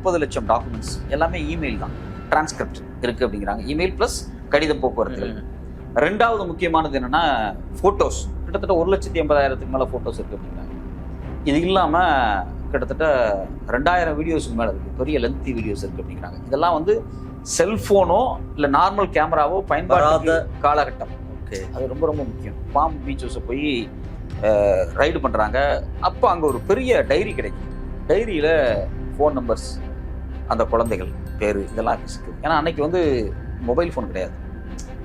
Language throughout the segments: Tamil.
30 லட்சம் டாக்குமெண்ட்ஸ் எல்லாமே இமெயில் தான், டிரான்ஸ்கிரிப்ட் இருக்கு அப்படிங்கிறாங்க. இமெயில் பிளஸ் கடித போக்குவரத்துகள். ரெண்டாவது முக்கியமானது என்னன்னா போட்டோஸ், கிட்டத்தட்ட 1,80,000 மேல போட்டோஸ் இருக்கு அப்படிங்கிறாங்க. இது இல்லாம கிட்டத்தட்ட 2000 வீடியோஸ்க்கு மேல இருக்கு, பெரிய லென்த்தி வீடியோஸ் இருக்கு அப்படிங்கிறாங்க. இதெல்லாம் வந்து செல்போனோ இல்ல நார்மல் கேமராவோ பயன்படாத காலகட்டம். அது ரொம்ப ரொம்ப முக்கியம். பாம் பீச்சஸ் போய் ரைடு பண்றாங்க, அப்போ அங்க ஒரு பெரிய டைரி கிடைக்கும். டைரியில ஃபோன் நம்பர்ஸ், அந்த குழந்தைகள் பேரு இதெல்லாம் இருக்கு. ஏன்னா அன்னைக்கு வந்து மொபைல் ஃபோன் கிடையாது,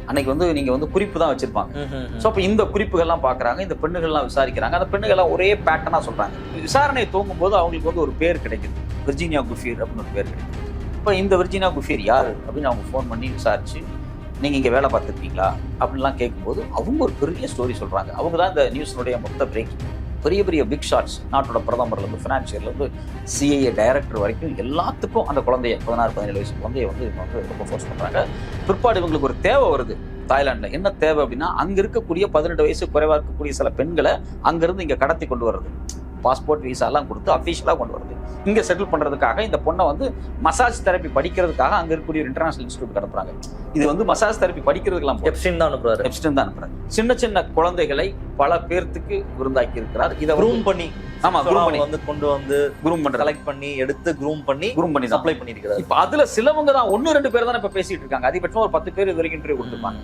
அன்னைக்கு வந்து நீங்க வந்து குறிப்பு தான் வச்சிருப்பாங்க. ஸோ அப்போ இந்த குறிப்புகள்லாம் பாக்குறாங்க, இந்த பெண்ணுகள்லாம் விசாரிக்கிறாங்க. அந்த பெண்ணுகள்லாம் ஒரே பேட்டர்னா சொல்றாங்க. விசாரணை தூங்கும் போது அவங்களுக்கு வந்து ஒரு பேர் கிடைக்குது, விர்ஜீனியா குஃபீர் அப்படின்னு ஒரு பேர் கிடைக்குது. இப்போ இந்த விர்ஜீனியா குஃபீர் யார் அப்படின்னு அவங்க ஃபோன் பண்ணி விசாரிச்சு, நீங்க இங்க வேலை பார்த்துருக்கீங்களா அப்படின்லாம் கேட்கும்போது அவங்க ஒரு பெரிய ஸ்டோரி சொல்றாங்க. அவங்க தான் இந்த நியூஸ்னுடைய மொத்த பிரேக்கிங். பெரிய பெரிய பிக் ஷாட்ஸ், நாட்டோட பிரதமர்லேருந்து ஃபினான்சியர்லேருந்து சிஐஏ டைரக்டர் வரைக்கும் எல்லாத்துக்கும் அந்த குழந்தைய 16-17 வயசு குழந்தைய வந்து இவங்க வந்து ரொம்ப ஃபோர்ஸ் பண்ணுறாங்க. பிற்பாடு இவங்களுக்கு ஒரு தேவை வருது தாய்லாண்டில். என்ன தேவை அப்படின்னா, அங்கே இருக்கக்கூடிய 18 வயசு குறைவாக இருக்கக்கூடிய சில பெண்களை அங்கேருந்து இங்கே கடத்தி கொண்டு வர்றது, பாஸ்போர்ட் விசாலாம் கொடுத்து அஃபீஷியலாக கொண்டு வருது. இங்கே செட்டில் பண்ணுறதுக்காக இந்த பொண்ணை வந்து மசாஜ் தெரப்பி படிக்கிறதுக்காக அங்கே இருக்கக்கூடிய ஒரு இன்டர்நேஷனல் இன்ஸ்டியூட் அனுப்புறாங்க. இது வந்து மசாஜ் தெரப்பி படிக்கிறதுக்கெல்லாம் எப்ஸ்டைன் தான் அனுப்புறாரு. சின்ன சின்ன குழந்தைகளை பல பேர்த்துக்கு விருந்தாக்கி இருக்கிறார். இதை க்ரூம் பண்ணி, ஆமா க்ரூம் பண்ணி வந்து கொண்டு வந்து க்ரூம் பண்ணி கலெக்ட் பண்ணி எடுத்து க்ரூம் பண்ணி சப்ளை பண்ணியிருக்கிறார். இப்போ அதுல சிலவங்க தான் 1-2 பேர் தான் இப்போ பேசிட்டு இருக்காங்க. அதிகபட்சம் ஒரு 10 பேர் இது வரைக்கும் இன்டர்வியூ கொடுத்துருப்பாங்க.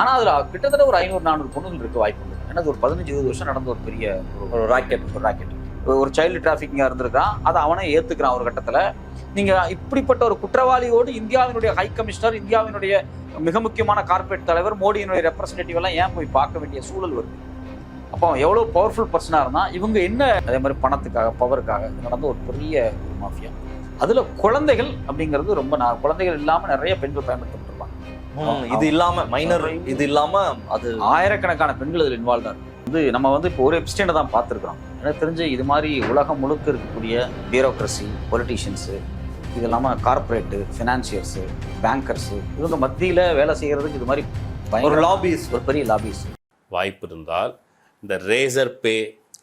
ஆனா அதுல கிட்டத்தட்ட ஒரு 500-400 பொண்ணுகள் இருக்க வாய்ப்பு உண்டு. ஏன்னா ஒரு 15-20 வருஷம் நடந்த ஒரு பெரிய ஒரு ராக்கெட் ஒரு சைல்டு டிராஃபிக்கிங்கா இருந்திருக்கான். அதை அவனே ஏத்துக்கிறான் ஒரு கட்டத்துல. நீங்க இப்படிப்பட்ட ஒரு குற்றவாளியோடு இந்தியாவினுடைய ஹை கமிஷனர், இந்தியாவினுடைய மிக முக்கியமான கார்பரேட் தலைவர், மோடியினுடைய ரெப்ரஸன்டேட்டிவ் எல்லாம் ஏன் போய் பார்க்க வேண்டிய சூழல் வருது? அப்போ எவ்வளவு பவர்ஃபுல் பர்சனா இருந்தா இவங்க என்ன அதே மாதிரி பணத்துக்காக பவருக்காக நடந்த ஒரு பெரிய மாஃபியா. அதுல குழந்தைகள் அப்படிங்கிறது ரொம்ப குழந்தைகள் இல்லாம நிறைய பெண்கள் பயன்படுத்தப்பட்டிருப்பாங்க. இது இல்லாம மைனர், இது இல்லாம அது ஆயிரக்கணக்கான பெண்கள் இதில் இன்வால்வ் ஆகும். நம்ம வந்து இப்போ ஒரு எப்ஸ்டைனை தான் பார்த்துருக்குறோம். எனக்கு தெரிஞ்சு இது மாதிரி உலகம் முழுக்க இருக்கக்கூடிய பியூரோக்ரஸி, பொலிட்டீஷியன்ஸு, இது இல்லாமல் கார்பரேட்டு, ஃபினான்சியர்ஸு, பேங்கர்ஸு, இவங்க மத்தியில் வேலை செய்கிறதுக்கு இது மாதிரி ஒரு லாபிஸ், ஒரு பெரிய லாபிஸ். வாய்ப்பு இருந்தால் இந்த ரேசர் பே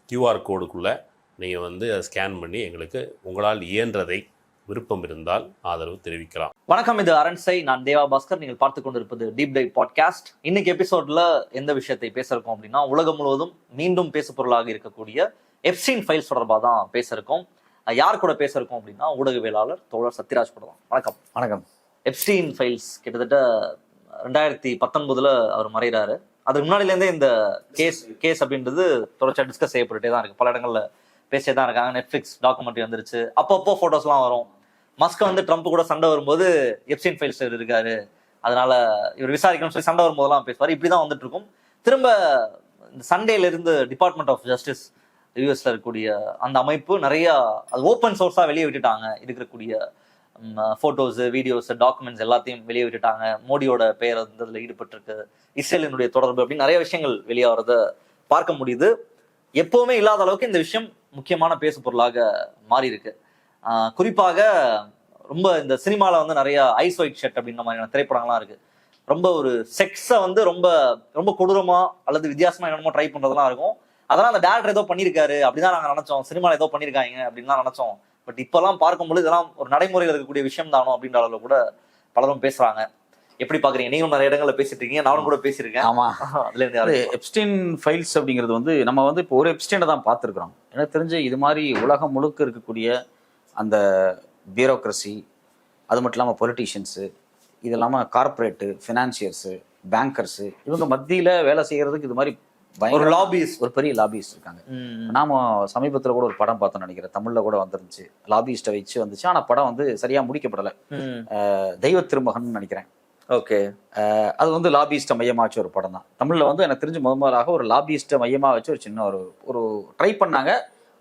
கியூஆர் கோடுக்குள்ளே நீங்கள் வந்து அதை ஸ்கேன் பண்ணி எங்களுக்கு உங்களால் இயன்றதை விருப்பம் இருந்தால் ஆதரவு தெரிவிக்கலாம். வணக்கம், இது அரண்சை. நான் தேவா பாஸ்கர். நீங்கள் பார்த்து கொண்டிருப்பது டீப் டைவ் பாட்காஸ்ட். இன்னைக்கு எபிசோட்ல எந்த விஷயத்தை பேச இருக்கோம் அப்படின்னா, உலகம் முழுவதும் மீண்டும் பேசு பொருளாக இருக்கக்கூடிய எப்ஸ்டைன் ஃபைல்ஸ் தொடர்பாக தான் பேச இருக்கோம். யார் கூட பேச இருக்கோம் அப்படின்னா, ஊடகவியலாளர் தோழர் சத்யராஜ் கூட தான். வணக்கம். வணக்கம். எப்ஸ்டைன் ஃபைல்ஸ் கிட்டத்தட்ட 2019 அவர் மறைகிறாரு. அதுக்கு முன்னாடிலேருந்தே இந்த கேஸ் அப்படின்றது தொடர்ச்சியாக டிஸ்கஸ் செய்யப்பட்டுட்டே தான் இருக்கு. பல இடங்கள்ல பேசிட்டே தான் இருக்காங்க. நெட்ஃபிளிக்ஸ் டாக்குமெண்ட்ரி வந்துருச்சு. அப்பப்போ போட்டோஸ்லாம் வரும். மஸ்க் வந்து ட்ரம்ப் கூட சண்டை வரும்போது எப்ஸ்டைன் ஃபைல்ஸ் இருக்காரு, அதனால இவர் விசாரிக்கணும்னு சொல்லி சண்டை வரும்போதெல்லாம் பேசுவார். இப்படிதான் வந்துட்டு இருக்கும். திரும்ப இந்த சண்டேல இருந்து டிபார்ட்மெண்ட் ஆஃப் ஜஸ்டிஸ் யூஎஸ்ல இருக்கக்கூடிய அந்த அமைப்பு நிறைய அது ஓப்பன் சோர்ஸா வெளியே விட்டுட்டாங்க. இருக்கக்கூடிய போட்டோஸ், வீடியோஸ், டாக்குமெண்ட்ஸ் எல்லாத்தையும் வெளியே விட்டுட்டாங்க. மோடியோட பெயர் அதில் ஈடுபட்டிருக்கு, இஸ்ரேலினுடைய தொடர்பு அப்படின்னு நிறைய விஷயங்கள் வெளியே வரத பார்க்க முடியுது. எப்பவுமே இல்லாத அளவுக்கு இந்த விஷயம் முக்கியமான பேசு பொருளாக மாறி இருக்கு. குறிப்பாக ரொம்ப இந்த சினிமாவில் வந்து நிறைய ஐஸ் ஒயிட் ஷர்ட் அப்படின்ற மாதிரியான திரைப்படங்கள்லாம் இருக்கு. ரொம்ப ஒரு செக்ஸை வந்து ரொம்ப ரொம்ப கொடூரமா அல்லது வித்தியாசமா என்னமோ ட்ரை பண்றதெல்லாம் இருக்கும். அதெல்லாம் அந்த டேரக்டர் ஏதோ பண்ணியிருக்காரு அப்படிதான் நாங்கள் நினைச்சோம், சினிமாவில் ஏதோ பண்ணியிருக்காங்க அப்படின்னு நினைச்சோம். பட் இப்பெல்லாம் பார்க்கும்போது இதெல்லாம் ஒரு நடைமுறையில் இருக்கக்கூடிய விஷயம் தானோ அப்படின்ற அளவில் கூட பலரும் பேசுறாங்க. எப்படி பாக்குறீங்க? நீங்களும் நிறைய இடங்கள்ல பேசிட்டு இருக்கீங்க, நானும் கூட பேசியிருக்கேன். ஆமா, அதுல இருந்து எப்ஸ்டைன் ஃபைல்ஸ் அப்படிங்கிறது வந்து நம்ம வந்து இப்போ ஒரு எப்ஸ்டைனை தான் பார்த்துருக்குறோம். எனக்கு தெரிஞ்சு இது மாதிரி உலகம் முழுக்க இருக்கக்கூடிய அந்த பியூரோக்ரஸி, அது மட்டும் இல்லாமல் பொலிட்டீஷியன்ஸு, இது இல்லாமல் கார்பரேட்டு, ஃபினான்சியர்ஸு, பேங்கர்ஸு, இவங்க மத்தியில் வேலை செய்கிறதுக்கு இது மாதிரி ஒரு லாபிஸ், ஒரு பெரிய லாபிஸ் இருக்காங்க. நாம சமீபத்தில் கூட ஒரு படம் பார்த்தோம்னு நினைக்கிறேன், தமிழில் கூட வந்துருந்துச்சு, லாபிஸ்ட்டை வச்சு வந்துச்சு. ஆனால் படம் வந்து சரியாக முடிக்கப்படலை. தெய்வ திருமகன் நினைக்கிறேன். ஓகே, அது வந்து லாபிஸ்ட்டை மையமாக வச்சு ஒரு படம் தான். தமிழில் வந்து எனக்கு தெரிஞ்சு முதலாக ஒரு லாபிஸ்ட்டை மையமாக வச்சு ஒரு சின்ன ஒரு ட்ரை பண்ணாங்க.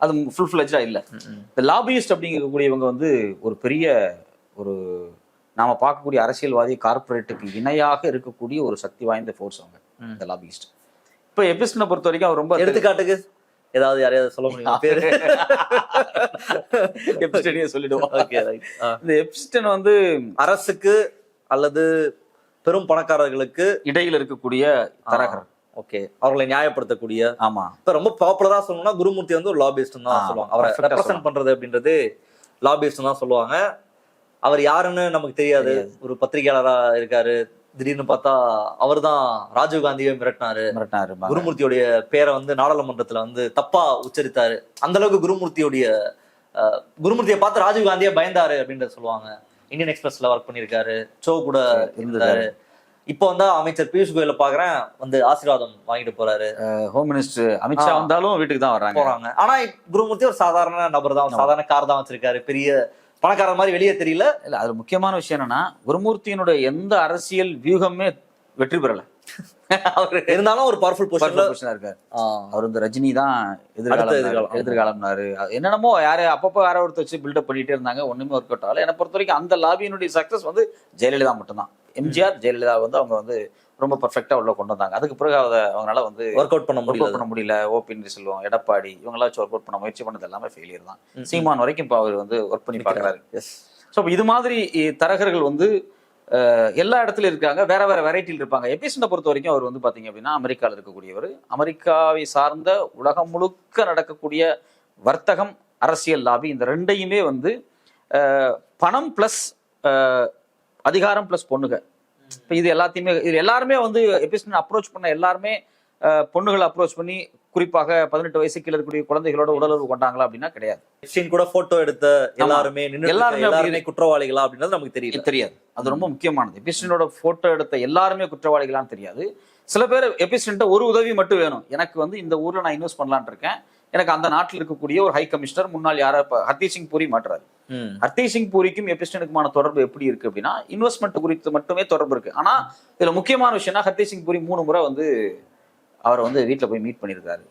அது ஃபுல் ஃப்ளெஜ்டா இல்லை. இந்த லாபியிஸ்ட் அப்படிங்கக்கூடியவங்க வந்து ஒரு பெரிய ஒரு நாம பார்க்கக்கூடிய அரசியல்வாதி, கார்பரேட்டுக்கு இணையாக இருக்கக்கூடிய ஒரு சக்தி வாய்ந்த ஃபோர்ஸ் அவங்க, இந்த லாபியிஸ்ட். இப்போ எப்ஸ்டைனை பொறுத்த வரைக்கும் அவர் ரொம்ப எடுத்துக்காட்டுக்கு ஏதாவது யாரையாவது சொல்ல முடியும்? எப்ஸ்டைனே சொல்லிடுவோம். இந்த எப்ஸ்டைன் வந்து அரசுக்கு அல்லது பெரும் பணக்காரர்களுக்கு இடையில் இருக்கக்கூடிய தரகர். ஓகே, அவர்களை நியாயப்படுத்தக்கூடிய. ஆமா, இப்ப ரொம்ப பாப்புலரா சொல்லணும்னா குருமூர்த்தி வந்து ஒரு லாபிஸ்ட் தான் சொல்லுவாங்க. அவரை ரெப்ரசென்ட் பண்றது அப்படின்றது லாபிஸ்ட் தான் சொல்லுவாங்க. அவர் யாருன்னு நமக்கு தெரியாது. ஒரு பத்திரிகையாளரா இருக்காரு. திடீர்னு பார்த்தா அவர் தான் ராஜீவ்காந்தியை மிரட்டினாரு. குருமூர்த்தியோடைய பேரை வந்து நாடாளுமன்றத்துல வந்து தப்பா உச்சரித்தாரு. அந்த அளவுக்கு குருமூர்த்தியை பார்த்து ராஜீவ்காந்தியே பயந்தாரு அப்படின்றத சொல்லுவாங்க. இந்தியன் எக்ஸ்பிரஸ்ல ஒர்க் பண்ணியிருக்காரு. ஷோ கூட இருந்தாரு. இப்போ வந்து அமைச்சர் பியூஷ் கோயல பாக்குறேன் வந்து ஆசீர்வாதம் வாங்கிட்டு போறாரு. ஹோம் மினிஸ்டர் அமித்ஷா வந்தாலும் வீட்டுக்கு தான் போறாங்க. ஆனா குருமூர்த்தி ஒரு சாதாரண நபர் தான். சாதாரண கார் தான் வச்சிருக்காரு. பெரிய பணக்காரர் மாதிரி வெளியே தெரியல. இல்ல அது முக்கியமான விஷயம் என்னன்னா, குருமூர்த்தியினுடைய எந்த அரசியல் வியூகமே வெற்றி பெறல. அவர் இருந்தாலும் ஒரு பவர்ஃபுல் பொசிஷன்ல இருக்காரு. அவர் இந்த ரஜினி தான் எதிர்காலம்னாரு. என்னென்னமோ அப்பப்போ யாரோ ஒருத்தர் வச்சு பில்டப் பண்ணிட்டே இருந்தாங்க. ஒண்ணுமே ஒர்க் அவுட் ஆகல. என்னை பொறுத்த வரைக்கும் அந்த லாபியினுடைய சக்சஸ் வந்து ஜெயலலிதா மட்டும்தான். எம்ஜிஆர் ஜெயலலிதா வந்து அவங்க வந்து ரொம்ப பர்ஃபெக்டா உள்ள கொண்டு வந்தாங்க. அதுக்கு பிறகு அவங்களால வந்து ஒர்க் அவுட் பண்ண முடியல. ஓபிஎன் செல்வம், எடப்பாடி இவங்களாம் வச்சு ஒர்க் அவுட் பண்ண முயற்சி பண்ணது எல்லாமே ஃபெயிலியர் தான். சீமான் வரைக்கும் இப்போ அவர் வந்து ஒர்க் பண்ணி பார்க்குறாரு. ஸோ இது மாதிரி தரகர்கள் வந்து எல்லா இடத்துலையும் இருக்காங்க. வேற வேற வெரைட்டியில் இருப்பாங்க. எபிசண்டை பொறுத்த வரைக்கும் அவர் வந்து பார்த்தீங்க அப்படின்னா அமெரிக்காவில் இருக்கக்கூடியவர். அமெரிக்காவை சார்ந்த உலகம் முழுக்க நடக்கக்கூடிய வர்த்தகம், அரசியல் லாபி இந்த ரெண்டையுமே வந்து பணம் பிளஸ் அதிகாரம் பிளஸ் பொண்ணுங்க. இப்போ இது எல்லாருமே வந்து எபிசண்ட் அப்ரோச் பண்ண எல்லாருமே பொண்ணுகளை அப்ரோச் பண்ணி குறிப்பாக 18 வயசு கீழே இருக்கக்கூடிய குழந்தைகளோட உடலுறவு கொண்டாங்களா அப்படின்னா கிடையாது. கூட போட்டோ எடுத்த எல்லாருமே குற்றவாளிகளா அப்படின்றது நமக்கு தெரியாது. அது ரொம்ப முக்கியமானது. எபிசண்டோட போட்டோ எடுத்த எல்லாருமே குற்றவாளிகளான்னு தெரியாது. சில பேர் எபிசண்ட ஒரு உதவி மட்டும் வேணும், எனக்கு வந்து இந்த ஊர்ல நான் இன்வெஸ்ட் பண்ணலான் இருக்கேன், எனக்கு அந்த நாட்டில் இருக்கக்கூடிய ஒரு ஹை கமிஷனர் முன்னாள் ஹர்தீப் சிங் பூரி மாட்டுறாரு. ஹர்தீப் சிங் பூரிக்கும் எபிஸ்டனுக்குமான தொடர்பு எப்படி இருக்கு அப்படின்னா இன்வெஸ்ட்மெண்ட் குறித்து மட்டுமே தொடர்பு இருக்கு. ஆனா இதுல முக்கியமான விஷயம்னா ஹர்தீப் சிங் பூரி 3 முறை வந்து அவரை வந்து வீட்டுல போய் மீட் பண்ணியிருக்காரு.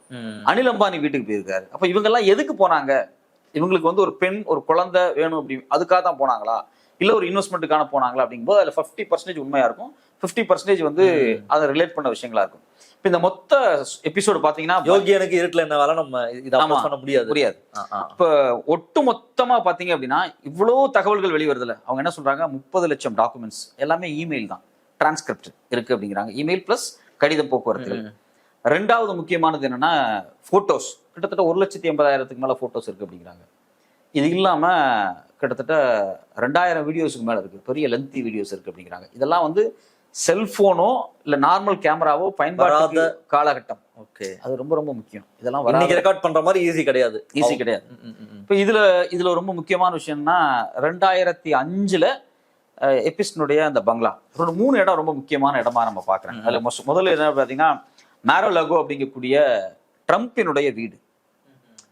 அனில் அம்பானி வீட்டுக்கு போயிருக்காரு. அப்ப இவங்க எல்லாம் எதுக்கு போனாங்க? இவங்களுக்கு வந்து ஒரு பெண் ஒரு குழந்தை வேணும் அப்படி அதுக்காக தான் போனாங்களா, இல்ல ஒரு இன்வெஸ்ட்மெண்ட்டுக்கான போனாங்களா அப்படிங்கும்போது அதுல 50% உண்மையா இருக்கும், 50% வந்து அதை ரிலேட் பண்ண விஷயங்களா இருக்கும். இப்ப இந்த மொத்த எபிசோடு பாத்தீங்கன்னா யோகியனுக்கு இருட்டுல என்ன வேலை நம்ம பண்ண முடியாது. இப்ப ஒட்டு மொத்தமா பாத்தீங்க அப்படின்னா இவ்வளவு தகவல்கள் வெளிவருதுல அவங்க என்ன சொல்றாங்க, 30 லட்சம் டாக்குமெண்ட்ஸ் எல்லாமே இமெயில் தான், டிரான்ஸ்கிரிப்ட் இருக்கு அப்படிங்கிறாங்க. இமெயில் பிளஸ் கடித போக்குவரத்து. ரெண்டாவது முக்கியமானது என்னன்னா போட்டோஸ், கிட்டத்தட்ட 1,80,000 மேல போட்டோஸ் இருக்கு அப்படிங்கிறாங்க. இது இல்லாம கிட்டத்தட்ட 2000 வீடியோஸுக்கு மேல இருக்கு, பெரிய லென்த்தி வீடியோஸ் இருக்கு அப்படிங்கிறாங்க. இதெல்லாம் வந்து செல்போனோ இல்ல நார்மல் கேமராவோ பயன்படாத காலகட்டம். ஓகே, அது ரொம்ப ரொம்ப முக்கியம். இதெல்லாம் இன்னைக்கு ரெக்கார்ட் பண்ற மாதிரி ஈஸி கிடையாது. இப்ப இதுல ரொம்ப முக்கியமான விஷயம்னா 2005 எபிஸ்டனுடைய அந்த பங்களா ஒரு 3 இடம் ரொம்ப முக்கியமான இடமா நம்ம பாக்குறோம். அதுல முதல்ல என்ன பாத்தீங்கன்னா மாரோ-லாகோ அப்படிங்கக்கூடிய ட்ரம்பினுடைய வீடு.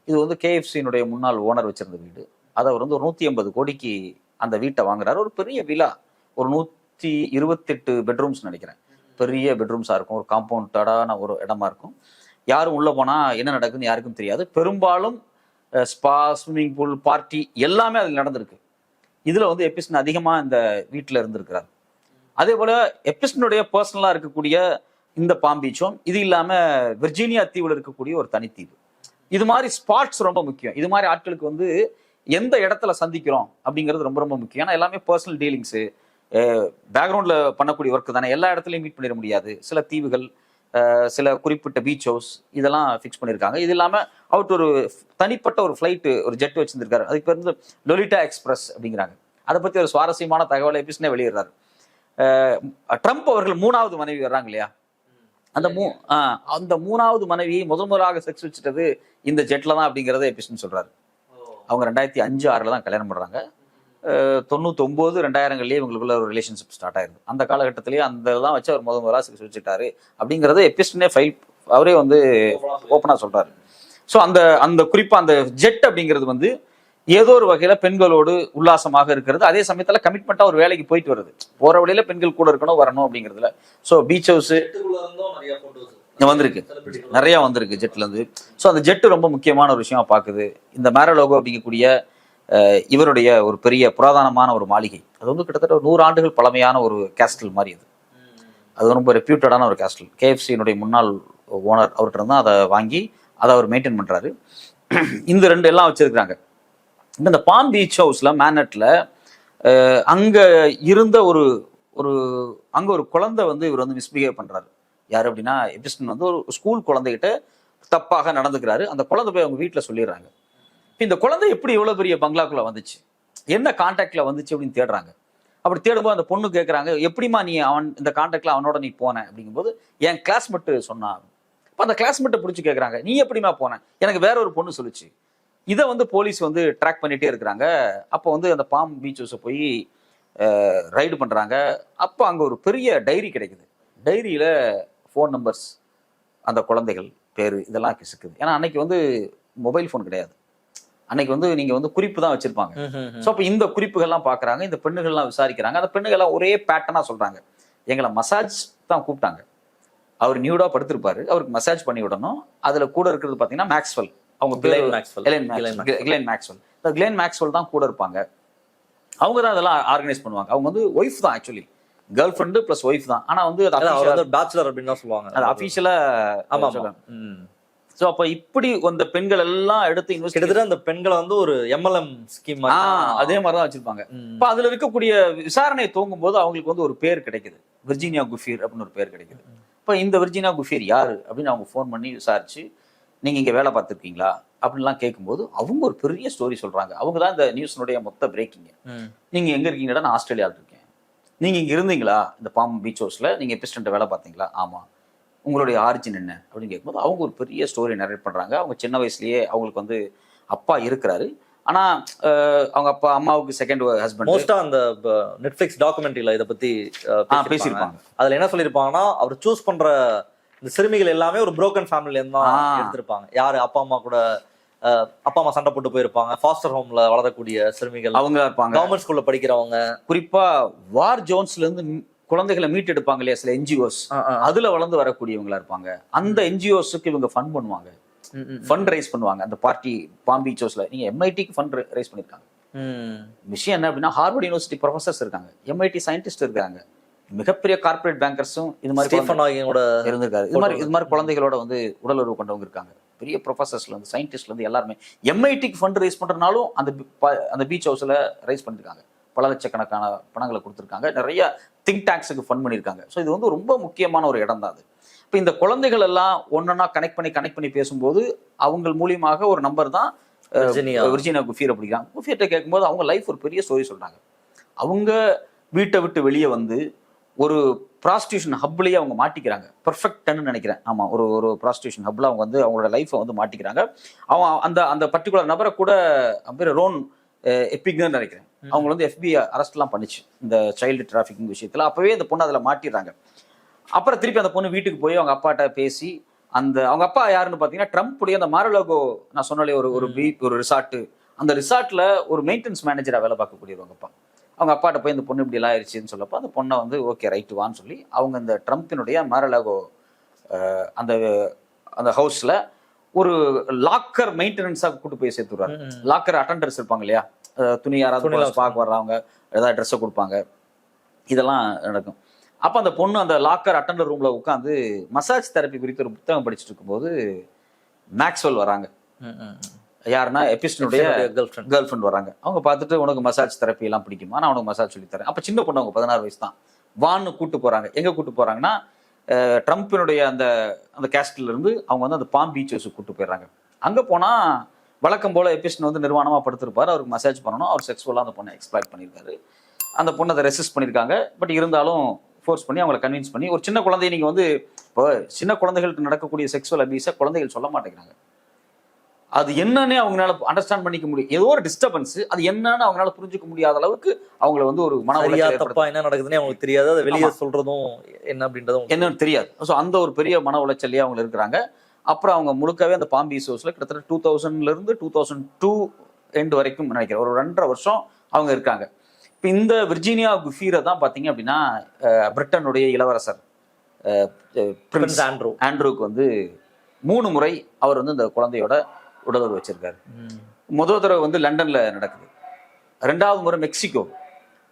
இது வந்து KFC-னுடைய முன்னாள் ஓனர் வச்சிருந்த வீடு. அதை அவர் வந்து ஒரு 180 கோடிக்கு அந்த வீட்டை வாங்குறாரு. ஒரு பெரிய விழா, ஒரு 128 பெட்ரூம்ஸ் நினைக்கிறேன். பெரிய பெட்ரூம்ஸா இருக்கும், ஒரு காம்பவுண்டான ஒரு இடமா இருக்கும். யாரும் உள்ள போனா என்ன நடக்குதுன்னு யாருக்கும் தெரியாது. பெரும்பாலும் ஸ்பா, ஸ்விம்மிங் பூல், பார்ட்டி எல்லாமே அதில் நடந்திருக்கு. இதுல வந்து எபிஸ்டன் அதிகமா இந்த வீட்டுல இருந்திருக்கிறார். அதே போல எபிஸ்டனுடைய பர்சனலா இருக்கக்கூடிய இந்த பாம் பீச்சும், இது இல்லாம விர்ஜீனியா தீவுல இருக்கக்கூடிய ஒரு தனித்தீவு. இது மாதிரி ஸ்பாட்ஸ் ரொம்ப முக்கியம். இது மாதிரி ஆட்களுக்கு வந்து எந்த இடத்துல சந்திக்கிறோம் அப்படிங்கிறது ரொம்ப ரொம்ப முக்கியம். ஏன்னா எல்லாமே பர்சனல் டீலிங்ஸு, பேக்ரவுண்ட்ல பண்ணக்கூடிய ஒர்க் தானே, எல்லா இடத்துலையும் மீட் பண்ணிட முடியாது. சில தீவுகள், சில குறிப்பிட்ட பீச் ஹவுஸ் இதெல்லாம் ஃபிக்ஸ் பண்ணியிருக்காங்க. இது இல்லாமல் அவர் ஒரு தனிப்பட்ட ஒரு ஃப்ளைட்டு, ஒரு ஜெட் வச்சிருந்திருக்காரு. அதுக்கு பேர் வந்து லொலிட்டா எக்ஸ்பிரஸ் அப்படிங்கிறாங்க. அதை பற்றி ஒரு சுவாரஸ்யமான தகவலை எபிஸ்டனே வெளியிடுறாரு. ட்ரம்ப் அவர்கள் 3வது மனைவி வர்றாங்க இல்லையா, அந்த 3வது மனைவியை முதலாக செக்ஸ் வச்சுட்டது இந்த ஜெட்ல தான் அப்படிங்கிறத எபிஸ்டன் சொல்றாரு. அவங்க 2005-6 தான் கல்யாணம் பண்றாங்க. 99, 2000 இவங்களுக்குள்ள ஒரு ரிலேஷன்ஷிப் ஸ்டார்ட் ஆயிருது. அந்த காலகட்டத்திலேயே அந்த தான் வச்சு அவர் முதலாக செக்ஸ் வச்சுட்டாரு அப்படிங்கிறத எபிஸ்டனே அவரே வந்து ஓப்பனா சொல்றாரு. ஸோ அந்த குறிப்பா அந்த ஜெட் அப்படிங்கிறது வந்து ஏதோ ஒரு வகையில பெண்களோடு உல்லாசமாக இருக்கிறது, அதே சமயத்துல கமிட்மெண்டா ஒரு வேலைக்கு போயிட்டு வருது. போற வழியில பெண்கள் கூட இருக்கணும், வரணும் அப்படிங்கிறதுல. ஸோ பீச் ஹவுஸ் நிறைய வந்திருக்கு ஜெட்ல இருந்து. ஸோ அந்த ஜெட்டு ரொம்ப முக்கியமான ஒரு விஷயமா பாக்குது. இந்த மாரோ-லாகோ அப்படிங்கக்கூடிய இவருடைய ஒரு பெரிய புராதனமான ஒரு மாளிகை, அது வந்து கிட்டத்தட்ட 100 ஆண்டுகள் பழமையான ஒரு கேஸ்டல் மாதிரி. அது ரொம்ப ரெப்யூட்டடான ஒரு கேஸ்டல். KFC-னுடைய முன்னாள் ஓனர் அவர்கிட்ட இருந்தால் அதை வாங்கி அதை அவர் மெயின்டைன் பண்றாரு. இந்த 2 எல்லாம் வச்சிருக்கிறாங்க. இந்த பாம் பீச் ஹவுஸ்ல மேனட்ல அங்க இருந்த அங்க ஒரு குழந்தை வந்து இவர் வந்து மிஸ்பிஹேவ் பண்றாரு. யாரு அப்படின்னா எபிஸ்டன் வந்து ஒரு ஸ்கூல் குழந்தைகிட்ட தப்பாக நடந்துக்கிறாரு. அந்த குழந்தை போய் அவங்க வீட்டுல சொல்லிடுறாங்க. இந்த குழந்தை எப்படி இவ்வளவு பெரிய பங்களாக்குள்ள வந்துச்சு? என்ன கான்டாக்ட்ல வந்துச்சு அப்படின்னு தேடுறாங்க. அப்படி தேடும்போது அந்த பொண்ணு கேட்குறாங்க, எப்படிமா நீ இந்த கான்டாக்ட்ல அவனோட நீ போன அப்படிங்கும்போது, என் கிளாஸ்மேட் சொன்னான். இப்போ அந்த கிளாஸ்மேட்டை பிடிச்சி கேட்குறாங்க, நீ எப்படிமா போன? எனக்கு வேற ஒரு பொண்ணு சொல்லுச்சு. இதை போலீஸ் ட்ராக் பண்ணிட்டே இருக்கிறாங்க. அப்போ அந்த பாம் பீச் ஹவுஸை போய் ரைடு பண்றாங்க. அப்போ அங்க ஒரு பெரிய டைரி கிடைக்குது. டைரியில ஃபோன் நம்பர்ஸ், அந்த குழந்தைகள் பேரு இதெல்லாம் சிக்குது. ஏன்னா அன்னைக்கு மொபைல் ஃபோன் கிடையாது. அன்னைக்கு நீங்க குறிப்பு தான் வச்சிருப்பாங்க. ஸோ அப்போ இந்த குறிப்புகள்லாம் பார்க்குறாங்க. இந்த பெண்ணுகள்லாம் விசாரிக்கிறாங்க. அந்த பெண்ணுகள்லாம் ஒரே பேட்டர்னா சொல்றாங்க, எங்களை மசாஜ் தான் கூப்பிட்டாங்க. அவர் நியூடா படுத்திருப்பாரு, அவருக்கு மசாஜ் பண்ணி விடணும். அதுல கூட இருக்கிறது பாத்தீங்கன்னா மேக்ஸ்வெல், அவங்க பேர் கிளென் மேக்ஸ்வெல். இந்த கிளென் மேக்ஸ்வெல் தான் கூட இருப்பாங்க. அவங்க தான் அதெல்லாம் ஆர்கனைஸ் பண்ணுவாங்க. அவங்க ஒய்ஃப் தான், actually girl friend plus wife தான். ஆனா பேச்சுலர் அப்படின்னு தான் சொல்லுவாங்க, அது அபிஷியலா. சோ அப்ப இப்படி அந்த பெண்கள் எல்லாம் எடுத்து கிட்டத்தட்ட அந்த பெண்களை ஒரு MLM ஸ்கீம் அதே மாதிரிதான் வச்சிருப்பாங்க. இப்ப அதுல இருக்கக்கூடிய விசாரணை துவங்கும் போது அவங்களுக்கு ஒரு பேர் கிடைக்குது, விர்ஜீனியா குஃபீர் அப்படின்னு ஒரு பேர் கிடைக்குது. இப்ப இந்த விர்ஜீனியா குஃபீர் யாரு அப்படின்னு அவங்க ஃபோன் பண்ணி விசாரிச்சு, நீங்க இங்க வேலை பார்த்துருக்கீங்களா அப்படின்லாம் கேட்கும்போது அவங்க ஒரு பெரிய ஸ்டோரி சொல்றாங்க. அவங்க தான் இந்த நியூஸ்னுடைய மொத்த பிரேக்கிங். நீங்க எங்க இருக்கீங்கடா? நான் ஆஸ்திரேலியாவில் இருக்கேன். நீங்க இங்க இருந்தீங்களா இந்த பாம் பீச் ஹவுஸ்ல? நீங்க எபிஸ்டன்ட் வேலை பார்த்தீங்களா? ஆமா. உங்களுடைய ஆரிஜின் என்ன அப்படின்னு கேட்கும்போது அவங்க ஒரு பெரிய ஸ்டோரி நரேட் பண்றாங்க. அவங்க சின்ன வயசுலயே அவங்களுக்கு அப்பா இருக்கிறாரு. ஆனா அவங்க அப்பா அம்மாவுக்கு செகண்ட் ஹஸ்பண்ட். மோஸ்டா அந்த நெட்ஃபிளிக்ஸ் டாக்குமெண்ட்ரியில இதை பத்தி பேசியிருப்பாங்க. அதுல என்ன சொல்லியிருப்பாங்கன்னா, அவர் சூஸ் பண்ற இந்த சிறுமிகள் எல்லாமே ஒரு புரோக்கன் ஃபேமிலில இருந்து தான் எடுத்திருப்பாங்க. யாரு அப்பா அம்மா கூட அப்பா அம்மா சண்டை போட்டு போயிருப்பாங்க. ஃபாஸ்டர் ஹோம்ல வளரக்கூடிய சிறுமிகள் அவங்க இருப்பாங்க. கவர்மெண்ட் ஸ்கூல்ல படிக்கிறவங்க, குறிப்பா வார் ஜோன்ஸ்ல இருந்து குழந்தைகளை மீட்டு எடுப்பாங்க இல்லையா சில NGOs, அதுல வளர்ந்து வரக்கூடியவங்களா இருப்பாங்க. அந்த NGOஸ்க்கு இவங்க ஃபண்ட் பண்ணுவாங்க, ஃபண்ட் ரைஸ் பண்ணுவாங்க. அந்த பார்ட்டி பாம் பீச் ஹவுஸ்ல நீங்க MITக்கு ஃபண்ட் ரைஸ் பண்ணிருக்காங்க. விஷயம் என்ன அப்படின்னா, ஹார்வர்ட் யூனிவர்சிட்டி ப்ரொஃபசர்ஸ் இருக்காங்க, MIT சயின்டிஸ்ட் இருக்காங்க, மிகப்பெரிய கார்பரேட் பேங்கர்ஸும் இது மாதிரி இருந்திருக்காரு. இது மாதிரி குழந்தைகளோட உடலுறவு கொண்டவங்க இருக்காங்க. பெரிய ப்ரொஃபசர்ஸ்ல இருந்து சயின்டிஸ்ட்ல இருந்து எல்லாருமே MITக்கு ஃபண்ட் ரைஸ் பண்றதுனாலும் அந்த பீச் ஹவுஸ்ல ரைஸ் பண்ணிருக்காங்க. பல லட்சக்கணக்கான பணங்களை கொடுத்துருக்காங்க. நிறைய திங்க் டேங்க்ஸுக்கு ஃபண்ட் பண்ணியிருக்காங்க. ஸோ இது ரொம்ப முக்கியமான ஒரு இடம் தான் அது. இப்போ இந்த குழந்தைகள் எல்லாம் ஒன்னொன்னா கனெக்ட் பண்ணி பேசும்போது அவங்க மூலியமாக ஒரு நம்பர் தான் விர்ஜீனியா குஃபீர் அப்படிங்கிறாங்க. குஃபீர்ட்ட கேட்கும்போது அவங்க லைஃப் ஒரு பெரிய ஸ்டோரி சொல்றாங்க. அவங்க வீட்டை விட்டு வெளியே ஒரு ப்ராஸ்டியூஷன் ஹப்லேயே அவங்க மாட்டிக்கிறாங்க. பெர்ஃபெக்ட்னு நினைக்கிறேன். ஆமா, ஒரு ப்ராஸ்டியூஷன் ஹப்ல அவங்க அவங்களோட லைஃப்பை மாட்டிக்கிறாங்க. அவங்க அந்த பர்டிகுலர் நபரை கூட பேர் ரோன் எப்பிக்னு நினைக்கிறேன். அவங்க FBI அரெஸ்ட்லாம் பண்ணிச்சு இந்த சைல்டு டிராஃபிக்கிங் விஷயத்துல. அப்பவே அந்த பொண்ணு அதில் மாட்டிடுறாங்க. அப்புறம் திருப்பி அந்த பொண்ணு வீட்டுக்கு போய் அவங்க அப்பாட்ட பேசி, அவங்க அப்பா யாருன்னு பார்த்தீங்கன்னா ட்ரம்ப்புடைய அந்த மாரலோகோ நான் சொன்னாலே ஒரு ரிசார்ட், அந்த ரிசார்ட்ல ஒரு மெயின்டெனன்ஸ் மேனேஜரா வேலை பார்க்கக்கூடியவங்க அப்பா. அவங்க அப்பாட்ட போய் இந்த பொண்ணு இப்படி எல்லாம் ஆயிடுச்சுன்னு சொல்லப்போ அந்த பொண்ணை ஓகே ரைட்டு வான்னு சொல்லி அவங்க இந்த ட்ரம்ப்பினுடைய மாரலோகோ அந்த ஹவுஸ்ல ஒரு லாக்கர் மெயின்டெனன்ஸாக கூட்டு போய் சேர்த்துடுறாரு. லாக்கர் அட்டண்டர்ஸ் இருப்பாங்க இல்லையா, துணி யாராவது பார்க்க வர்றவங்க ஏதாவது ட்ரெஸ்ஸை கொடுப்பாங்க, இதெல்லாம் நடக்கும். அப்போ அந்த பொண்ணு அந்த லாக்கர் அட்டண்டர் ரூம்ல உட்காந்து மசாஜ் தெரப்பி குறித்து ஒரு புத்தகம் படிச்சுட்டு இருக்கும்போது மேக்ஸ்வெல் வராங்க. யாருன்னா எபிஸ்டனுடைய கேர்ள் ஃப்ரெண்ட் வராங்க. அவங்க பார்த்துட்டு, உனக்கு மசாஜ் தெரப்பி எல்லாம் பிடிக்குமா, நான் உனக்கு மசாஜ் சொல்லி தரேன். அப்போ சின்ன பொண்ணு, அவங்க 16 வயசு தான். வான்னு கூட்டு போறாங்க. எங்க கூட்டு போறாங்கன்னா, ட்ரம்ப்பினுடைய அந்த கேஸ்ட்ல இருந்து அவங்க அந்த பாம் பீச் ஹவுஸுக்கு கூட்டு போயிடுறாங்க. அங்க போனா வழக்கம் போல எபிஸ்டன் நிர்வாணமா படுத்திருப்பாரு. அவருக்கு மசாஜ் பண்ணணும். அவர் செக்ஸுவலா அந்த பொண்ணை எக்ஸ்ப்ளாய்ட் பண்ணியிருக்காரு. அந்த பொண்ணை அதை ரெசிஸ்ட் பண்ணியிருக்காங்க. பட் இருந்தாலும் ஃபோர்ஸ் பண்ணி அவங்களை கன்வின்ஸ் பண்ணி, ஒரு சின்ன குழந்தைய நீங்க இப்போ சின்ன குழந்தைகளுக்கு நடக்கக்கூடிய செக்ஸுவல் அபியூஸை குழந்தைகள் சொல்ல மாட்டேங்கிறாங்க. அது என்னன்னு அவங்களால அண்டர்ஸ்டாண்ட் பண்ணிக்க முடியும். ஏதோ ஒரு டிஸ்டர்பன்ஸ், அது என்னன்னு அவங்களால புரிஞ்சுக்க முடியாத அளவுக்கு அவங்கள ஒரு மன தப்பா என்ன நடக்குதுன்னு அவங்களுக்கு தெரியாது. அதை வெளியே சொல்றதும் என்ன அப்படின்றதும் என்னன்னு தெரியாது. ஸோ அந்த ஒரு பெரிய மன உளைச்சல்லையே அவங்க இருக்கிறாங்க. அப்புறம் அவங்க முழுக்கவே அந்த பாம் பீச் ஹவுஸ்ல கிட்டத்தட்ட 2000ல இருந்து 2002 எண்ட் வரைக்கும் நினைக்கிறேன், ஒரு 2.5 வருஷம் அவங்க இருக்காங்க. இப்போ இந்த விர்ஜீனியா குஃபீரை தான் பார்த்தீங்க அப்படின்னா பிரிட்டனுடைய இளவரசர் பிரின்ஸ் ஆண்ட்ரூக்கு 3 முறை அவர் இந்த குழந்தையோட உடலுறவு வச்சிருக்காரு. முதல் தடவை லண்டன்ல நடக்குது, 2வது முறை மெக்சிகோ,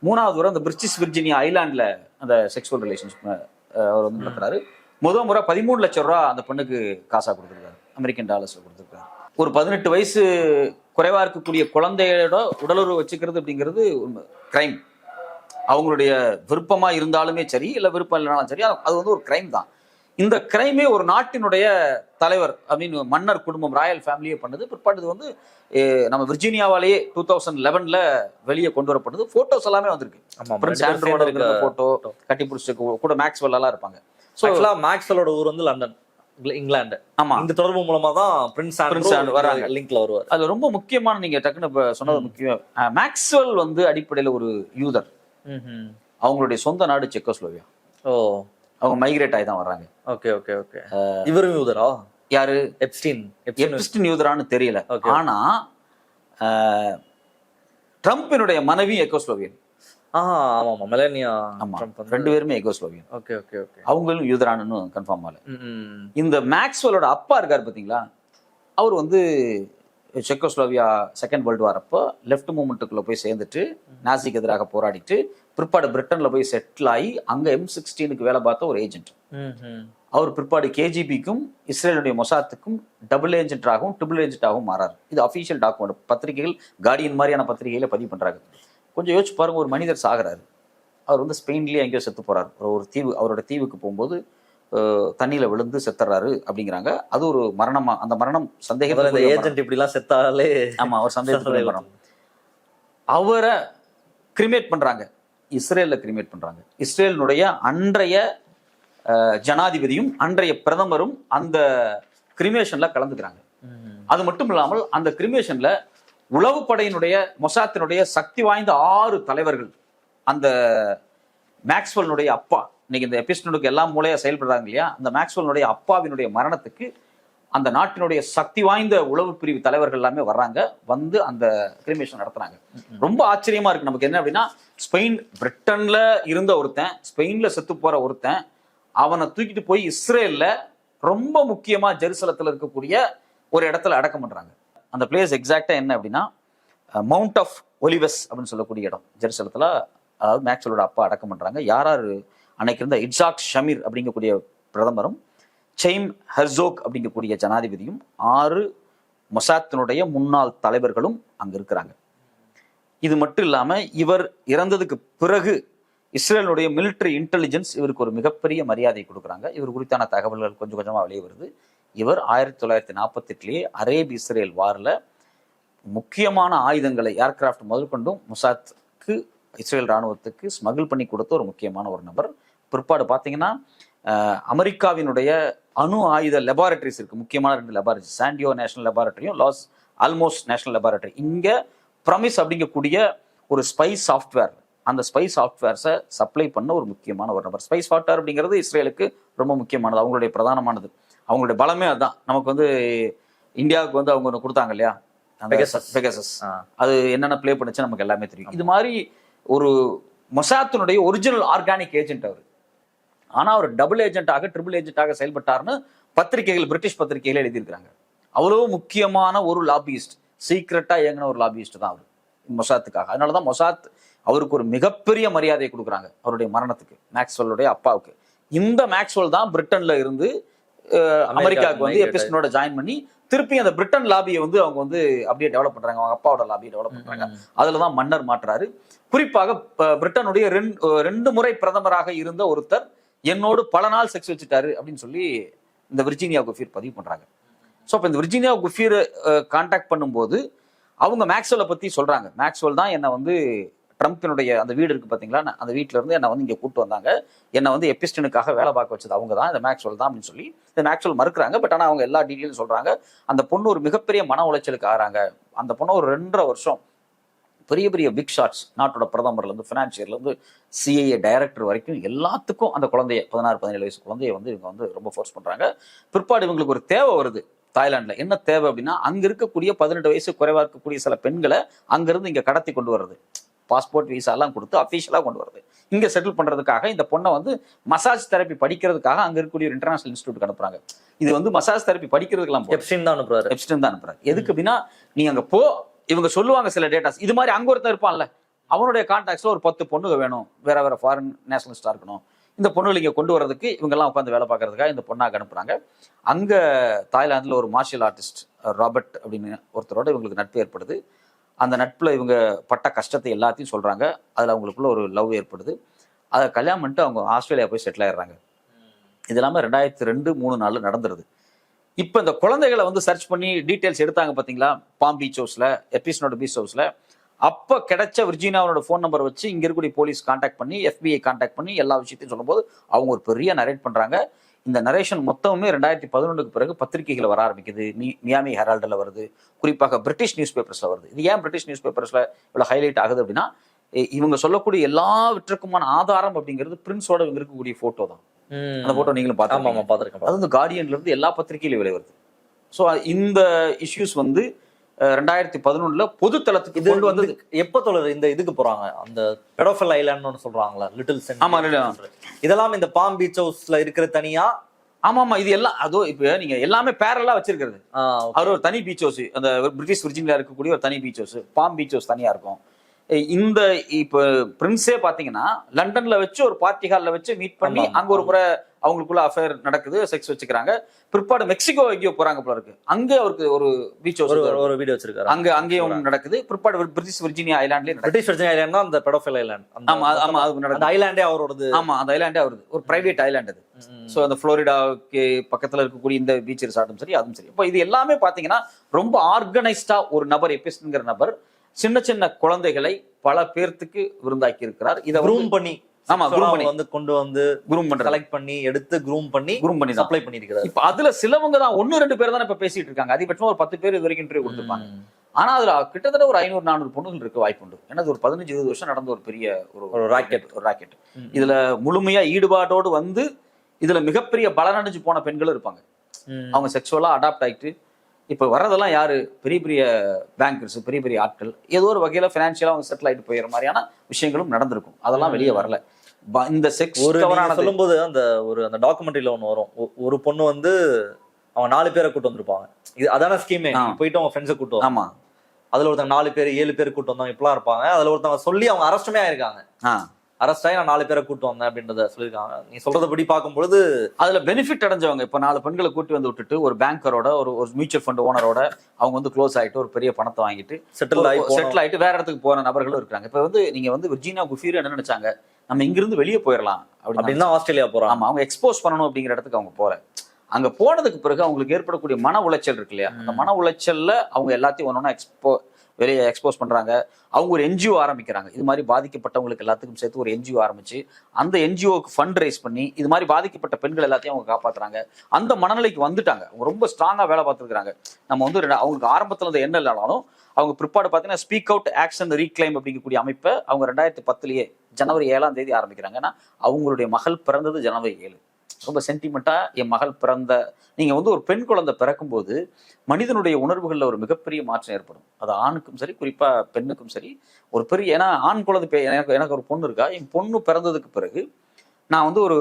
3வது முறை அந்த பிரிட்டிஷ் விர்ஜீனியா ஐலாண்ட்ல அந்த செக்ஷுவல் ரிலேஷன்ஷிப் அவர் நடத்துறாரு. முதல் முறை 13 லட்சம் ரூபா அந்த பெண்ணுக்கு காசா கொடுத்துருக்காரு, அமெரிக்கன் டாலர்ஸ்ல கொடுத்துருக்காரு. ஒரு 18 வயசு குறைவா இருக்கக்கூடிய குழந்தையோட உடலுறவு வச்சுக்கிறது அப்படிங்கிறது கிரைம். அவங்களுடைய விருப்பமா இருந்தாலுமே சரி, இல்லை விருப்பம் இல்லைனாலும் சரி, அது ஒரு கிரைம் தான். இந்த கிரைமே ஒரு நாட்டினுடைய தலைவர் அப்படின்னு மன்னர் குடும்பம் ராயல் ஃபேமிலியே பண்ணது. பிற்பாடு இது வந்து நம்ம விர்ஜீனியாவாலேயே 2011 வெளியே கொண்டு வரப்பட்டது. போட்டோஸ் எல்லாமே வந்திருக்கு. பிரின்ஸ் ஆண்ட்ரூவோட இருக்கிற போட்டோ, கட்டி பிடிச்சி கூட மேக்ஸ்வெல் எல்லாம் இருப்பாங்க. ஸோ ஆக்சுவலா மேக்ஸ்வெலோட ஊர் வந்து லண்டன், இங்கிலாந்து. ஆமா, இந்த தொடர்பு மூலமா தான் பிரின்ஸ் ஆண்ட்ரூ வராங்க, லிங்க்ல வருவார். அது ரொம்ப முக்கியமான, நீங்க டக்குன்னு சொன்னது முக்கியம். மேக்ஸ்வெல் வந்து அடிப்படையில் ஒரு யூதர். அவங்களுடைய சொந்த நாடு செக்கோஸ்லோவியா. ஓ, அவங்க மைக்ரேட் ஆகி தான் வர்றாங்க. Okay okay okay. இவரும் யூதரா? யாரு? எப்ஸ்டீன் யூதரான்னு தெரியல. ஆனா ட்ரம்பினுடைய மனைவி எக்கோஸ்லோவியன். ஆமா, மெலானியா. ஆமா, 2 பேருமே எக்கோஸ்லோவியன். Okay okay okay. அவங்களும் யூதரானு கன்ஃபார்ம் ஆகல. இந்த மேக்ஸ்வெலோட அப்பா இருக்காரு பாத்தீங்களா, அவர் வந்து செக்கோஸ்லோவியா செகண்ட் வேர்ல்டு வார் அப்போ லெஃப்ட் மூவ்மெண்ட்டுக்குள்ள போய் சேர்ந்துட்டு நாசிக்கு எதிராக போராடிட்டு பிற்பாடு பிரிட்டன்ல போய் செட்டில் ஆகி அங்க M16க்கு வேலை பார்த்த ஒரு ஏஜென்ட். அவர் பிற்பாடு KGBக்கும் இஸ்ரேலுடைய மொசாத்துக்கும் டபுள் ஏஜென்டாகவும் ட்ரிபிள் ஏஜென்டாகவும் மாறாரு. இது அஃபீஷியல் டாக்குமெண்ட். பத்திரிகைகள் கார்டியன் மாதிரியான பத்திரிகையில பதிவு பண்றாங்க. கொஞ்சம் யோசிச்சு பாருங்க, ஒரு மனிதர் சாகுறாரு. அவர் வந்து ஸ்பெயின்லேயே எங்கேயோ செத்து போறாரு. ஒரு தீவு, அவரோட தீவுக்கு போகும்போது தண்ணியில விழுந்து செத்துறாரு அப்படிங்கிறாங்க. அது ஒரு மரணமா? அந்த மரணம் சந்தேகம். ஏஜென்ட் இப்படி எல்லாம் செத்தாலே, ஆமா, அவர் சந்தேகத்துக்குரிய மரணம். அவரை கிரிமேட் பண்றாங்க, இஸ்ரேல்ல கிரிமேட் பண்றாங்க. இஸ்ரேலினுடைய அன்றைய ஜனாதிபதியும் அன்றைய பிரதமரும் அந்த கிரிமேஷன்ல கலந்துக்கிறாங்க. அது மட்டும் இல்லாமல் அந்த கிரிமேஷன்ல உளவுப்படையினுடைய மொசாத்தினுடைய சக்தி வாய்ந்த 6 தலைவர்கள், அந்த மேக்ஸ்வெல்னுடைய அப்பா, இன்னைக்கு இந்த எபிஸ்டனுக்கு எல்லாம் மூலையா செயல்படுறாங்க இல்லையா, அந்த மேக்ஸ்வெல்னுடைய அப்பாவினுடைய மரணத்துக்கு அந்த நாட்டினுடைய சக்தி வாய்ந்த உளவு பிரிவு தலைவர்கள் எல்லாமே வர்றாங்க. வந்து அந்த கிரிமேஷன் நடத்துறாங்க. ரொம்ப ஆச்சரியமா இருக்கு நமக்கு. என்ன அப்படின்னா, பிரிட்டன்ல இருந்த ஒருத்தன், ஸ்பெயின்ல செத்து போற ஒருத்தன், அவனை தூக்கிட்டு போய் இஸ்ரேல்ல ரொம்ப முக்கியமா ஜெருசலத்துல இருக்கக்கூடிய ஒரு இடத்துல அடக்கம் பண்றாங்க. அந்த பிளேஸ் எக்ஸாக்டா என்ன அப்படின்னா, மவுண்ட் ஆஃப் ஒலிவஸ் அப்படின்னு சொல்லக்கூடிய இடம் ஜெருசலத்துல. அதாவது மேக்ஸ்வெலோட அப்பா அடக்கம் பண்றாங்க. யார் அன்னைக்கு இருந்த இட்சாக் ஷமீர் அப்படிங்கக்கூடிய பிரதமரும், செய்ம் ஹெர்சோக் அப்படிங்கக்கூடிய ஜனாதிபதியும், 6 மொசாத்தினுடைய முன்னாள் தலைவர்களும் அங்க இருக்கிறாங்க. இது மட்டும் இல்லாம இவர் இறந்ததுக்கு பிறகு இஸ்ரேலுடைய மிலிட்டரி இன்டெலிஜென்ஸ் இவருக்கு ஒரு மிகப்பெரிய மரியாதை கொடுக்குறாங்க. இவர் குறித்தான தகவல்கள் கொஞ்சம் கொஞ்சமா வெளியே வருது. இவர் 1948 அரேப் இஸ்ரேல் வார்ல முக்கியமான ஆயுதங்களை, ஏர்கிராஃப்ட் முதல் கொண்டும் மொசாத்துக்கு, இஸ்ரேல் ராணுவத்துக்கு ஸ்மகிள் பண்ணி கொடுத்த ஒரு முக்கியமான ஒரு நபர். பிற்பாடு பார்த்தீங்கன்னா அமெரிக்காவினுடைய அணு ஆயுத லெபார்டரிஸ் இருக்கு, முக்கியமான 2 லெபார்டரி, சாண்டியோ நேஷனல் லெபார்டரியும் லாஸ் ஆல்மோஸ் நேஷனல் லெபார்டரி. இங்க ப்ரமிஸ் அப்படிங்கக்கூடிய ஒரு ஸ்பை சாஃப்ட்வேர், அந்த ஸ்பை சாஃப்ட்வேர்ஸை சப்ளை பண்ண ஒரு முக்கியமான ஒரு நபர். ஸ்பை சாஃப்ட்வேர் அப்படிங்கிறது இஸ்ரேலுக்கு ரொம்ப முக்கியமானது, அவங்களுடைய பிரதானமானது, அவங்களுடைய பலமே அதுதான். நமக்கு வந்து இந்தியாவுக்கு வந்து அவங்க ஒன்று கொடுத்தாங்க இல்லையா, பெகசஸ், அது என்னென்ன பிளே பண்ணுச்சு நமக்கு எல்லாமே தெரியும். இது மாதிரி ஒரு மொசாத்தினுடைய ஒரிஜினல் ஆர்கானிக் ஏஜென்ட் அவர். ஆனா அவர் டபுள் ஏஜென்ட்டாக, ட்ரிபிள் ஏஜென்ட்டாக செயல்பட்டார்னு பத்திரிகைகள், பிரிட்டிஷ் பத்திரிகைகள் எழுதியிருக்கிறாங்க. அவ்வளவு முக்கியமான ஒரு லாபியிஸ்ட், சீக்ரெட்டா இயங்கின ஒரு லாபியிஸ்ட் தான் அவர் மொசாத்துக்காக. அதனாலதான் மொசாத் அவருக்கு ஒரு மிகப்பெரிய மரியாதையை கொடுக்குறாங்க அவருடைய மரணத்துக்கு, மேக்ஸ்வெல்லுடைய அப்பாவுக்கு. இந்த மேக்ஸ்வெல் தான் பிரிட்டன்ல இருந்து அமெரிக்காவுக்கு வந்து எபிஸ்டனோட ஜாயின் பண்ணி திருப்பி அந்த பிரிட்டன் லாபியை வந்து அவங்க வந்து அப்படியே டெவலப் பண்றாங்க, அவங்க அப்பாவோட லாபியை டெவலப் பண்றாங்க. அதுலதான் மன்னர் மாற்றாரு. குறிப்பாக பிரிட்டனுடைய 2 முறை பிரதமராக இருந்த ஒருத்தர் என்னோடு பல நாள் செக்ஸ் வச்சுட்டாரு அப்படின்னு சொல்லி இந்த விர்ஜீனியா குஃபீர் பதிவு பண்றாங்க. ஸோ இப்போ இந்த விர்ஜீனியா குஃபீர் கான்டாக்ட் பண்ணும்போது அவங்க மேக்ஸ்வெல்லை பத்தி சொல்றாங்க. மேக்ஸ்வெல் தான் என்னை வந்து ட்ரம்பினுடைய அந்த வீடு இருக்கு பாத்தீங்களா, அந்த வீட்டுல இருந்து என்னை வந்து இங்க கூப்பிட்டு வந்தாங்க, என்னை வந்து எபிஸ்டனுக்காக வேலை பார்க்க வச்சது அவங்க தான், இந்த மேக்ஸ்வெல் தான் அப்படின்னு சொல்லி இந்த மேக்ஸ்வெல் மறுக்கிறாங்க. பட் ஆனால் அவங்க எல்லா டீட்டெயிலும் சொல்றாங்க. அந்த பொண்ணு ஒரு மிகப்பெரிய மன உளைச்சலுக்கு ஆறாங்க. அந்த பொண்ணு ஒரு 2.5 வருஷம் பெரிய பெரிய பிக் ஷாட்ஸ், நாட்டோட பிரதமர்ல இருந்து ஃபினான்சியர்ல இருந்து CIA டைரக்டர் வரைக்கும் எல்லாத்துக்கும் அந்த குழந்தைய 16-17 வயசு குழந்தைய வந்து இவங்க வந்து ரொம்ப ஃபோர்ஸ் பண்றாங்க. பிற்பாடு இவங்களுக்கு ஒரு தேவை வருது தாய்லாந்துல. என்ன தேவை அப்படின்னா, அங்க இருக்கக்கூடிய 18 வயசு குறைவா இருக்கக்கூடிய சில பெண்களை அங்கிருந்து இங்க கடத்தி கொண்டு வர்றது, பாஸ்போர்ட் விசா எல்லாம் கொடுத்து அஃபீஷியலா கொண்டு வருது, இங்க செட்டில் பண்றதுக்காக. இந்த பொண்ணை வந்து மசாஜ் தெரப்பி படிக்கிறதுக்காக அங்க இருக்கக்கூடிய ஒரு இன்டர்நேஷனல் இன்ஸ்டியூட் அனுப்புறாங்க. இது வந்து மசாஜ் தெரப்பி படிக்கிறதுக்கெல்லாம் எப்ஸ்டைன் தான் அனுப்புறாரு. எதுக்கு அப்படின்னா, நீ அங்க போ, இவங்க சொல்லுவாங்க சில டேட்டாஸ். இது மாதிரி அங்க ஒருத்தர் இருப்பான்ல, அவனுடைய கான்டாக்ட்ஸ்ல ஒரு 10 பொண்ணுங்க வேணும், வேற ஃபாரின் நேஷனலிஸ்டா இருக்கணும், இந்த பொண்ணுகள் இங்க கொண்டு வரதுக்கு இவங்க எல்லாம் உட்காந்து வேலை பார்க்கறதுக்காக இந்த பொண்ணாக அனுப்புறாங்க. அங்க தாய்லாந்துல ஒரு மார்ஷியல் ஆர்டிஸ்ட் ராபர்ட் அப்படின்னு ஒருத்தரோட இவங்களுக்கு நட்பு ஏற்படுது. அந்த நட்புல இவங்க பட்ட கஷ்டத்தை எல்லாத்தையும் சொல்றாங்க. அதுல அவங்களுக்குள்ள ஒரு லவ் ஏற்படுது. அதை கல்யாணம் பண்ணிட்டு அவங்க ஆஸ்திரேலியா போய் செட்டில் ஆயிடுறாங்க. இது இல்லாமல் 2002-2003 நடந்துருது. இப்போ இந்த குழந்தைகளை வந்து சர்ச் பண்ணி டீட்டெயில்ஸ் எடுத்தாங்க பார்த்தீங்களா, பாம் பீச் ஹவுஸில், எபிஸ்னோட பீச் ஹவுஸில். அப்போ கிடைச்ச விர்ஜீனியாவோட ஃபோன் நம்பர் வச்சு இங்கே இருக்கக்கூடிய போலீஸ் கான்டாக்ட் பண்ணி, FBI கான்டாக்ட் பண்ணி எல்லா விஷயத்தையும் சொல்லும்போது அவங்க ஒரு பெரிய நரேட் பண்ணுறாங்க. இந்த நரேஷன் மொத்தமுமே 2011 பிறகு பத்திரிகைகள் வர ஆரம்பிக்குது. மியாமி ஹெரால்டில் வருது, குறிப்பாக பிரிட்டிஷ் நியூஸ் பேப்பர்ஸில் வருது. இது ஏன் பிரிட்டிஷ் நியூஸ் பேப்பர்ஸில் இவ்வளோ ஹைலைட் ஆகுது அப்படின்னா, இவங்க சொல்லக்கூடிய எல்லாவற்றுக்குமான ஆதாரம் அப்படிங்கிறது பிரின்ஸோட இவங்க இருக்கக்கூடிய ஃபோட்டோ தான். அந்த ஃபோட்டோ நீங்களும் பார்த்துருக்கேன். அது வந்து கார்டியன்ல இருந்து எல்லா பத்திரிகையிலும் வெளியே வருது. ஸோ இந்த இஷ்யூஸ் வந்து 2011 பொது தளத்துக்கு கொண்டு வந்தது. எப்போ தொடர் இந்த இதுக்கு போறாங்க, அந்த பெடோஃபைல் ஐலாண்ட்னு சொல்றாங்களா, லிட்டில் சென்ட். ஆமா, இதெல்லாம் இந்த பாம் பீச் ஹவுஸ்ல இருக்கிற தனியா. ஆமா, இது எல்லாம் அதோ இப்ப நீங்க எல்லாமே பேரலா வச்சிருக்கிறது. அவர் ஒரு தனி பீச் ஹவுஸ், அந்த பிரிட்டிஷ் விர்ஜினியா இருக்கக்கூடிய ஒரு தனி beach house, Palm Beach house தனியா இருக்கும். இந்த இப்ப பிரின்ஸே பாத்தீங்கன்னா லண்டன்ல வச்சு ஒரு பார்ட்டி ஹால்ல வச்சு மீட் பண்ணி அங்க ஒரு முறை அவங்களுக்குள்ள அஃபேர் நடக்குது, செக்ஸ் வச்சுக்கிறாங்க. பிற்பாடு மெக்சிகோ எங்கேயோ போறாங்க போல இருக்கு, அங்கே அவருக்கு ஒரு பீச் ஹவுஸ் ஒரு வீடியோ வச்சிருக்காரு, அங்கேயும் நடக்குது. பிற்பாடு பிரிட்டிஷ் விர்ஜினியா ஐலாண்ட்லயே, பிரிட்டிஷ் விர்ஜினியா ஐலாண்ட் தான் அந்த பெடோஃபைல் ஐலாண்ட். ஆமா ஆமா, அது நடக்குது. ஐலாண்டே அவரோடது. ஆமா, அந்த ஐலாண்டே அவரது, ஒரு பிரைவேட் ஐலாண்ட் அது. ஸோ அந்த ஃப்ளோரிடாவுக்கு பக்கத்துல இருக்கக்கூடிய இந்த பீச் ரிசார்ட்டும் சரி, அதுவும் சரி. இப்போ இது எல்லாமே பாத்தீங்கன்னா ரொம்ப ஆர்கனைஸ்டா ஒரு நபர், எபிஸ்ங்கிற நபர் சின்ன சின்ன குழந்தைகளை பல பேர்த்துக்கு விருந்தாக்கி இருக்கிறார். இதை க்ரூம் பண்ணி, ஆமா, க்ரூம் பண்ணி வந்து கொண்டு வந்து க்ரூம் பண்ணி செலக்ட் பண்ணி எடுத்து க்ரூம் பண்ணி சப்ளை பண்ணிருக்காரு. இப்ப அதுல சிலவங்க தான் 1-2 பேர் தான் இப்ப பேசிட்டு இருக்காங்க. அதிகபட்சம் ஒரு 10 பேர் இது வரைக்கும் இன்டர்வியூ கொடுத்துருப்பாங்க. ஆனா அதுல கிட்டத்தட்ட ஒரு 500-400 பொண்ணுகள் இருக்க வாய்ப்பு உண்டு. ஏன்னா ஒரு 15-20 வருஷம் நடந்த ஒரு பெரிய ஒரு ராக்கெட். இதுல முழுமையா ஈடுபாட்டோடு வந்து இதுல மிகப்பெரிய பலனடைஞ்சு போன பெண்களும் இருப்பாங்க. அவங்க செக்ஷுவலா அடாப்ட் ஆயிட்டு இப்போ வர்றதெல்லாம் யாரு, பெரிய பெரிய பேங்கர்ஸ், பெரிய பெரிய ஆட்கள், ஏதோ ஒரு வகையில பினான்சியலா அவங்க செட்டில் ஆயிட்டு போயிடுற மாதிரியான விஷயங்களும் நடந்திருக்கும். அதெல்லாம் வெளியே வரல. இந்த செக்ஸ் சொல்லும்போது அந்த டாக்குமெண்ட்ரியில ஒன்று வரும், ஒரு பொண்ணு வந்து அவங்க 4 பேரை கூட்டு வந்திருப்பாங்க. இது அதான ஸ்கீமே, போயிட்டு அவங்க ஃப்ரெண்ட்ஸை கூட்டு. ஆமா, அதுல ஒருத்தங்க 4 பேர் 7 பேர் கூட்டு வந்தவங்க இப்பெல்லாம் இருப்பாங்க. அதுல ஒருத்தவங்க சொல்லி அவங்க அரெஸ்டுமே ஆயிருக்காங்க. அரெஸ்ட் ஆகி நான் 4 பேரை கூட்டு வந்தேன் அப்படின்றத சொல்லியிருக்காங்க. நீ சொல்றதபடி பார்க்கும்பொழுது அதுல பெனிஃபிட் அடைஞ்சவங்க, இப்போ 4 பெண்களை கூட்டி வந்து விட்டுட்டு ஒரு பேங்கரோட ஒரு மியூச்சுவல் ஃபண்ட் ஓனரோட அவங்க வந்து க்ளோஸ் ஆயிட்டு ஒரு பெரிய பணத்தை வாங்கிட்டு செட்டில் ஆயிட்டு வேற இடத்துக்கு போற நபர்களும் இருக்காங்க. இப்போ வந்து நீங்க வந்து விர்ஜீனியா குஃபீர் என்ன நினைச்சாங்க, நம்ம இங்கிருந்து வெளியே போயிடலாம் அப்படின்னு ஆஸ்திரேலியா போறோம். ஆமா, அவங்க எக்ஸ்போஸ் பண்ணணும் அப்படிங்கிற இடத்துக்கு அவங்க போற. அங்க போனதுக்கு பிறகு அவங்களுக்கு ஏற்படக்கூடிய மன உளைச்சல் இருக்கு இல்லையா, அந்த மன உளைச்சல்ல அவங்க எல்லாத்தையும் ஒன்னொன்னா வெளியே எக்ஸ்போஸ் பண்றாங்க. அவங்க ஒரு என்ஜிஓ ஆரம்பிக்கிறாங்க. இது மாதிரி பாதிக்கப்பட்டவங்களுக்கு எல்லாத்துக்கும் சேர்த்து ஒரு என்ஜிஓ ஆரம்பிச்சு அந்த என்ஜிஓக்கு ஃபண்ட் ரைஸ் பண்ணி இது மாதிரி பாதிக்கப்பட்ட பெண்கள் எல்லாத்தையும் அவங்க காப்பாத்துறாங்க. அந்த மனநிலைக்கு வந்துட்டாங்க. அவங்க ரொம்ப ஸ்ட்ராங்கா வேலை பார்த்துருக்காங்க. நம்ம வந்து அவங்களுக்கு ஆரம்பத்துல இருந்து என்ன இல்லைனாலும் அவங்க பிற்பாடு பார்த்தீங்கன்னா ஸ்பீக் அவுட் ஆக்ஷன் ரீக்ளைம் அப்படிங்கக்கூடிய அமைப்பை அவங்க 2010 ஜனவரி 7 ஆரம்பிக்கிறாங்க. ஏன்னா அவங்களுடைய மகள் பிறந்தது ஜனவரி 7. ரொம்ப சென்டிமெண்டா என் மகள் பிறந்த, நீங்க வந்து ஒரு பெண் குழந்தை பிறக்கும் போது மனிதனுடைய உணர்வுகள்ல ஒரு மிகப்பெரிய மாற்றம் ஏற்படும். அது ஆணுக்கும் சரி, குறிப்பா பெண்ணுக்கும் சரி. ஒரு பெரிய, ஏன்னா ஆண் குழந்தை, எனக்கு ஒரு பொண்ணு இருக்கா. என் பொண்ணு பிறந்ததுக்கு பிறகு நான் வந்து ஒரு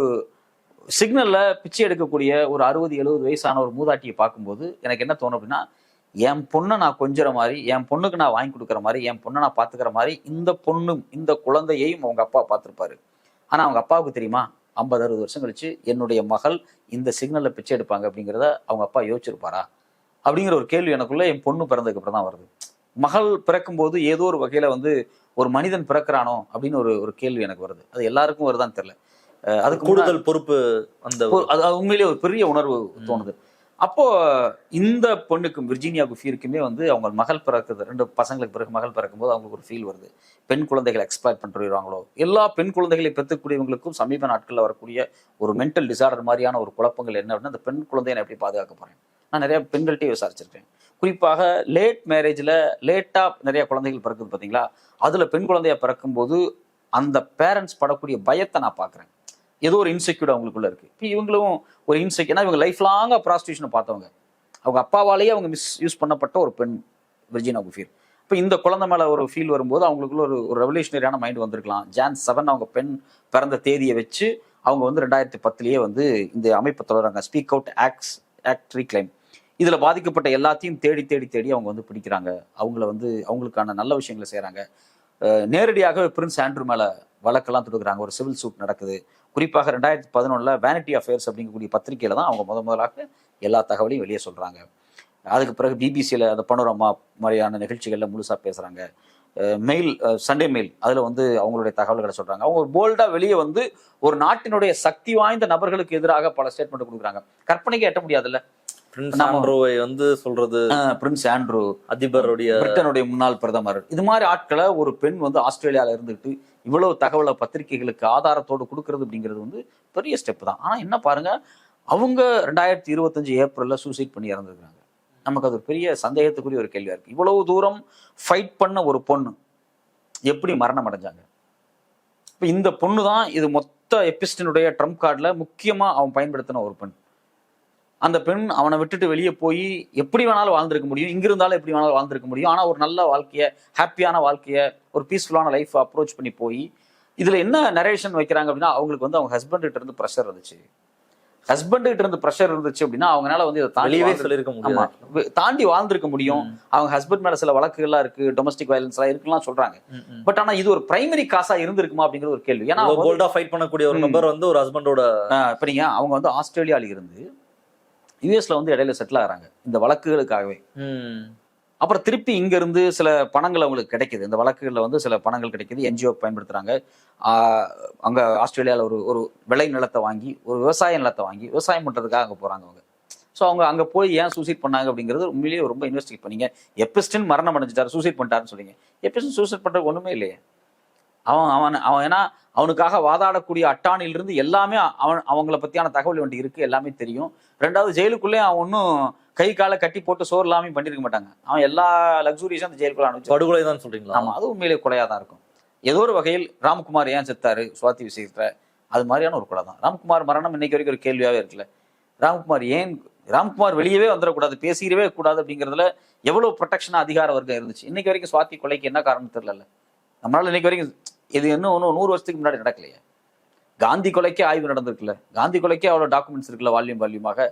சிக்னல்ல பிச்சை எடுக்கக்கூடிய ஒரு 60-70 வயசான ஒரு மூதாட்டியை பார்க்கும்போது எனக்கு என்ன தோணும் அப்படின்னா, என் பொண்ணை நான் கொஞ்சற மாதிரி, என் பொண்ணுக்கு நான் வாங்கி கொடுக்குற மாதிரி, என் பொண்ணை நான் பார்த்துக்கிற மாதிரி இந்த பொண்ணும் இந்த குழந்தையையும் அவங்க அப்பா பார்த்துருப்பாரு. ஆனா அவங்க அப்பாவுக்கு தெரியுமா 50-60 வருஷம் கழிச்சு என்னுடைய மகள் இந்த சிக்னல்ல பிச்சை எடுப்பாங்க அப்படிங்கிறத அவங்க அப்பா யோசிச்சிருப்பாரா அப்படிங்கிற ஒரு கேள்வி எனக்குள்ள என் பொண்ணு பிறந்ததுக்கு அப்புறம் தான் வருது. மகள் பிறக்கும் போது ஏதோ ஒரு வகையில வந்து ஒரு மனிதன் பிறக்கிறானோ அப்படின்னு ஒரு கேள்வி எனக்கு வருது. அது எல்லாருக்கும் வருதான்னு தெரியல. அதுக்கு கூடுதல் பொறுப்பு, அந்த அது உண்மையிலேயே ஒரு பெரிய உணர்வு தோணுது. அப்போ இந்த பொண்ணுக்கும் விர்ஜீனியா குஃபீருக்குமே வந்து அவங்க மகள் பிறக்குது, 2 பசங்களுக்கு பிறகு மகள் பிறக்கும்போது அவங்களுக்கு ஒரு ஃபீல் வருது, பெண் குழந்தைகளை எக்ஸ்ப்ளாய்ட் பண்ணிடுவாங்களோ. எல்லா பெண் குழந்தைகளை பெற்றக்கூடியவங்களுக்கும் சமீப நாட்களில் வரக்கூடிய ஒரு மென்டல் டிசார்டர் மாதிரியான ஒரு குழப்பங்கள் என்ன அப்படின்னா, அந்த பெண் குழந்தையை நான் எப்படி பாதுகாக்க போறேன். நான் நிறைய பெண்கள்கிட்டயே விசாரிச்சிருக்கேன். குறிப்பாக லேட் மேரேஜில் லேட்டாக நிறைய குழந்தைகள் பிறக்குது பார்த்தீங்களா, அதில் பெண் குழந்தையா பிறக்கும்போது அந்த பேரண்ட்ஸ் படக்கூடிய பயத்தை நான் பார்க்குறேன். ஏதோ ஒரு இன்செக்யூர் அவங்களுக்குள்ள இருக்கு. இப்போ இவங்களும் ஒரு இன்செக்யூர், ஏன்னா இவங்க லைஃப் லாங்கா ப்ராஸ்டியூஷனை பார்த்தவங்க, அவங்க அப்பாவாலேயே அவங்க மிஸ்யூஸ் பண்ணப்பட்ட ஒரு பெண் விர்ஜீனியா குஃபீர். இப்போ இந்த குழந்தை மேலே ஒரு ஃபீல் வரும்போது அவங்களுக்குள்ள ஒரு ரெவல்யூஷனரியான மைண்ட் வந்திருக்கலாம். Jan 7 அவங்க பெண் பிறந்த தேதியை வச்சு அவங்க வந்து 2010 வந்து இந்த அமைப்பை தொடர்றாங்க, ஸ்பீக் அவுட் ஆக்ட் ரீக்ளைம். இதில் பாதிக்கப்பட்ட எல்லாத்தையும் தேடி தேடி தேடி அவங்க வந்து பிடிக்கிறாங்க. அவங்கள வந்து அவங்களுக்கான நல்ல விஷயங்களை செய்கிறாங்க. நேரடியாக பிரின்ஸ் ஆண்ட்ரூ மேலே வழக்கெல்லாம் தொடுக்கிறாங்க. ஒரு சிவில் சூட் நடக்குது. குறிப்பாக 2011 வேனிட்டி அஃபேர்ஸ் அப்படிங்கக்கூடிய பத்திரிகையில தான் அவங்க முதலாக எல்லா தகவலையும் வெளியே சொல்றாங்க. அதுக்கு பிறகு பிபிசியில் அந்த பனோரமா மாதிரியான நிகழ்ச்சிகளில் முழுசாக பேசுகிறாங்க. மெயில், சண்டே மெயில், அதில் வந்து அவங்களுடைய தகவல்களை சொல்கிறாங்க. அவங்க போல்டாக வெளியே வந்து ஒரு நாட்டினுடைய சக்தி வாய்ந்த நபர்களுக்கு எதிராக பல ஸ்டேட்மெண்ட் கொடுக்குறாங்க. கற்பனைக்கு எட்ட முடியாதுல்ல. பிரின்ஸ் ஆண்ட்ரூவை வந்து சொல்றது, பிரின்ஸ் ஆண்ட்ரூ அதிபருடைய பிரிட்டனுடைய முன்னாள் பிரதமர், இது மாதிரி ஆட்களை ஒரு பெண் வந்து ஆஸ்திரேலியாவில் இருந்துட்டு இவ்வளவு தகவலை பத்திரிகைகளுக்கு ஆதாரத்தோடு கொடுக்கறது அப்படிங்கிறது வந்து பெரிய ஸ்டெப் தான். ஆனால் என்ன பாருங்க, அவங்க 2025 ஏப்ரலில் சூசைட் பண்ணி இறந்துருக்காங்க. நமக்கு அது ஒரு பெரிய சந்தேகத்துக்குரிய ஒரு கேள்வியா இருக்கு. இவ்வளவு தூரம் ஃபைட் பண்ண ஒரு பொண்ணு எப்படி மரணம் அடைஞ்சாங்க? இப்போ இந்த பொண்ணு தான் இது மொத்த எபிஸ்டினுடைய ட்ரம்ப் கார்டில் முக்கியமாக அவன் பயன்படுத்தின ஒரு பெண். அந்த பெண் அவனை விட்டுட்டு வெளியே போய் எப்படி வேணாலும் வாழ்ந்திருக்க முடியும், இங்க இருந்தாலும் எப்படி வேணாலும் வாழ்ந்திருக்க முடியும். ஆனால் ஒரு நல்ல வாழ்க்கையை, ஹாப்பியான வாழ்க்கையை, ஒரு பீஸ்ஃபுல்லான லைஃப் அப்ரோச் பண்ணி போய் இதில் என்ன நரேஷன் வைக்கிறாங்க அப்படின்னா, அவங்களுக்கு வந்து அவங்க ஹஸ்பண்ட் கிட்ட இருந்து ப்ரெஷர் இருந்துச்சு. ஹஸ்பண்ட் கிட்ட இருந்து ப்ரெஷர் இருந்துச்சு அப்படின்னா அவங்களால வந்து இதை தாண்டி வாழ்ந்திருக்க முடியும். அவங்க ஹஸ்பண்ட் மேல சில வழக்குகள்லாம் இருக்கு, டொமஸ்டிக் வயலன்ஸ் எல்லாம் இருக்குலாம் சொல்றாங்க. பட் ஆனா இது ஒரு பிரைமரி காசா இருந்திருக்குமா அப்படிங்கிற ஒரு கேள்வி. ஏன்னா போல்டா ஃபைட் பண்ணக்கூடிய ஒரு நபர் வந்து ஒரு ஹஸ்பண்டோட, இப்ப நீங்க அவங்க வந்து ஆஸ்திரேலியால இருந்து யூஎஸ்ல வந்து இடையில செட்டில் ஆகிறாங்க இந்த வழக்குகளுக்காகவே. அப்புறம் திருப்பி இங்க இருந்து சில பணங்கள் அவங்களுக்கு கிடைக்குது, இந்த வழக்குகளில் வந்து சில பணங்கள் கிடைக்குது, என்ஜிஓ பயன்படுத்துறாங்க. அங்க ஆஸ்திரேலியாவில் ஒரு விளை நிலத்தை வாங்கி, ஒரு விவசாய நிலத்தை வாங்கி விவசாயம் பண்றதுக்காக அங்கே போறாங்க அவங்க. ஸோ அவங்க அங்கே போய் ஏன் சூசைட் பண்ணாங்க அப்படிங்கிறது உண்மையிலேயே ரொம்ப இன்வெஸ்டிகேட் பண்ணீங்க. எபிஸ்டன் மரணம் அடைஞ்சிட்டாரு, சூசைட் பண்ணிட்டாருன்னு சொல்றீங்க. எபிஸ்டன் சூசைட் பண்றது ஒண்ணுமே இல்லையே. அவன் ஏன்னா அவனுக்காக வாதாடக்கூடிய அட்டாணிலிருந்து எல்லாமே அவங்கள பத்தியான தகவல் வண்டி இருக்கு, எல்லாமே தெரியும். ரெண்டாவது ஜெயிலுக்குள்ளே அவன் ஒன்றும் கை காலை கட்டி போட்டு சோறு எல்லாமே பண்ணிருக்க மாட்டாங்க. அவன் எல்லா லக்ஸுரிஸும் அந்த ஜெயிலுக்குள்ள அனுப்பிச்சு. படுகொலை தான் சொல்றீங்களா? ஆமா, அது உண்மையிலேயே கொலையா தான் இருக்கும். ஏதோ ஒரு வகையில் ராம்குமார் ஏன் செத்தாரு சுவாதி விஷயத்துல, அது மாதிரியான ஒரு கொலை தான். ராம்குமார் மரணம் இன்னைக்கு வரைக்கும் ஒரு கேள்வியாவே இருக்குல்ல. ராம்குமார் வெளியவே வந்துடக்கூடாது, பேசிடவே கூடாது அப்படிங்கிறதுல எவ்வளவு ப்ரொடெக்ஷனா அதிகார வர்க்கம் இருந்துச்சு. இன்னைக்கு வரைக்கும் சுவாதி கொலைக்கு என்ன காரணம் தெரியல. நம்மளால இன்னைக்கு வரைக்கும் இது இன்னும் 100 வருஷத்துக்கு முன்னாடி நடக்கலையே. காந்தி கொலைக்கே ஆய்வு நடந்திருக்குல்ல, காந்தி கொலைக்கே அவ்வளோ டாக்குமெண்ட்ஸ் இருக்குல்ல, வால்யூமாக.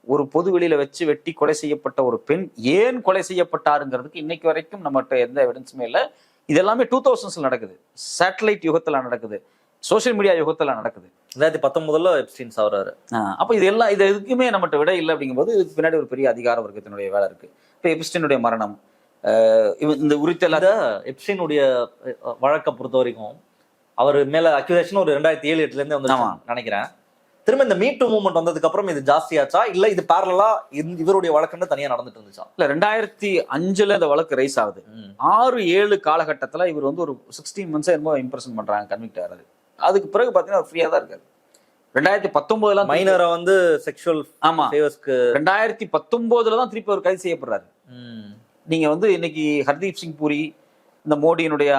ஒரு பொது வெளியில வச்சு வெட்டி கொலை செய்யப்பட்ட ஒரு பெண் ஏன் கொலை செய்யப்பட்டாருங்கிறதுக்கு இன்னைக்கு வரைக்கும் நம்மகிட்ட எந்த எவிடன்ஸுமே இல்லை. இது எல்லாமே 2000s நடக்குது, சேட்டலைட் யுகத்துல நடக்குது, சோசியல் மீடியா யுகத்துல நடக்குது. 2019 எப்ஸ்டீன் சாவறாரு. அப்போ இது எதுக்குமே நம்மகிட்ட விட இல்லை அப்படிங்கும்போது இதுக்கு பின்னாடி ஒரு பெரிய அதிகார வர்க்கத்தினுடைய வேலை இருக்கு. இப்போ எப்ஸ்டீனுடைய மரணம், இந்த உரித்தல்லாத எப்ஸ்டீனுடைய வழக்கை பொறுத்த வரைக்கும் அவர் மேல அக்யூசேஷன் ஒரு 2007-8 வந்து நினைக்கிறேன். திரும்ப இந்த மீ டூ மூவ்மெண்ட் வந்ததுக்கு அப்புறம் இது ஜாஸ்தியாச்சா இல்ல இது பேரலா இவருடைய வழக்குன்னு தனியா நடந்துட்டு இருந்துச்சா? இல்ல 2005 இந்த வழக்கு ரைஸ் ஆகுது. 6-7 காலகட்டத்துல இவர் வந்து ஒரு 16 months என்னமோ இம்ப்ரெஷன் பண்றாங்க, கன்விக்ட் ஆறாரு. அதுக்கு பிறகு பாத்தீங்கன்னா ஃப்ரீயா தான் இருக்காரு. 2019 மைனரை வந்து செக்ஷுவல், ஆமா 2019 தான் திருப்பி அவர் கைது செய்யப்படுறாரு. நீங்க வந்து இன்னைக்கு ஹர்தீப் சிங் பூரி, இந்த மோடியினுடைய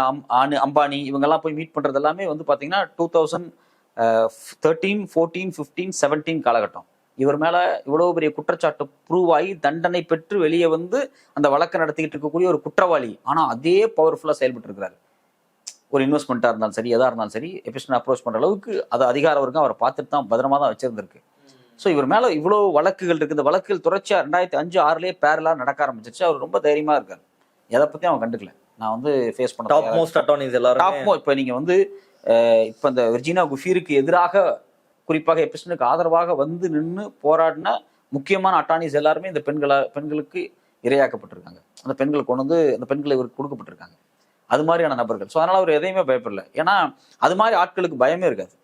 அம்பானி இவங்கெல்லாம் போய் மீட் பண்றது எல்லாமே வந்து பாத்தீங்கன்னா 2013, 14, 15, 17 காலகட்டம். இவர் மேல இவ்வளவு பெரிய குற்றச்சாட்டு ப்ரூவ் ஆகி தண்டனை பெற்று வெளியே வந்து அந்த வழக்கு நடத்திக்கிட்டு இருக்கக்கூடிய ஒரு குற்றவாளி. ஆனா அதே பவர்ஃபுல்லா செயல்பட்டு இருக்கிறாரு. ஒரு இன்வெஸ்ட்மெண்ட்டா இருந்தாலும் சரி, எதா இருந்தாலும் சரி, எபிஸ்டன் அப்ரோச் பண்ற அளவுக்கு அது அதிகார வர்க்கம் அவரை பார்த்துட்டு தான் பத்திரமா தான் வச்சிருந்திருக்கு. ஸோ இவர் மேல இவ்வளவு வழக்குகள் இருக்கு. இந்த வழக்குகள் தொடர்ச்சியா 2005-6 பேரலா நடக்க ஆரம்பிச்சிருச்சு. அவர் ரொம்ப தைரியமா இருக்காரு, எதை பத்தியும் அவன் கண்டுக்கல. நான் வந்து ஃபேஸ் பண்ண டாப் மோஸ்ட் அட்டார்னிஸ் எல்லாரும் இப்ப நீங்க வந்து இப்ப இந்த வெர்ஜினா குஃபீருக்கு எதிராக, குறிப்பாக எபிஸ்டனுக்கு ஆதரவாக வந்து நின்று போராடின முக்கியமான அட்டார்னிஸ் எல்லாருமே இந்த பெண்களுக்கு இரையாக்கப்பட்டிருக்காங்க. அந்த பெண்கள் கொண்டு வந்து அந்த பெண்களை இவருக்கு கொடுக்கப்பட்டிருக்காங்க. அது மாதிரியான நபர்கள். ஸோ அதனால அவர் எதையுமே பயப்படல. ஏன்னா அது மாதிரி ஆட்களுக்கு பயமே இருக்காது.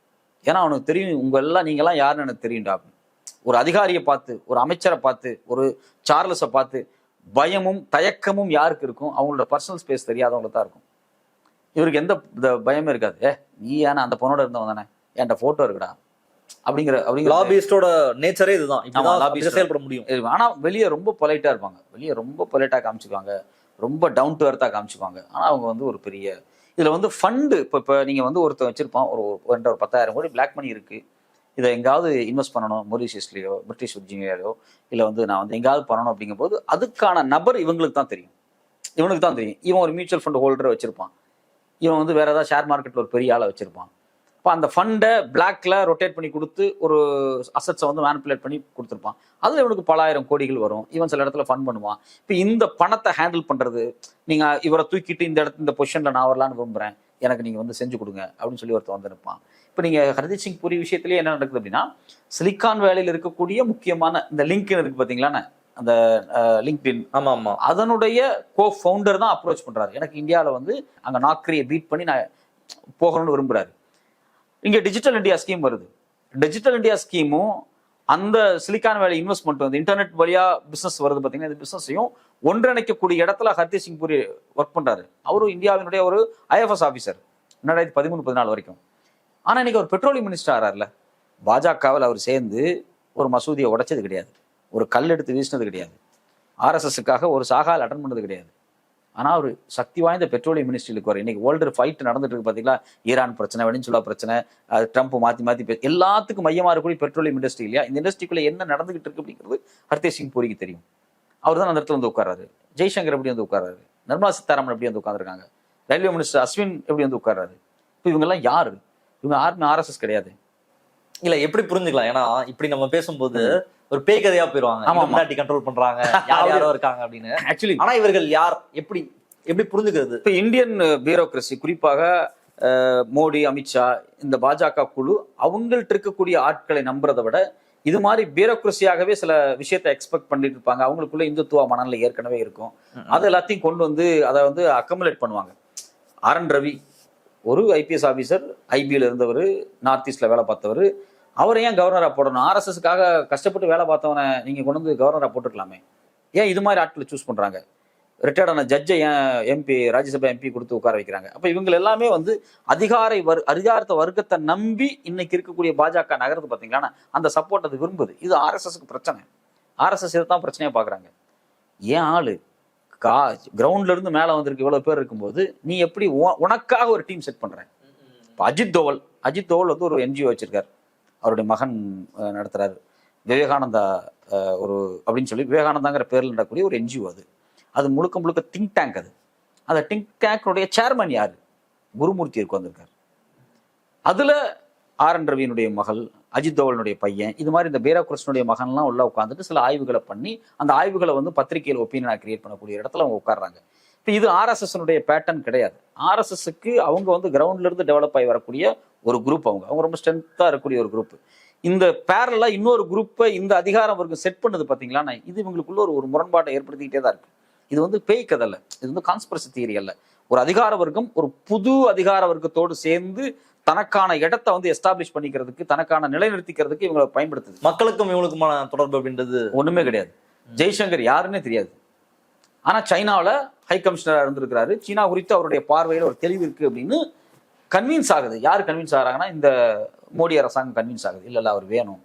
ஏன்னா அவனுக்கு தெரியும், உங்க எல்லாம் நீங்கெல்லாம் யாருன்னு எனக்கு தெரியும்டா. ஒரு அதிகாரியை பார்த்து, ஒரு அமைச்சரை பார்த்து, ஒரு சார்லஸை பார்த்து பயமும் தயக்கமும் யாருக்கு இருக்கும்? அவங்களோட பர்சனல் ஸ்பேஸ் தெரியாதவங்களுக்கு தான் இருக்கும். இவருக்கு எந்த பயமே இருக்காது. நீ ஏன்னா அந்த பொண்ணோட இருந்தவன் தானே, என்கிட்ட போட்டோ இருக்குடா அப்படிங்கிற லாபிஸ்டோட நேச்சரே இதுதான். செயல்பட முடியும். ஆனா வெளியே ரொம்ப பொலைட்டா இருப்பாங்க, வெளியே ரொம்ப பொலைட்டா காமிச்சுக்குவாங்க, ரொம்ப டவுன் டு எர்த்தா காமிச்சுக்குவாங்க. ஆனா அவங்க வந்து ஒரு பெரிய இதுல வந்து ஃபண்டு, இப்போ நீங்க வந்து ஒருத்தர் வச்சிருப்பான், ஒரு 10,000 கோடி பிளாக் மணி இருக்கு, இதை எங்காவது இன்வெஸ்ட் பண்ணணும், மொரிஷியஸ்லயோ பிரிட்டிஷ் விர்ஜினியாலோ இல்லை வந்து நான் வந்து எங்காவது பண்ணணும் அப்படிங்கும்போது அதுக்கான நபர் இவங்களுக்கு தான் தெரியும். இவன் ஒரு மியூச்சுவல் ஃபண்ட் ஹோல்டரை வச்சிருப்பான், இவன் வந்து வேற ஏதாவது ஷேர் மார்க்கெட்ல ஒரு பெரிய ஆளை வச்சிருப்பான். இப்போ அந்த ஃபண்டை பிளாக்ல ரொட்டேட் பண்ணி கொடுத்து ஒரு அசட்ஸை வந்து மேனிப்புலேட் பண்ணி கொடுத்துருப்பான். அதில் இவனுக்கு பல ஆயிரம் கோடிகள் வரும். இவன் சில இடத்துல ஃபண்ட் பண்ணுவான். இப்போ இந்த பணத்தை ஹேண்டில் பண்றது, நீங்க இவரை தூக்கிட்டு இந்த பொசிஷன்ல நான் வரலான்னு விரும்புறேன், எனக்கு நீங்க வந்து செஞ்சு கொடுங்க அப்படின்னு சொல்லி ஒருத்தர் வந்து நிற்பான். இப்போ நீங்க ஹர்தீப் சிங் பூரி விஷயத்திலேயே என்ன நடக்குது அப்படின்னா, சிலிக்கான் வேலையில் இருக்கக்கூடிய முக்கியமான இந்த லிங்க் இருக்கு பார்த்தீங்களா, அந்த லிங்க்டின், ஆமா ஆமா, அதனுடைய கோ ஃபவுண்டர் தான் அப்ரோச் பண்றாரு. எனக்கு இந்தியாவில் வந்து அங்கே நாக்ரியை பீட் பண்ணி நான் போகணும்னு விரும்புறாரு. இங்கே டிஜிட்டல் இந்தியா ஸ்கீம் வருது. டிஜிட்டல் இந்தியா ஸ்கீமும் அந்த சிலிக்கான் வேலி இன்வெஸ்ட்மெண்ட் வந்து இன்டர்நெட் வழியா பிசினஸ் வருது பார்த்தீங்கன்னா, இந்த பிசினஸையும் ஒன்றிணைக்கக்கூடிய இடத்துல ஹர்தீப் சிங் பூரி ஒர்க் பண்றாரு. அவரும் இந்தியாவினுடைய ஒரு IFS ஆஃபீஸர் 2013-14 வரைக்கும். ஆனா இன்னைக்கு ஒரு பெட்ரோலியம் மினிஸ்டர் ஆறாருல. பாஜகவில் அவர் சேர்ந்து ஒரு மசூதியை உடைச்சது கிடையாது, ஒரு கல் எடுத்து வீசினது கிடையாது, RSSக்காக ஒரு சாகால் அட்டன் பண்ணது கிடையாது. ஆனா ஒரு சக்தி வாய்ந்த பெட்ரோலியம் மினிஸ்ட்ரிக்கு வர இன்னைக்கு வேர்ல்டு ஃபைட் நடந்துட்டு இருக்கு பாத்தீங்களா. ஈரான் பிரச்சனை, வெனிசுலா பிரச்சனை, அது ட்ரம்ப் மாத்தி எல்லாத்துக்கும் மையமா இருக்கக்கூடிய பெட்ரோலியம் இண்டஸ்ட்ரி இல்லையா. இந்த இண்டஸ்ட்ரிக்குள்ள என்ன நடந்துகிட்டு இருக்கு அப்படிங்கிறது ஹர்தீப் சிங் பூரிக்கு தெரியும். அவர் தான் அந்த இடத்துல வந்து உட்காராரு. ஜெய்சங்கர் எப்படி வந்து உட்காராரு, நிர்மலா சீதாராமன் எப்படி வந்து உட்காந்துருக்காங்க, ரயில்வே மினிஸ்டர் அஸ்வின் எப்படி வந்து உட்காராரு. இப்போ இவங்க எல்லாம் யாரு? இவங்க யாருமே RSS கிடையாது. இல்ல எப்படி புரிஞ்சுக்கலாம்? ஏன்னா இப்படி நம்ம பேசும்போது ஒரு பேய் கதையா போயிருவாங்க, கண்ட்ரோல் பண்றாங்க, யாரோ இருக்காங்க அப்படின்னு. ஆக்சுவலி ஆனா இவர்கள் யார், எப்படி எப்படி புரிஞ்சுக்கிறது? இப்ப இந்தியன் பியூரோக்ரசி, குறிப்பாக மோடி, அமித்ஷா, இந்த பாஜக குழு அவங்கள்ட்ட இருக்கக்கூடிய ஆட்களை நம்புறதை விட இது மாதிரி பியூரோக்ரஸியாகவே சில விஷயத்தை எக்ஸ்பெக்ட் பண்ணிட்டு இருப்பாங்க. அவங்களுக்குள்ள இந்துத்துவ மனநிலை ஏற்கனவே இருக்கும். அதை எல்லாத்தையும் கொண்டு வந்து அதை வந்து அக்கமுலேட் பண்ணுவாங்க. RN ரவி ஒரு IPS ஆஃபீஸர், IBல இருந்தவர், நார்த் ஈஸ்ட்ல வேலை பார்த்தவர். அவரை ஏன் கவர்னரா போடணும்? RSSக்காக கஷ்டப்பட்டு வேலை பார்த்தவனை நீங்க கொண்டு வந்து கவர்னரா போட்டுருக்கலாமே. ஏன் இது மாதிரி ஆட்களை சூஸ் பண்றாங்க? ரிட்டையர்டான ஜட்ஜை ஏன் MP, ராஜ்யசபா MP கொடுத்து உட்கார வைக்கிறாங்க? அப்ப இவங்க எல்லாமே வந்து அதிகாரத்த வர்க்கத்தை நம்பி இன்னைக்கு இருக்கக்கூடிய பாஜக நகரத்து பார்த்தீங்களா, அந்த சப்போர்ட் அது விரும்புது. இது RSSக்கு பிரச்சனை. RSS இதைத்தான் பிரச்சனையா பாக்குறாங்க. ஏன் ஆளு கிரவுண்ட்ல இருந்து மேல வந்திருக்கு இவ்வளவு பேர் இருக்கும்போது நீ எப்படி உனக்காக ஒரு டீம் செட் பண்ற? அஜித் தோவல் வந்து ஒரு NGO வச்சிருக்காரு, அவருடைய மகன் நடத்துறாரு, விவேகானந்தா ஒரு அப்படின்னு சொல்லி விவேகானந்தாங்கிற பேர்ல நடக்கக்கூடிய ஒரு NGO. அது முழுக்க திங்க் டேங்க். அந்த திங்க் டேங்க்குடைய சேர்மன் யாரு? குருமூர்த்தி இருக்கு வந்திருக்காரு. அதுல RN ரவியினுடைய மகள், அஜித் தோவலினுடைய பையன், இது மாதிரி இந்த பியூரோக்ரஸினுடைய மகன்லாம் உள்ள உட்காந்துட்டு சில ஆய்வுகளை பண்ணி அந்த ஆய்வுகளை வந்து பத்திரிகையில் ஒப்பீனியனா கிரியேட் பண்ணக்கூடிய இடத்துல அவங்க உட்கார்றாங்க. இப்போ இது RSSனுடைய பேட்டர்ன் கிடையாது. RSSக்கு அவங்க வந்து கிரவுண்ட்ல இருந்து டெவலப் ஆகி வரக்கூடிய ஒரு குரூப். அவங்க ரொம்ப ஸ்ட்ரென்த்தா இருக்கக்கூடிய ஒரு குரூப். இந்த பேரலா இன்னொரு குரூப்பை இந்த அதிகாரம் வர்க்கம் செட் பண்ணுது பாத்தீங்களா. இது இவங்களுக்குள்ள ஒரு முரண்பாட்டை ஏற்படுத்திக்கிட்டே தான் இருக்கு. இது வந்து பேய் கதை அல்ல, இது வந்து கான்ஸ்பிரசி தியரி அல்ல. ஒரு அதிகார வர்க்கம் ஒரு புது அதிகார வர்க்கத்தோடு சேர்ந்து தனக்கான இடத்தை வந்து எஸ்டாப்ளிஷ் பண்ணிக்கிறதுக்கு, தனக்கான நிலைநிறுத்திக்கிறதுக்கு இவங்களை பயன்படுத்துது. மக்களுக்கும் இவங்களுக்குமான தொடர்பு அப்படின்றது ஒண்ணுமே கிடையாது. ஜெய்சங்கர் யாருன்னே தெரியாது. ஆனா சைனாவில் ஹை கமிஷனரா இருந்திருக்கிறாரு. சீனா குறித்து அவருடைய பார்வையில் ஒரு தெளிவு இருக்கு அப்படின்னு கன்வின்ஸ் ஆகுது. யார் கன்வின்ஸ் ஆகிறாங்கன்னா, இந்த மோடி அரசாங்கம் கன்வின்ஸ் ஆகுது. இல்ல அவர் வேணும்,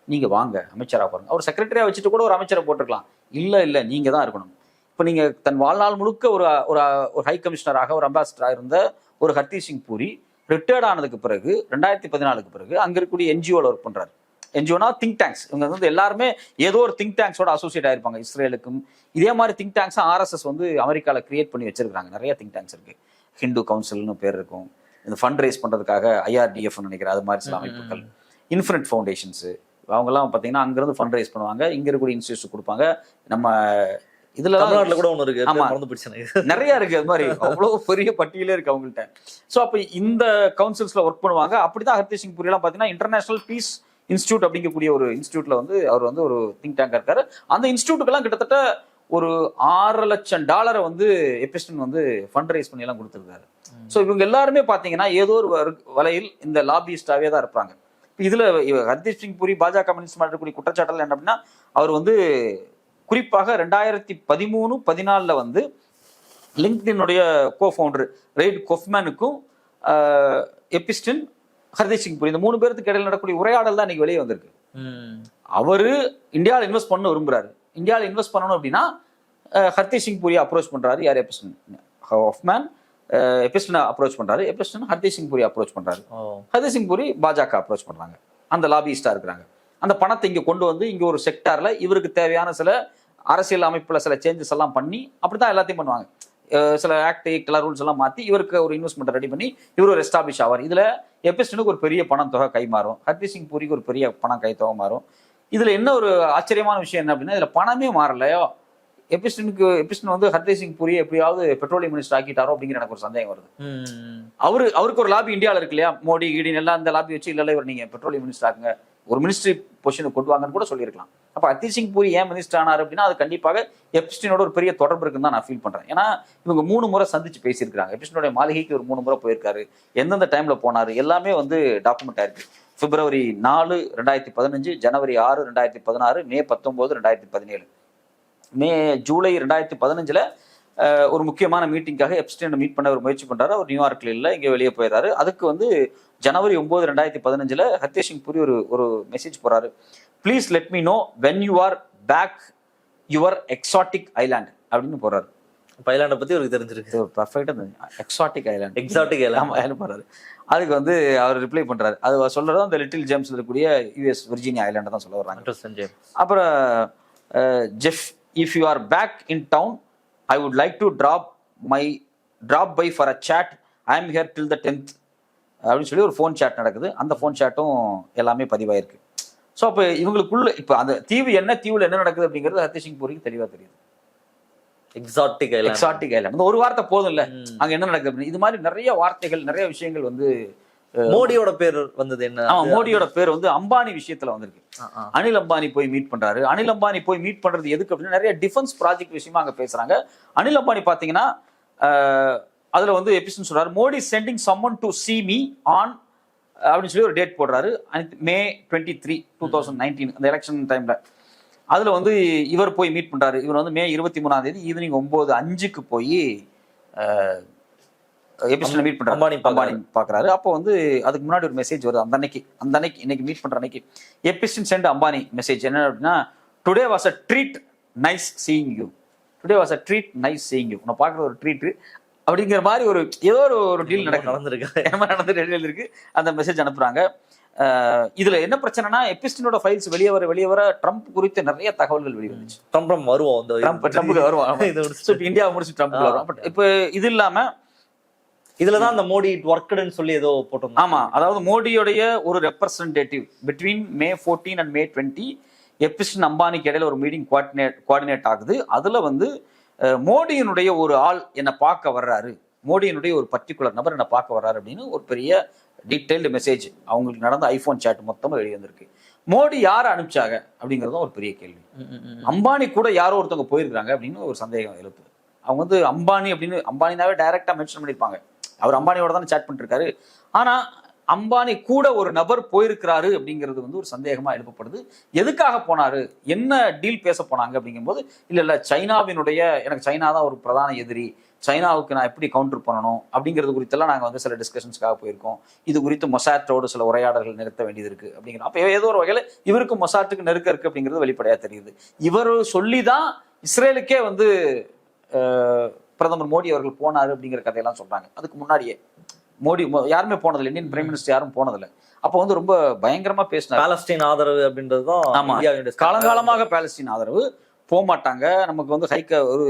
நீங்க வாங்க அமைச்சரா பாருங்க. அவர் செக்ரட்டரியா வச்சுட்டு கூட ஒரு அமைச்சரை போட்டிருக்கலாம். இல்ல நீங்க தான் இருக்கணும். இப்ப நீங்க தன் வாழ்நாள் முழுக்க ஒரு ஹை கமிஷனராக, ஒரு அம்பாசிடராக இருந்த ஒரு ஹர்தீப் சிங் பூரி ரிட்டையர்ட் ஆனதுக்கு பிறகு 2014 பிறகு அங்க இருக்கக்கூடிய NGOல ஒர்க் பண்றாரு. NGOனா திங்க் டேங்க்ஸ். இவங்க வந்து எல்லாருமே ஏதோ ஒரு திங்க் டேங்க்ஸோட அசோசியேட் ஆயிருப்பாங்க. இஸ்ரேலுக்கும் இதே மாதிரி திங்க் டேங்க்ஸ் RSS வந்து அமெரிக்கால கிரியேட் பண்ணி வச்சிருக்காங்க. நிறைய திங்க் டேங்க்ஸ் இருக்கு. ஹிந்து கவுன்சில்னு பேர் இருக்கும். இந்த ஃபண்ட் ரைஸ் பண்றதுக்காக IRDF நினைக்கிறேன், அது மாதிரி சில அமைப்புகள், இன்ஃபினிட் ஃபவுண்டேஷன்ஸ், அவங்கெல்லாம் பார்த்தீங்கன்னா அங்கிருந்து ஃபண்ட் ரைஸ் பண்ணுவாங்க. இங்க இருக்கக்கூடிய இன்ஸ்டியூட்ஸ் கொடுப்பாங்க. நம்ம இதுல தமிழ்நாட்டுல கூட ஒண்ணு இருக்கு. ஆமா, நிறைய இருக்கு. அது மாதிரி அவ்வளவு பெரிய பட்டியலே இருக்கு அவங்கள்ட்ட. ஸோ அப்ப இந்த கவுன்சில்ஸ்ல ஒர்க் பண்ணுவாங்க. அப்படிதான் ஹர்தீப் சிங் பூரி எல்லாம் பாத்தீங்கன்னா இன்டர்நேஷனல் பீஸ் இன்ஸ்டியூட் அப்படிங்கக்கூடிய ஒரு இன்ஸ்டியூட்ல வந்து அவர் வந்து ஒரு திங்க் டேங்கா இருக்காரு. அந்த இன்ஸ்டியூட்டுக்கெல்லாம் கிட்டத்தட்ட ஒரு $6 லட்சம் வந்து எபிஸ்டன் வந்து ஃபண்ட் ரைஸ் பண்ணி எல்லாம் கொடுத்துருக்காரு. ஸோ இவங்க எல்லாருமே பாத்தீங்கன்னா ஏதோ ஒரு வலையில் இந்த லாபியிஸ்டாவே தான் இருப்பாங்க. இதுல ஹர்தீப் சிங் பூரி பாஜக மினிஸ்டர் இருக்கக்கூடிய குற்றச்சாட்டுல என்ன அப்படின்னா, அவர் வந்து குறிப்பாக 2013-14 வந்து லிங்க்டினுடைய கோ-ஃபவுண்டர் ரெய்ட் கொஃப்மேனுக்கும் எபிஸ்டன், ஹர்தீப் சிங் பூரி, இந்த 3 பேருக்கு இடையில நடக்கக்கூடிய உரையாடல் தான் இன்னைக்கு வெளியே வந்திருக்கு. அவரு இந்தியாவில் இன்வெஸ்ட் பண்ண விரும்புறாரு. இந்தியாவில் இன்வெஸ்ட் பண்ணணும் அப்படின்னா ஹர்தீப் சிங் பூரியை அப்ரோச் பண்றாரு. யார்? எபிஸ்டன். ஹாஃப்மேன் எபிஸ்டனை அப்ரோச் பண்றாரு. எபிஸ்டன் ஹர்தீப் சிங் பூரி அப்ரோச் பண்றாரு. ஹர்தீப் சிங் பூரி பாஜக அப்ரோச் பண்றாங்க. அந்த லாபியிஸ்டா இருக்கிறாங்க. அந்த பணத்தை இங்க கொண்டு வந்து இங்க ஒரு செக்டார்ல இவருக்கு தேவையான சில அரசியல் அமைப்புல சில சேஞ்சஸ் எல்லாம் பண்ணி அப்படித்தான் எல்லாத்தையும் பண்ணுவாங்க. சில ஆக்ட் எல்லாம் ரூல்ஸ் எல்லாம் மாத்தி இவருக்கு ஒரு இன்வெஸ்ட்மெண்ட் ரெடி பண்ணி இவர் ஒரு எஸ்டாப்ளிஷ் ஆவார். இதுல எபிஸ்டனுக்கு ஒரு பெரிய பணம் தொகை கை மாறும். ஹர்தீப் சிங் பூரிக்கு ஒரு பெரிய பணம் கை தொகை மாறும். இதுல என்ன ஒரு ஆச்சரியமான விஷயம் என்ன அப்படின்னா, இதுல பணமே மாறலையோ. எபிஸ்டன் வந்து ஹர்தீப் சிங் பூரி எப்படியாவது பெட்ரோலியம் மினிஸ்டர் ஆக்கிட்டாரோ அப்படிங்கிற எனக்கு ஒரு சந்தேகம் வருது. அவருக்கு ஒரு லாபி இந்தியாவில் இருக்கு இல்லையா, மோடி கீடின் எல்லாம் அந்த லாபி வச்சு இல்ல இவர் நீங்க பெட்ரோலியம் மினிஸ்டர் ஆக்குங்க, ஒரு மினிஸ்ட்ரி பொசிஷனுக்கு கொண்டு வாங்கன்னு கூட சொல்லியிருக்கலாம். அப்போ ஹர்தீப் சிங் பூரி ஏன் மினிஸ்டர் ஆனார் அப்படின்னா அது கண்டிப்பாக எப்ஸ்டீனோட ஒரு பெரிய தொடர்பு இருக்குன்னு தான் நான் ஃபீல் பண்றேன். ஏன்னா இவங்க 3 முறை சந்திச்சு பேசியிருக்காங்க. எப்ஸ்டீனோட மாளிகைக்கு ஒரு 3 முறை போயிருக்காரு. எந்தெந்த டைம்ல போனாரு எல்லாமே வந்து டாக்குமெண்ட் ஆயிருக்கு. பிப்ரவரி 4, 2015, ஜனவரி 6, 2016, மே 19, 2017, ஜூலை 2015 ஒரு முக்கியமான மீட்டிங்காக எப்ஸ்டீனை மீட் பண்ண ஒரு முயற்சி பண்றாரு. அவர் நியூயார்க்ல இல்லை, இங்கே வெளியே போயிடுறாரு. அதுக்கு வந்து ஜனவரி 9, 2015 ஹர்தீப் சிங் பூரி ஒரு மெசேஜ் போறாரு. Please let me know when you are back your exotic island அப்படின்னு போறாரு. ஐலாண்டை பத்தி அவருக்கு தெரிஞ்சிருக்கு. பர்ஃபெக்டா எக்ஸாட்டிக் ஐலாண்ட், எக்ஸாட்டிக் ஐலாண்ட் போறாரு. அதுக்கு வந்து அவர் ரிப்ளை பண்றாரு. அது சொல்றது அந்த லிட்டில் ஜேம்ஸ் இருக்கக்கூடிய யுஎஸ் விர்ஜீனியா ஐலாண்டை தான் சொல்ல வர்றாங்க. அப்புறம் Jeff, if you are back in town I would like to drop by for a chat, I am here till the 10th அப்படின்னு சொல்லி ஒரு ஃபோன் சேட் நடக்குது. அந்த ஃபோன் சேட்டும் எல்லாமே பதிவாயிருக்கு. ஸோ அப்போ இவங்களுக்குள்ள இப்போ அந்த தீவு என்ன, தீவுல என்ன நடக்குது அப்படிங்கிறது ஹர்தீப் சிங் பூரிக்கு தெளிவா தெரியுது. எக்ஸாட்டிக் ஐலாண்ட் அந்த ஒரு வார்த்தை போதும் இல்ல, அங்க என்ன நடக்குது அப்படின்னு. இது மாதிரி நிறைய வார்த்தைகள், நிறைய விஷயங்கள் வந்து மோடியோட பேர் வந்தது என்ன? மோடியோட பேர் வந்து அம்பானி விஷயத்துல வந்திருக்கு. அனில் அம்பானி போய் மீட் பண்றாரு. அனில் அம்பானி போய் மீட் பண்றது எதுக்கு அப்படின்னா நிறைய டிஃபென்ஸ் ப்ராஜெக்ட் விஷயமா அங்க பேசுறாங்க. அனில் அம்பானி பாத்தீங்கன்னா அதுல வந்து எபிசன் சொல்றாரு, Modi sending summon to see me on அப்படின்னு சொல்லி ஒரு டேட் போடுறாரு. மே 23, 2019 அந்த எலெக்ஷன் டைம்ல. அதுல வந்து இவர் போய் மீட் பண்றாரு. இவர் வந்து மே 23 ஈவினிங் 9:05 போய் எபிசோட்ல மீட் பண்றாரு. அம்பானி பாக்குறாரு. அப்போ வந்து அதுக்கு முன்னாடி ஒரு மெசேஜ் வருது. அந்த அன்னைக்கு இன்னைக்கு மீட் பண்ற அன்னைக்கு எபிசன் சென்ட் அம்பானி மெசேஜ் என்ன அப்படின்னா, today was a treat nice seeing you, today was a treat nice seeing you, உன்னை பாக்குற ஒரு ட்ரீட் அப்படிங்கிற மாதிரி ஏதோ ஒரு டீல் நடந்திருக்கு. அந்த மெசேஜ் அனுப்புறாங்க. இதுல என்ன பிரச்சனைனா எபிஸ்டினோட ஃபைல்ஸ் வெளியே வர ட்ரம்ப் குறித்த நிறைய தகவல்கள் வெளியே வந்துச்சு. ட்ரம்புக்கு வருவோம், இந்தியாவை முடிச்சு ட்ரம்ப் வருவோம். பட் இப்போ இது இல்லாம இதுலதான் அந்த மோடி ஒர்க்டுன்னு சொல்லி ஏதோ போட்டோம். ஆமா, அதாவது மோடியோடைய ஒரு ரெப்ரசன்டேட்டிவ் பிட்வீன் மே 14 அண்ட் மே 20 எபிஸ்டின் அம்பானிக்கு இடையில ஒரு மீட்டிங் கோஆர்டினேட் ஆகுது. அதுல வந்து மோடியினுடைய ஒரு ஆள் என்னை பார்க்க வர்றாரு, மோடியினுடைய ஒரு பர்டிகுலர் நபர் என்னை பார்க்க வர்றாரு அப்படின்னு ஒரு பெரிய டீடைல்டு மெசேஜ் அவங்களுக்கு நடந்த ஐபோன் சாட் மொத்தமா வெளியே வந்திருக்கு. மோடி யாரை அனுப்பிச்சாங்க அப்படிங்கறதும் ஒரு பெரிய கேள்வி. அம்பானி கூட யாரோ ஒருத்தவங்க போயிருக்காங்க அப்படின்னு ஒரு சந்தேகம் எழுப்புது. அவங்க வந்து அம்பானி அப்படின்னு அம்பானினாவே டைரக்டா மென்ஷன் பண்ணிருப்பாங்க. அவர் அம்பானியோட தானே சாட் பண்ணிட்டு இருக்காரு. ஆனா அம்பானி கூட ஒரு நபர் போயிருக்கிறாரு அப்படிங்கிறது வந்து ஒரு சந்தேகமா எழுப்பப்படுது. எதுக்காக போனாரு, என்ன டீல் பேச போனாங்க அப்படிங்கும்போது, இல்ல சைனாவினுடைய, எனக்கு சைனா தான் ஒரு பிரதான எதிரி, சைனாவுக்கு நான் எப்படி கவுண்டர் பண்ணணும் அப்படிங்கிறது குறித்தெல்லாம் நாங்கள் வந்து சில டிஸ்கஷன்ஸ்க்காக போயிருக்கோம். இது குறித்து மொசாட்டோடு சில உரையாடல்கள் நிறுத்த வேண்டியது இருக்கு அப்படிங்கிற. அப்போ ஏதோ ஒரு வகையில் இவருக்கும் மொசாட்டுக்கு நெருக்க இருக்கு அப்படிங்கிறது வெளிப்படையா தெரியுது. இவர் சொல்லி தான் இஸ்ரேலுக்கே வந்து பிரதமர் மோடி அவர்கள் போனாரு அப்படிங்கிற கதையெல்லாம் சொல்றாங்க. அதுக்கு முன்னாடியே மோடி யாருமே போனதில்லை, இந்தியன் பிரைம் மினிஸ்டர் யாரும் போனதில்லை. அப்போ வந்து ரொம்ப பயங்கரமா பேசினார். பாலஸ்தீன் ஆதரவு அப்படின்றதுதான். ஆமா, காலங்காலமாக பாலஸ்தீன் ஆதரவு. போக மாட்டாங்க, நமக்கு வந்து ஒரு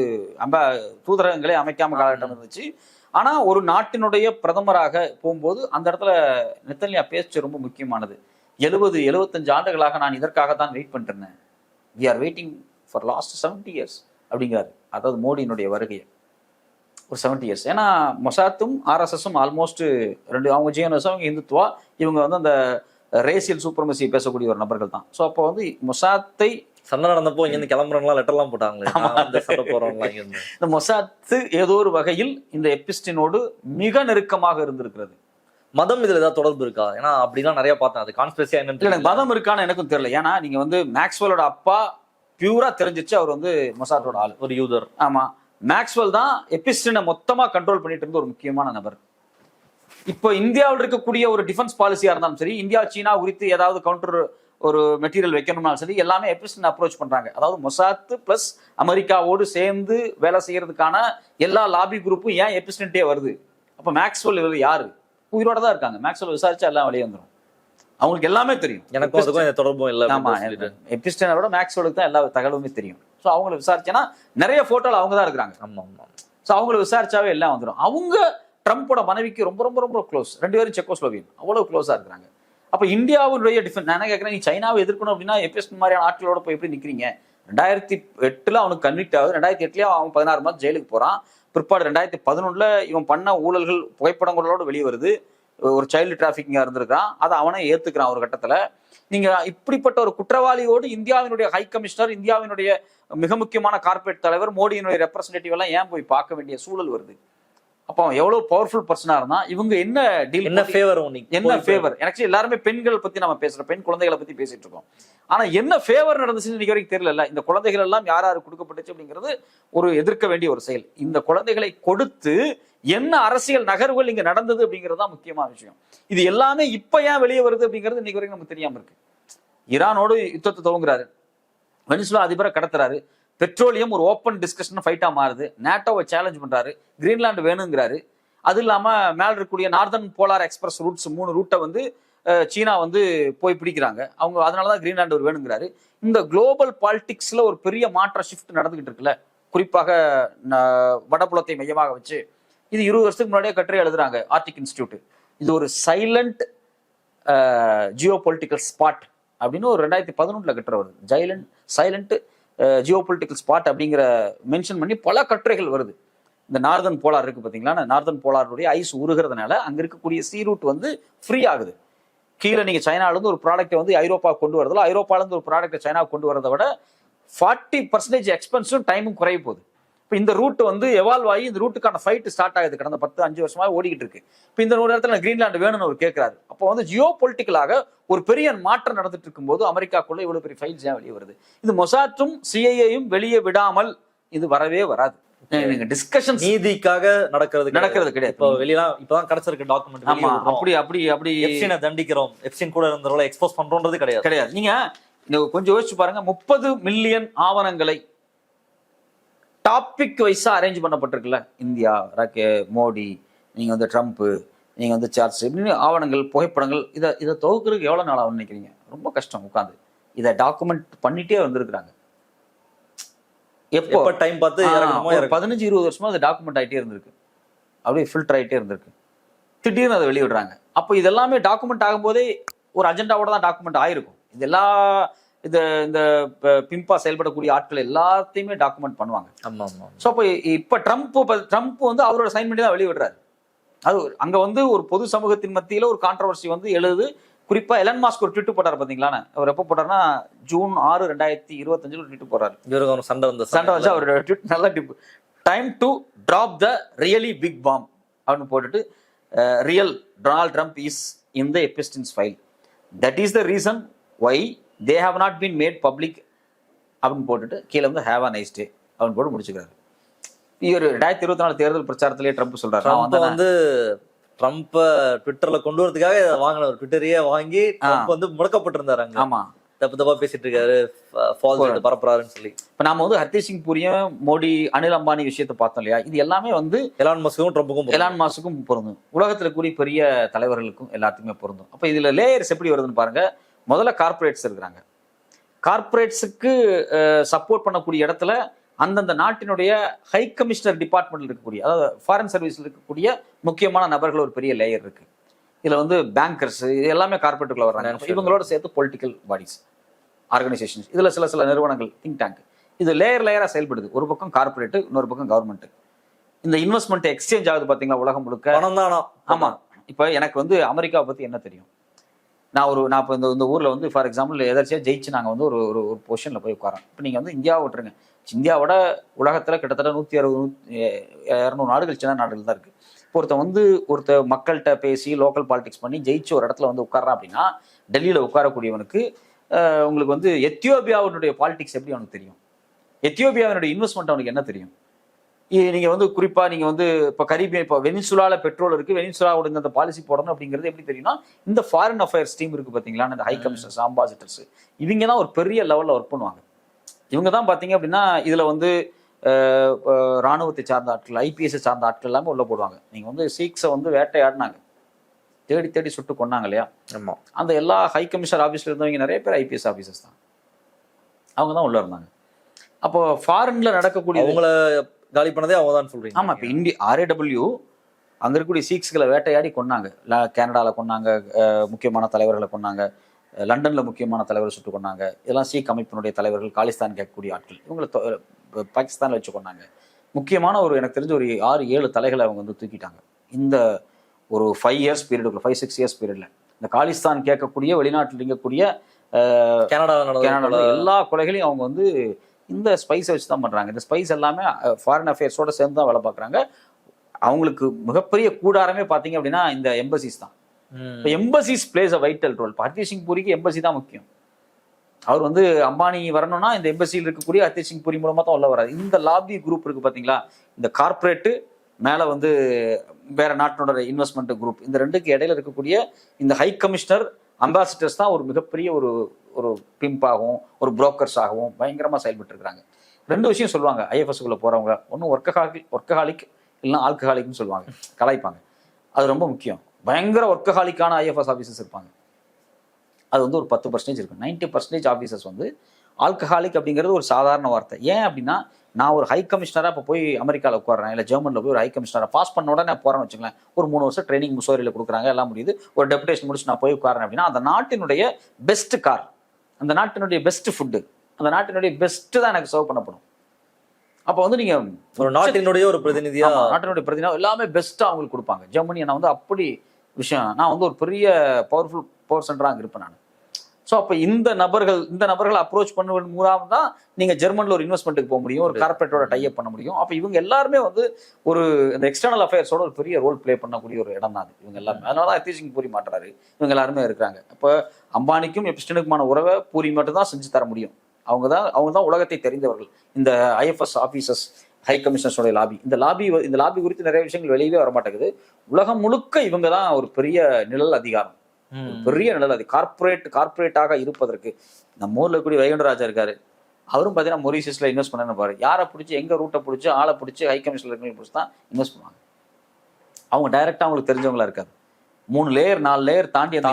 தூதரகங்களே அமைக்காம காலகட்டம் இருந்துச்சு. ஆனா ஒரு நாட்டினுடைய பிரதமராக போகும்போது அந்த இடத்துல நெத்தன்யா பேச்சு ரொம்ப முக்கியமானது. 70-75 ஆண்டுகளாக நான் இதற்காக தான் வெயிட் பண்ணிட்டு இருந்தேன். We are waiting for last 70 years அப்படிங்கிறாரு. அதாவது மோடியினுடைய வருகையை ஒரு 70 years. ஏன்னா மொசாத்தும் ஆர்எஸ்எஸும் ஆல்மோஸ்ட் அவங்க ஜிஎன்எஸ், அவங்க இந்துத்துவா, இவங்க வந்து அந்த ரேசியல் சூப்பர்மசி பேசக்கூடிய ஒரு நபர்கள் தான். ஸோ அப்போ வந்து மொசாத்தை சண்டை நடந்தப்போ இங்க இருந்து கிளம்புறவங்களா லெட்டர்லாம் போட்டாங்களே. இந்த மொசாத்து ஏதோ ஒரு வகையில் இந்த எபிஸ்டினோடு மிக நெருக்கமாக இருந்திருக்கிறது. மதம் இதுல ஏதாவது தொடர்பு இருக்கா? ஏன்னா அப்படிலாம் நிறைய பார்த்தேன். அது கான்ஸ்பிரசியா என்னன்னு எனக்கு மதம் இருக்கான்னு எனக்கும் தெரியல. ஏன்னா நீங்க வந்து மேக்ஸ்வெலோட அப்பா பியூரா தெரிஞ்சிச்சு, அவர் வந்து மொசாட்டோட ஆள், ஒரு யூதர். ஆமா, மேக்ஸ்வெல் தான் எபிஸ்டினை மொத்தமா கண்ட்ரோல் பண்ணிட்டு இருந்த ஒரு முக்கியமான நபர். இப்போ இந்தியாவில் இருக்கக்கூடிய ஒரு டிஃபென்ஸ் பாலிசியா இருந்தாலும் சரி, இந்தியா சீனா குறித்து ஏதாவது கவுண்டர் ஒரு மெட்டீரியல் வைக்கணும்னாலும் சரி, எல்லாமே எபிஸ்டின் அப்ரோச் பண்றாங்க. அதாவது மொசாத்து பிளஸ் அமெரிக்காவோடு சேர்ந்து வேலை செய்யறதுக்கான எல்லா லாபி குரூப்பும் ஏன் எபிஸ்டின்ட்டே வருது. அப்போ மேக்ஸ்வெல் இவர் யாரு, உயிரோட தான் இருக்காங்க. மேக்ஸ்வெல் விசாரிச்சா எல்லாம் வெளியே வந்துடும், அவங்களுக்கு எல்லாமே தெரியும். எனக்கும் அதுக்கும் தொடர்பும் இல்லை. ஆமா, எபிஸ்டினோட மேக்ஸ்வெலுக்கு தான் எல்லா தகவலுமே தெரியும். ஸோ அவங்களை விசாரிச்சேன்னா நிறைய போட்டோல அவங்க தான் இருக்கிறாங்க. ஆமா ஆமா. ஸோ அவங்களை விசாரிச்சாவே எல்லாம் வந்துடும். அவங்க ட்ரம்ப்போட மனைவிக்கு ரொம்ப ரொம்ப ரொம்ப க்ளோஸ். 2 பேரும் செக்கோஸ்லோவியன், அவ்வளவு க்ளோஸா இருக்கிறாங்க. அப்ப இந்தியாவுடைய டிஃபென்ஸ், நான் என்ன கேட்கறேன், நீ சைனாவை எதிர்க்கணும் அப்படின்னா எபிஸ்டின் மாதிரியான ஆட்களோட போய் எப்படி நிக்கிறீங்க? 2008 அவனுக்கு கன்விக்ட் ஆகுது. 2008 அவன் 16 மாதம் ஜெயிலுக்கு போறான். பிற்பாடு 2011 இவன் பண்ண ஊழல்கள் புகைப்படங்களோடு வெளியே வருது. ஒரு சைல்டு டிராஃபிக்கிங்கா இருந்திருக்கான், அதை அவனே ஏத்துக்கிறான் ஒரு கட்டத்துல. நீங்க இப்படிப்பட்ட ஒரு குற்றவாளியோடு இந்தியாவினுடைய ஹை கமிஷனர், இந்தியாவினுடைய மிக முக்கியமான கார்ப்பரேட் தலைவர், மோடியினுடைய ரெப்ரசன்டேட்டிவ் எல்லாம் ஏன் போய் பார்க்க வேண்டிய சூழல் வருது? அப்போ அவன் எவ்வளவு பவர்ஃபுல் பர்சனா இருந்தா இவங்க என்ன டீல், என்ன ஃபேவர், என்ன ஃபேவர்? எனக்கு எல்லாருமே பெண்கள் பத்தி நம்ம பேசுறோம், பெண் குழந்தைகளை பத்தி பேசிட்டு இருக்கோம். ஆனா என்ன ஃபேவர் நடந்துச்சுன்னு இன்னைக்கு வரைக்கும் தெரியல. இந்த குழந்தைகள் எல்லாம் யார் யாரு கொடுக்கப்பட்டுச்சு அப்படிங்கிறது ஒரு எதிர்க்க வேண்டிய ஒரு செயல். இந்த குழந்தைகளை கொடுத்து என்ன அரசியல் நகர்வுகள் இங்க நடந்தது அப்படிங்கிறது தான் முக்கியமான விஷயம். இது எல்லாமே இப்ப ஏன் வெளியே வருது அப்படிங்கிறது இன்னைக்கு வரைக்கும் நமக்கு தெரியாம இருக்கு. ஈரானோடு யுத்தத்தை துவங்குறாரு, வெனிசுலா அதிபரை கடத்துறாரு, பெட்ரோலியம் ஒரு ஓப்பன் டிஸ்கஷன் ஃபைட்டா மாறுது, நேட்டோவை சேலஞ்ச் பண்றாரு, கிரீன்லாந்து வேணுங்கிறாரு. அது இல்லாம மேல இருக்கக்கூடிய நார்தன் போலார் எக்ஸ்பிரஸ் ரூட்ஸ் 3 ரூட்டை வந்து சீனா வந்து போய் பிடிக்கிறாங்க. அவங்க அதனாலதான் கிரீன்லாந்து ஒரு வேணுங்கிறாரு. இந்த குளோபல் பாலிடிக்ஸ்ல ஒரு பெரிய மாற்ற ஷிஃப்ட் நடந்துகிட்டு இருக்குல்ல, குறிப்பாக வடபுலத்தை மையமாக வச்சு. இது 20 வருஷத்துக்கு முன்னாடியே கட்டுரை எழுதுறாங்க ஆர்டிக் இன்ஸ்டிடியூட். இது ஒரு சைலண்ட் ஜியோ பொலிட்டிக்கல் ஸ்பாட் அப்படின்னு ஒரு 2011 கட்டுரை வருது. சைலண்ட் ஜியோ பொலிட்டிக்கல் ஸ்பாட் அப்படிங்கிற மென்ஷன் பண்ணி பல கட்டுரைகள் வருது. இந்த நார்தன் போலார் இருக்கு பாத்தீங்களா, நார்தன் போலாருடைய ஐஸ் உருகிறதுனால அங்க இருக்கக்கூடிய சீ ரூட் வந்து ஃப்ரீ ஆகுது. கீழே நீங்க சைனால இருந்து ஒரு ப்ராடக்ட்டை வந்து ஐரோப்பா கொண்டு வரதுல, ஐரோப்பால இருந்து ஒரு ப்ராடக்ட்டை சைனா கொண்டு வரதை விட 40% எக்ஸ்பென்ஸும் டைமும் குறைய போகுது. இப்போ இந்த ரூட் வந்து எவால்வ் ஆகி இந்த ரூட்டுக்கான ஃபைட் ஸ்டார்ட் ஆகுது. கடந்த 10-5 வருஷமா ஓடிக்கிட்டு இருக்கு. இப்போ இந்த ஒரு இடத்துல கிரீன்லாந்து வேணும்னு அவர் கேட்கிறாரு. அப்போ வந்து ஜியோ பொலிட்டிக்கலாக ஒரு பெரிய மாற்றம் நடந்துட்டு இருக்கும்போது அமெரிக்காக்குள்ள இவ்வளவு பெரிய ஃபைல்ஸ் ஏன் வெளியே வருது? இது மொசாட்டும் சிஐஏயும் வெளியே விடாமல் இது வரவே வராது. டிஸ்கஷன் நீதிக்காக நடக்கிறது கிடையாது. இப்போ வெளியெல்லாம் இப்பதான் கிடைச்சிருக்க டாக்குமெண்ட். ஆமா, அப்படி எப்சினை தண்டிக்கிறோம், எப்சின் கூட இருந்தவரை எக்ஸ்போஸ் பண்றோம்ன்றது கிடையாது. நீங்க கொஞ்சம் யோசிச்சு பாருங்க, 30 மில்லியன் ஆவணங்களை டாபிக் வைஸா அரேஞ்ச் பண்ணப்பட்டிருக்குல்ல. இந்தியா, மோடி, நீங்க வந்து ட்ரம்ப், நீங்க வந்து சார்ஸ், இப்படின்னு ஆவணங்கள், புகைப்படங்கள். இதை தொகுக்கிறதுக்கு எவ்வளவு நாள் ஆகும் நினைக்கிறீங்க? ரொம்ப கஷ்டம். உட்காந்து இதை டாக்குமெண்ட் பண்ணிட்டே வந்திருக்கிறாங்க. எப்போ டைம் பார்த்து 15-20 வருஷமா அது டாக்குமெண்ட் ஆகிட்டே இருந்திருக்கு, அப்படியே ஃபில்டர் ஆகிட்டே இருந்திருக்கு. திடீர்னு அதை வெளியிடுறாங்க. அப்போ இதெல்லாமே டாக்குமெண்ட் ஆகும்போதே ஒரு அஜெண்டாவோட தான் டாக்குமெண்ட் ஆயிருக்கும். இதெல்லாம் இந்த பிம்பா செயல்படக்கூடிய ஆட்கள் எல்லாத்தையுமே டாக்குமெண்ட் பண்ணுவாங்க. ஸோ அப்போ இப்போ ட்ரம்ப் வந்து அவரோட சைன் பண்ணி தான் வெளியிடுறாரு. அது அங்க வந்து ஒரு பொது சமூகத்தின் மத்தியில ஒரு கான்ட்ரவர்சி வந்து எழுது. குறிப்பா எலன் மாஸ்க் ஒரு ட்வீட் போட்டார் பாத்தீங்களா? அவர் எப்போ போட்டார்னா ஜூன் 6, 2025 ட்வீட் போறாரு. சண்டை வச்சு அவரோட ட்வீட் நல்ல tip. Time to drop the really big bomb அப்படின்னு போட்டுட்டு, real Donald Trump is in the Epstein's file, that is the reason why they have not been made public அப்படின்னு போட்டுட்டு கீழே வந்து ஹேவ் அ நைஸ் டே அப்படின்னு போட்டு முடிச்சுக்கிறாரு. இவர் 2024 தேர்தல் பிரச்சாரத்திலேயே ட்ரம்ப் சொல்றாரு வந்து ட்ரம்ப் ட்விட்டர்ல கொண்டு வரதுக்காக வாங்கின ஒரு ட்விட்டரையே வாங்கி ட்ரம்ப் வந்து முடக்கப்பட்டிருந்தாரு. ஆமா, தப்பா பேசிட்டு இருக்காரு, பரப்புறாருன்னு சொல்லி. இப்ப நாம வந்து ஹர்தீப் சிங் பூரியும் மோடி, அனில் அம்பானி விஷயத்தை பார்த்தோம் இல்லையா? இது எல்லாமே வந்து எலான் மாஸ்க்கும் பொருந்தும். உலகத்துல கூடிய பெரிய தலைவர்களுக்கும் எல்லாத்துக்குமே பொருந்தும். அப்ப இதுல லேயர்ஸ் எப்படி வருதுன்னு பாருங்க. முதல்ல கார்பரேட்ஸ் இருக்கிறாங்க. கார்பரேட்ஸுக்கு சப்போர்ட் பண்ணக்கூடிய இடத்துல அந்தந்த நாட்டினுடைய ஹை கமிஷனர் டிபார்ட்மெண்ட்ல இருக்கக்கூடிய, அதாவது ஃபாரின் சர்வீஸ்ல இருக்கக்கூடிய முக்கியமான நபர்கள் ஒரு பெரிய லேயர் இருக்கு. இதுல வந்து பேங்கர்ஸ், இது எல்லாமே கார்பரேட்டுக்குள்ள வர்றாங்க. இவங்களோட சேர்த்து பொலிட்டிக்கல் பாடிஸ், ஆர்கனைசேஷன்ஸ், இதுல சில நிறுவனங்கள், திங்க் டேங்க், இது லேயரா செயல்படுது. ஒரு பக்கம் கார்பரேட், இன்னொரு பக்கம் கவர்மெண்ட். இந்த இன்வெஸ்ட்மெண்ட் எக்ஸ்சேஞ்ச் ஆகுது பாத்தீங்களா உலகம் முழுக்க. ஆமா, இப்ப எனக்கு வந்து அமெரிக்காவை பத்தி என்ன தெரியும்? நான் இப்போ இந்த ஊர்ல வந்து ஃபார் எக்ஸாம்பிள் எதாச்சியா ஜெயிச்சு நாங்கள் வந்து ஒரு பொசிஷன்ல போய் உட்காரோம். இப்போ நீங்க வந்து இந்தியாவை விட்டுருங்க, இந்தியாவோட உலகத்துல கிட்டத்தட்ட 160-200 நாடுகள் சின்ன நாடுகள் தான் இருக்கு. ஒருத்த மக்கள்கிட்ட பேசி லோக்கல் பாலிடிக்ஸ் பண்ணி ஜெயிச்சு ஒரு இடத்துல வந்து உட்கார்றான் அப்படின்னா, டெல்லியில உட்காரக்கூடியவனுக்கு உங்களுக்கு வந்து எத்தியோப்பியாவுடைய பாலிடிக்ஸ் எப்படி அவனுக்கு தெரியும்? எத்தியோப்பியாவினுடைய இன்வெஸ்ட்மெண்ட் அவனுக்கு என்ன தெரியும்? நீங்க வந்து குறிப்பா நீங்க வந்து இப்ப கரீபியன், இப்போ வெனிசுலால பெட்ரோல் இருக்கு, வெனிசுலாவோட இந்த பாலிசி போடணும் அப்படிங்கிறது எப்படி தெரியும்னா, இந்த ஃபாரின் அஃபேர்ஸ் டீம் இருக்கு பாத்தீங்களா, இந்த ஹை கமிஷனர்ஸ், அம்பாசிடர்ஸ், இவங்க தான் ஒரு பெரிய லெவல்ல ஒர்க் பண்ணுவாங்க. இவங்க தான் பாத்தீங்க அப்படின்னா இதுல வந்து ராணுவத்தை சார்ந்த ஆட்கள், ஐபிஎஸ் சார்ந்த ஆட்கள் எல்லாமே உள்ள போடுவாங்க. நீங்க வந்து சீக்ஸை வந்து வேட்டையாடினாங்க, தேடி சுட்டு கொண்டாங்க இல்லையா? ஆமா, அந்த எல்லா ஹை கமிஷனர் ஆஃபீஸ்ல இருந்தவங்க நிறைய பேர் ஐபிஎஸ் ஆஃபீஸர்ஸ் தான். அவங்க தான் உள்ள இருந்தாங்க. அப்போ ஃபாரின்ல நடக்கக்கூடிய அவங்கள காலி பண்ணதே அவங்க தான் சொல்றீங்க. ஆமா, இப்போ RAW அங்க இருக்கக்கூடிய சீக்ஸ்களை வேட்டையாடி கொண்டாங்க. கனடால கொண்டாங்க, முக்கியமான தலைவர்களை கொண்டாங்க, லண்டன்ல முக்கியமான தலைவர்கள் சுட்டு கொண்டாங்க. இதெல்லாம் சீக் அமைப்பினுடைய தலைவர்கள், காலிஸ்தான் கேட்கக்கூடிய ஆட்கள், இவங்களை பாகிஸ்தான்ல வச்சு கொண்டாங்க. முக்கியமான எனக்கு தெரிஞ்ச ஒரு 6-7 தலைகளை அவங்க வந்து தூக்கிட்டாங்க. இந்த ஒரு 5 இயர்ஸ் பீரியடுக்குள்ள 5-6 இயர்ஸ் பீரியட்ல இந்த காலிஸ்தான் கேட்கக்கூடிய வெளிநாட்டில் இருக்கக்கூடிய கனடா எல்லா கொலைகளையும் அவங்க வந்து இந்த ஸ்பைஸை வச்சு தான் பண்றாங்க. இந்த ஸ்பைஸ் எல்லாமே ஃபாரின் அஃபேர்ஸோட சேர்ந்து தான் வேலை பார்க்குறாங்க. அவங்களுக்கு மிகப்பெரிய கூடாரமே பார்த்தீங்க அப்படின்னா இந்த எம்பசிஸ் தான். இப்போ embassies plays a vital role. Hardeep Singh பூரிக்கு எம்பசி தான் முக்கியம். அவர் வந்து அம்பானி வரணும்னா இந்த எம்பசியில் இருக்கக்கூடிய ஹர்தீப் சிங் பூரி மூலமா தான் உள்ள வராது. இந்த லாபி குரூப் இருக்கு பார்த்தீங்களா, இந்த கார்பரேட்டு மேலே வந்து வேற நாட்டினோட இன்வெஸ்ட்மெண்ட் குரூப், இந்த ரெண்டுக்கு இடையில இருக்கக்கூடிய இந்த ஹை கமிஷனர் அம்பாசிடர்ஸ் தான் ஒரு மிகப்பெரிய ஒரு பிம்பாகவும் ஒரு புரோக்கர்ஸ் ஆகவும் பயங்கரமாக செயல்பட்டு இருக்கிறாங்க. 2 விஷயம் சொல்லுவாங்க ஐஎஃப்எஸ்குள்ளே போகிறவங்க. ஒன்றும் ஒர்க்கஹாலிக் இல்லைன்னா ஆல்கஹாலிக்னு சொல்லுவாங்க, கலாய்ப்பாங்க. அது ரொம்ப முக்கியம். பயங்கர ஒர்க்கஹாலிக்கான ஐஎஃப்எஸ் ஆஃபீஸர்ஸ் இருப்பாங்க. அது வந்து ஒரு 10% இருக்கும். 90% ஆஃபீஸர்ஸ் வந்து ஆல்கஹாலிக் அப்படிங்கிறது ஒரு சாதாரண வார்த்தை. ஏன் அப்படின்னா, நான் ஒரு ஹை கமிஷனராக இப்போ போய் அமெரிக்காவில் உட்காடுறேன், இல்லை ஜெர்மனில் போய் ஒரு ஹை கமிஷனராக பாஸ் பண்ண உடனே நான் போகிறேன்னு வச்சுக்கலாம். ஒரு 3 வருஷம் ட்ரைனிங் முசோரியில் கொடுக்குறாங்க, எல்லாம் முடியுது. ஒரு டெபுடேஷன் முடிச்சு நான் போய் உட்காரேன் அப்படின்னா, அந்த நாட்டினுடைய பெஸ்ட் கார், அந்த நாட்டினுடைய பெஸ்ட் ஃபுட்டு, அந்த நாட்டினுடைய பெஸ்ட்டு தான் எனக்கு சர்வ் பண்ணப்படும். அப்போ வந்து நீங்கள் ஒரு நாட்டினுடைய ஒரு பிரதிநிதியாக, நாட்டினுடைய பிரதிநிதியாக எல்லாமே பெஸ்ட்டாக அவங்களுக்கு கொடுப்பாங்க. ஜெர்மனி நான் வந்து அப்படி விஷயம், நான் வந்து ஒரு பெரிய பவர்ஃபுல் பவர் சென்டராக அங்கே இருப்பேன் நான். ஸோ அப்போ இந்த நபர்களை அப்ரோச் பண்ணுவது மூலம் தான் நீங்கள் ஜெர்மனில் ஒரு இன்வெஸ்ட்மெண்ட்டுக்கு போக முடியும், ஒரு கார்பரேட்டோட டைப் பண்ண முடியும். அப்போ இவங்க எல்லாருமே வந்து ஒரு இந்த எக்ஸ்டர்னல் அஃபேர்ஸோட ஒரு பெரிய ரோல் பிளே பண்ணக்கூடிய ஒரு இடம் தான் அது இவங்க எல்லாருமே. அதனால தான் ஹர்தீப் சிங் பூரி மாட்டுறாரு, இவங்க எல்லாருமே இருக்கிறாங்க. இப்போ அம்பானிக்கும் எப்ஸ்டனுக்குமான உறவை பூரி மட்டும் தான் செஞ்சு தர முடியும். அவங்க தான் உலகத்தை தெரிந்தவர்கள். இந்த ஐஎஃப்எஸ் ஆஃபீஸர்ஸ், ஹை கமிஷனர்ஸோட லாபி, இந்த லாபி குறித்து நிறைய விஷயங்கள் வெளியவே வரமாட்டேங்குது. உலகம் முழுக்க இவங்க தான் ஒரு பெரிய நிழல் அதிகாரம், பெரிய நிழல். அது கார்பரேட்டாக இருப்பதற்கு நம்ம ஊர்ல கூடிய வைகுண்டராஜா இருக்காரு. அவரும் பார்த்தீங்கன்னா மொரீஷியஸ்ல இன்வெஸ்ட் பண்ணு பாரு. யாரை பிடிச்சி, எங்க ரூட்டை பிடிச்சி, ஆளை பிடிச்சி, ஹை கமிஷன்ல பிடிச்சி தான் இன்வெஸ்ட் பண்ணுவாங்க. அவங்க டைரக்டா அவங்களுக்கு தெரிஞ்சவங்களா இருக்காது. 3 லேயர் 4 லேயர் தாண்டி அந்த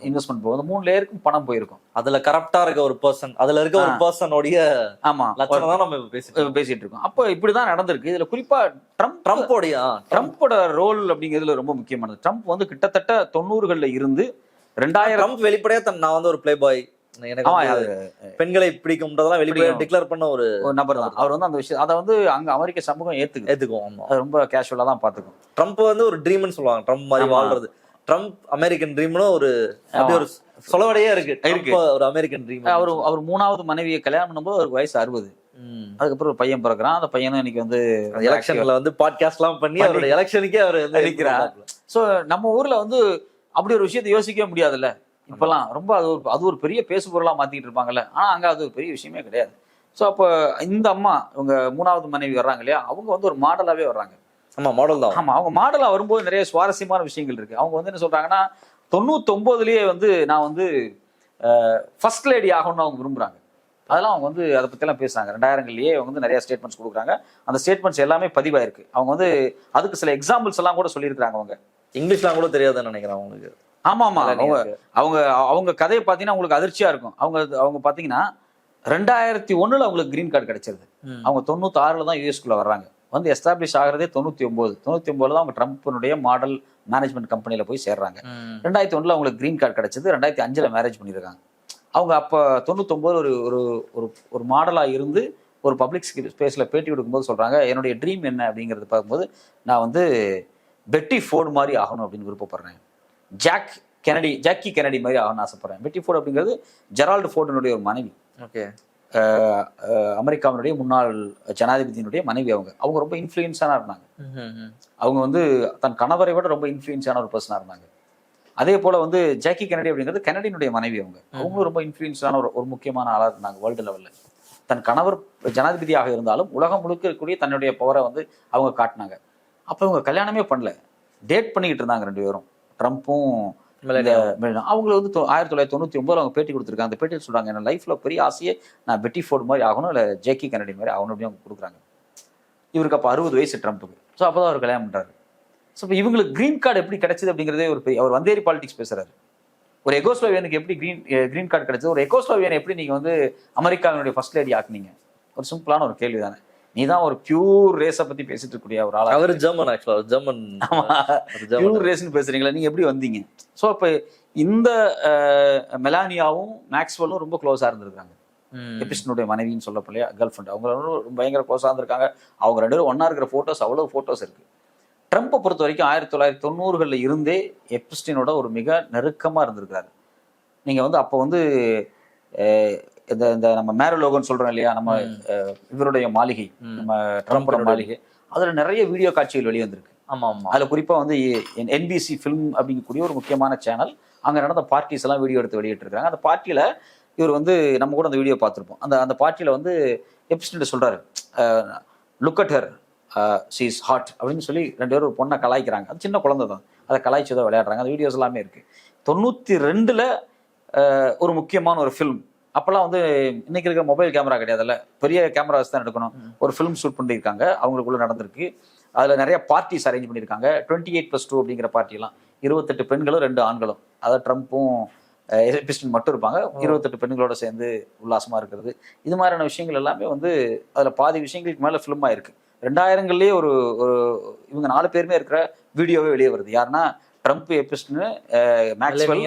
இன்வெஸ்ட்மெண்ட் போகும். 3 லேயருக்கும் பணம் போயிருக்கும். அதுல கரெக்டா இருக்க ஒரு பர்சன், அதுல இருக்க ஒரு பர்சனோடைய ஆமா லட்சணம் தான் நம்ம பேசிட்டு இருக்கோம். அப்போ இப்படிதான் நடந்திருக்கு. இதுல குறிப்பா ட்ரம்போட ரோல் அப்படிங்கிறதுல ரொம்ப முக்கியமானது. ட்ரம்ப் வந்து கிட்டத்தட்ட 90களில் இருந்து 2000 ட்ரம்ப் வெளிப்படையா நான் வந்து ஒரு பிளே பாய், எனக்கு பெண்களை பிடிக்கும்ன்றதெல்லாம் வெளிப்படையா டிக்ளேர் பண்ண ஒரு நபர் தான் அவர். வந்து அந்த விஷயம் அதை வந்து அங்க அமெரிக்க சமூகம் ஏத்துக்கும். அது ரொம்ப கேஷுவலா தான் பாத்துக்கும். ட்ரம்ப் வந்து ஒரு ட்ரீம்னு சொல்லுவாங்க, ட்ரம்ப் மாதிரி வாழ்றது. ட்ரம்ப் அமெரிக்கன் ட்ரீம்னு ஒரு சொலவடையே இருக்கு. ஒரு அமெரிக்கன் ட்ரீம். அவர் 3வது மனைவியை கல்யாணம் பண்ணும்போது அவருக்கு வயசு 60. அதுக்கப்புறம் ஒரு பையன் பிறகுறான். அந்த பையனும் இன்னைக்கு வந்து எலெக்ஷன்ல வந்து பாட்காஸ்ட் எல்லாம் பண்ணி அவரோட எலெக்ஷனுக்கே அவர் இருக்கிறார். சோ நம்ம ஊர்ல வந்து அப்படி ஒரு விஷயத்தை யோசிக்கவே முடியாதுல்ல இப்பெல்லாம். ரொம்ப அது ஒரு பெரிய பேசு பொருளா மாத்திட்டு இருப்பாங்கல்ல. ஆனா அங்க அது ஒரு பெரிய விஷயமே கிடையாது. ஸோ அப்போ இந்த அம்மா இவங்க 3வது மனைவி வர்றாங்க இல்லையா, அவங்க வந்து ஒரு மாடலாவே வர்றாங்க. ஆமா, மாடல் தான். ஆமா, அவங்க மாடலா வரும்போது நிறைய சுவாரஸ்யமான விஷயங்கள் இருக்கு. அவங்க வந்து என்ன சொல்றாங்கன்னா, 99லயே வந்து நான் வந்து ஃபர்ஸ்ட் லேடி ஆகணும்னு அவங்க விரும்புறாங்க. அதெல்லாம் அவங்க வந்து அதை பற்றிலாம் பேசுறாங்க. 2000லேயே அவங்க வந்து நிறைய ஸ்டேட்மெண்ட்ஸ் கொடுக்குறாங்க. அந்த ஸ்டேட்மெண்ட்ஸ் எல்லாமே பதிவாயிருக்கு. அவங்க வந்து அதுக்கு சில எக்ஸாம்பிள்ஸ் எல்லாம் கூட சொல்லியிருக்காங்க. அவங்க இங்கிலீஷ்லாம் கூட தெரியாதுன்னு நினைக்கிறேன் அவங்களுக்கு. ஆமா, அவங்க கதையை பார்த்தீங்கன்னா உங்களுக்கு அதிர்ச்சியா இருக்கும். அவங்க பார்த்தீங்கன்னா 2001 அவங்களுக்கு கிரீன் கார்டு கிடைச்சிருது. அவங்க 96 தான் யூஎஸ்குள்ள வர்றாங்க. வந்து எஸ்டாப்ளிஷ் ஆகிறதே 99 தான் அவங்க ட்ரம்ப்னுடைய மாடல் மேனேஜ்மெண்ட் கம்பெனியில போய் சேர்றாங்க. 2001 அவங்களுக்கு கிரீன் கார்டு கிடைச்சது. 2005 மேரேஜ் பண்ணியிருக்காங்க. அவங்க அப்போ 99 ஒரு மாடலாக இருந்து ஒரு பப்ளிக் ஸ்பேஸில் பேட்டி கொடுக்கும்போது சொல்கிறாங்க, என்னுடைய ட்ரீம் என்ன அப்படிங்கிறது பார்க்கும்போது, நான் வந்து பெட்டி ஃபோர்டு மாதிரி ஆகணும் அப்படின்னு விருப்பப்படுறேன். ஜாக்கி கெனடி மாதிரி ஆகணும்னு ஆசைப்படுறேன். பெட்டி ஃபோர்டு அப்படிங்கிறது ஜெரால்டு ஃபோர்டுனுடைய ஒரு மனைவி. ஓகே, அமெரிக்காவினுடைய முன்னாள் ஜனாதிபதியினுடைய மனைவி. அவங்க ரொம்ப இன்ஃப்ளூயன்ஸான இருந்தாங்க. அவங்க வந்து தன் கணவரை விட ரொம்ப இன்ஃப்ளூயன்ஸான ஒரு பர்சனாக இருந்தாங்க. அதே போல வந்து ஜாக்கி கெனடி அப்படிங்கிறது கெனடியினுடைய மனைவி. அவங்களும் ரொம்ப இன்ஃப்ளூயன்ஸான ஒரு முக்கியமான ஆளாக இருந்தாங்க வேர்ல்டு லெவலில். தன் கணவர் ஜனாதிபதியாக இருந்தாலும் உலகம் முழுக்க இருக்கக்கூடிய தன்னுடைய பவரை வந்து அவங்க காட்டினாங்க. அப்போ இவங்க கல்யாணமே பண்ணல, டேட் பண்ணிக்கிட்டு இருந்தாங்க 2 பேரும், ட்ரம்ப்பும். அவங்களை வந்து 1999 அவங்க பேட்டி கொடுத்துருக்காங்க. அந்த பேட்டியில் சொல்றாங்க, என்ன லைஃப்ல பெரிய ஆசையே நான் பெட்டி ஃபோர்டு மாதிரி ஆகணும், இல்லை ஜாக்கி கெனடி மாதிரி ஆகணும் அப்படின்னு அவங்க கொடுக்குறாங்க. இவருக்கு அப்போ 60 வயசு ட்ரம்ப்புக்கு. ஸோ அப்போதான் அவர் கல்யாணம் பண்றாரு. ஸோ இப்போ இவங்களுக்கு கிரீன் கார்டு எப்படி கிடைச்சது அப்படிங்கிறதே ஒரு பெரிய, அவர் வந்தேரி பாலிடிக்ஸ் பேசுறாரு. ஒரு எகோஸ்லோவியனுக்கு எப்படி கிரீன் கார்டு கிடைச்சது, ஒரு எகோஸ்லோவியனை எப்படி நீங்க வந்து அமெரிக்காவினுடைய ஃபர்ஸ்ட் லேடி ஆக்குனீங்க? ஒரு சிம்பிளான ஒரு கேள்வி தானே. நீ தான் ஒரு பியூர் ரேஸை பத்தி பேசிட்டு இருக்கக்கூடிய ஒரு ஆள். அவர் ஜெர்மன், ஆக்சுவலா ஜெர்மன். பியூர் ரேஸ்ன்னு பேசுறீங்களா, நீங்க எப்படி வந்தீங்க? ஸோ இப்போ இந்த மெலானியாவும் மேக்ஸ்வெல்லும் ரொம்ப க்ளோஸா இருந்திருக்காங்க. எபிஸ்டனுடைய மனைவின்னு சொல்லப்போலையா, கேர்ள் ஃப்ரெண்ட். அவங்க ரொம்ப பயங்கர க்ளோஸா இருந்திருக்காங்க. அவங்க 2 பேரும் ஒன்னா இருக்கிற போட்டோஸ், அவ்வளவு போட்டோஸ் இருக்கு. ட்ரம்ப்பை பொறுத்த வரைக்கும் 1990களில் இருந்தே எப்ஸ்டீனோட ஒரு மிக நெருக்கமாக இருந்திருக்காரு. நீங்கள் வந்து அப்போ வந்து இந்த இந்த நம்ம மேரலோகன்னு சொல்கிறோம் இல்லையா, நம்ம இவருடைய மாளிகை, நம்ம ட்ரம்போட மாளிகை, அதில் நிறைய வீடியோ காட்சிகள் வெளியே வந்திருக்கு. ஆமாம் ஆமாம். அதில் குறிப்பாக வந்து NBC ஃபிலிம் அப்படிங்கக்கூடிய ஒரு முக்கியமான சேனல் அங்கே நடந்த பார்ட்டிஸ் எல்லாம் வீடியோ எடுத்து வெளியிட்டிருக்காங்க. அந்த பார்ட்டியில் இவர் வந்து நம்ம கூட அந்த வீடியோ பார்த்துருப்போம். அந்த பார்ட்டியில் வந்து எப்ஸ்டீன் சொல்கிறாரு, look at her, she is hot அப்படின்னு சொல்லி 2 பேரும் ஒரு பொண்ணை கலாய்க்கிறாங்க. அது சின்ன குழந்தை தான், அதை கலாய்ச்சதோ விளையாடுறாங்க. அந்த வீடியோஸ் எல்லாமே இருக்குது. 92ல் ஒரு முக்கியமான ஒரு ஃபிலிம். அப்போல்லாம் வந்து இன்னைக்கு இருக்கிற மொபைல் கேமரா கிடையாதுல்ல, பெரிய கேமராஸ் தான் எடுக்கணும். ஒரு ஃபிலிம் ஷூட் பண்ணியிருக்காங்க, அவங்களுக்குள்ள நடந்திருக்கு. அதில் நிறைய பார்ட்டிஸ் அரேஞ்ச் பண்ணியிருக்காங்க. 28+2 அப்படிங்கிற பார்ட்டிலாம் 28 பெண்களும் 2 ஆண்களும், அதாவது ட்ரம்ப்பும் எப்ஸ்டீன் மட்டும் இருப்பாங்க. 28 பெண்களோட சேர்ந்து உல்லாசமாக இருக்கிறது, இது மாதிரியான விஷயங்கள் எல்லாமே வந்து அதில் பாதி விஷயங்களுக்கு மேலே ஃபிலிம் ஆயிருக்கு. 2000லேயே ஒரு இவங்க 4 பேருமே இருக்கிற வீடியோவே வெளியே வருது. யாருன்னா ட்ரம்ப், எப்ஸ்டீன், மேக்ஸ்வெல்,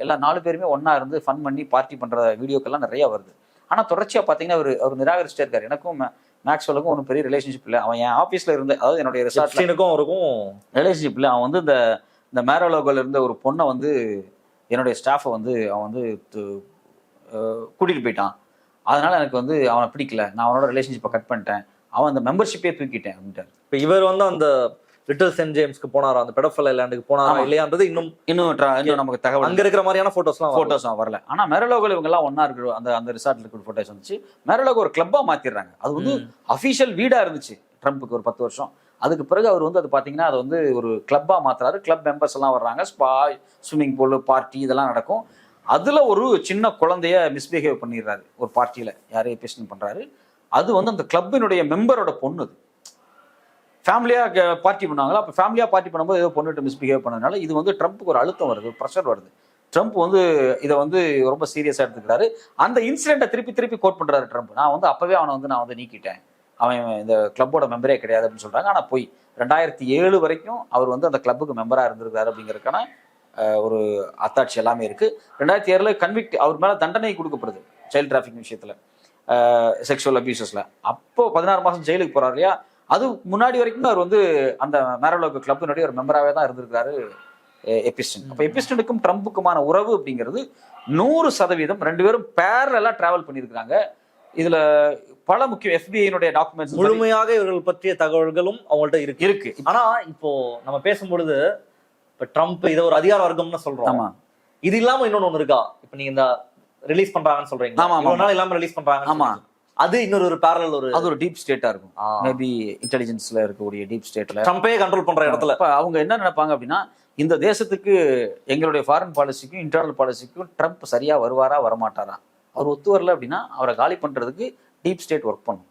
எல்லா 4 பேருமே ஒன்றா இருந்து ஃபன் பண்ணி பார்ட்டி பண்ணுற வீடியோக்கெல்லாம் நிறையா வருது. ஆனால் தொடர்ச்சியாக பார்த்தீங்கன்னா அவர் நிராகரிச்சிட்டே இருக்காரு. எனக்கும் மேக்ஸ்வெலுக்கும் ஒன்றும் பெரிய ரிலேஷன்ஷிப் இல்லை. அவன் என் ஆஃபீஸில் இருந்து, அதாவது என்னுடைய ரிசார்ட்னுக்கும் அவருக்கும் ரிலேஷன்ஷிப் இல்லை. அவன் வந்து இந்த மேரலோகோவில் இருந்த ஒரு பொண்ணை வந்து என்னுடைய ஸ்டாஃபை வந்து அவன் வந்து கூட்டிகிட்டு போயிட்டான். அதனால எனக்கு வந்து அவனை பிடிக்கல, நான் அவனோட ரிலேஷன்ஷிப்பை கட் பண்ணிட்டேன், அவன் அந்த மெம்பர்ஷிப்பே தூக்கிட்டேன் அப்படின்ட்டார். இப்போ இவர் வந்து அந்த லிட்டில் சென்ட் ஜேம்ஸ்க்கு போனாரா, அந்த பெடோஃபைல் ஐலாண்டுக்கு போனாரா இல்லையான்றது இன்னும் நமக்கு தகவல். அங்க இருக்கிற மாதிரியான போட்டோஸ்லாம் வரல. ஆனா மேரலோகோல இவங்க எல்லாம் ஒன்னா இருக்கிற அந்த ரிசார்ட்ல இருக்கிற போட்டோஸ் வந்துச்சு. மேரலோகோ ஒரு கிளப்பா மாத்திடுறாங்க. அது வந்து அபிஷியல் வீடா இருந்துச்சு ட்ரம்ப்புக்கு ஒரு 10 வருஷம். அதுக்கு பிறகு அவர் வந்து அது பாத்தீங்கன்னா அதை வந்து ஒரு கிளப்பா மாத்துறாரு. கிளப் மெம்பர்ஸ் எல்லாம் வர்றாங்க, ஸ்பா, ஸ்விம்மிங் பூல், பார்ட்டி இதெல்லாம் நடக்கும். அதுல ஒரு சின்ன குழந்தைய மிஸ்பிஹேவ் பண்ணிடுறாரு ஒரு பார்ட்டியில. யாரையும் எப்ஸ்டீன் பண்றாரு. அது வந்து அந்த கிளப்பினுடைய மெம்பரோட பொண்ணு. அது ஃபேமிலியாக பார்ட்டி பண்ணுவாங்களா, அப்போ ஃபேமிலியாக பார்ட்டி பண்ணும்போது ஏதோ பொண்ணுகிட்ட மிஸ்பிஹேவ் பண்ணதுனால இது வந்து ட்ரம்ப்புக்கு ஒரு அழுத்தம் வருது, ஒரு ப்ரெஷர் வருது. ட்ரம்ப் வந்து இதை வந்து ரொம்ப சீரியஸாக எடுத்துக்கிறாரு. அந்த இன்சிடென்ட்டை திருப்பி கோட் பண்ணுறாரு ட்ரம்ப். நான் வந்து அப்போவே அவனை வந்து நான் வந்து நீக்கிட்டேன், அவன் இந்த கிளப்போட மெம்பரே கிடையாது அப்படின்னு சொல்கிறாங்க. ஆனால் போய் 2007 வரைக்கும் அவர் வந்து அந்த கிளப்புக்கு மெம்பராக இருந்திருக்காரு அப்படிங்கிறதுக்கான ஒரு அத்தாட்சி எல்லாமே இருக்குது. 2007 கன்விக்ட், அவர் மேலே தண்டனை கொடுக்கப்படுது சைல்டு டிராஃபிக் விஷயத்தில், செக்ஷுவல் அபியூசஸில். அப்போ 16 மாதம் ஜெயிலுக்கு போகிறார் இல்லையா. அது முன்னாடி வரைக்கும் அவர் வந்து அந்த மேரலோகோ கிளப்பினுடைய ஒரு மெம்பராகவே தான் இருந்திருக்காரு எப்ஸ்டீன். அப்போ எப்ஸ்டீனுக்கும் ட்ரம்ப்புக்குமான உறவு அப்படிங்கிறது 100% 2 பேரும் பேரலா டிராவல் பண்ணியிருக்காங்க. இதுல பல முக்கிய FBI டாக்குமெண்ட்ஸ், முழுமையாக இவர்கள் பற்றிய தகவல்களும் அவங்கள்ட்ட இருக்கு. ஆனா இப்போ நம்ம பேசும்பொழுது இப்ப ட்ரம்ப் இதை ஒரு அதிகார வர்க்கம்னு சொல்றோம். ஆமா, இது இல்லாம இன்னொன்னு இருக்கா? இப்ப நீங்க இந்த ரிலீஸ் பண்றாங்கன்னு சொல்றீங்க, இல்லாம ரிலீஸ் பண்றாங்க. ஆமா, அது இன்னொரு பேரலல், அது ஒரு டீப் ஸ்டேட்டா இருக்கும். மேபி இன்டெலிஜென்ஸ்ல இருக்கக்கூடிய டீப் ஸ்டேட்ல ட்ரம்பே கண்ட்ரோல் பண்ற இடத்துல அவங்க என்ன நினைப்பாங்க அப்படின்னா, இந்த தேசத்துக்கு எங்களுடைய ஃபாரின் பாலிசிக்கும் இன்டர்னல் பாலிசிக்கும் ட்ரம்ப் சரியா வருவாரா வரமாட்டாரா, அவர் ஒத்து வரல அப்படின்னா அவரை காலி பண்றதுக்கு டீப் ஸ்டேட் ஒர்க் பண்ணும்.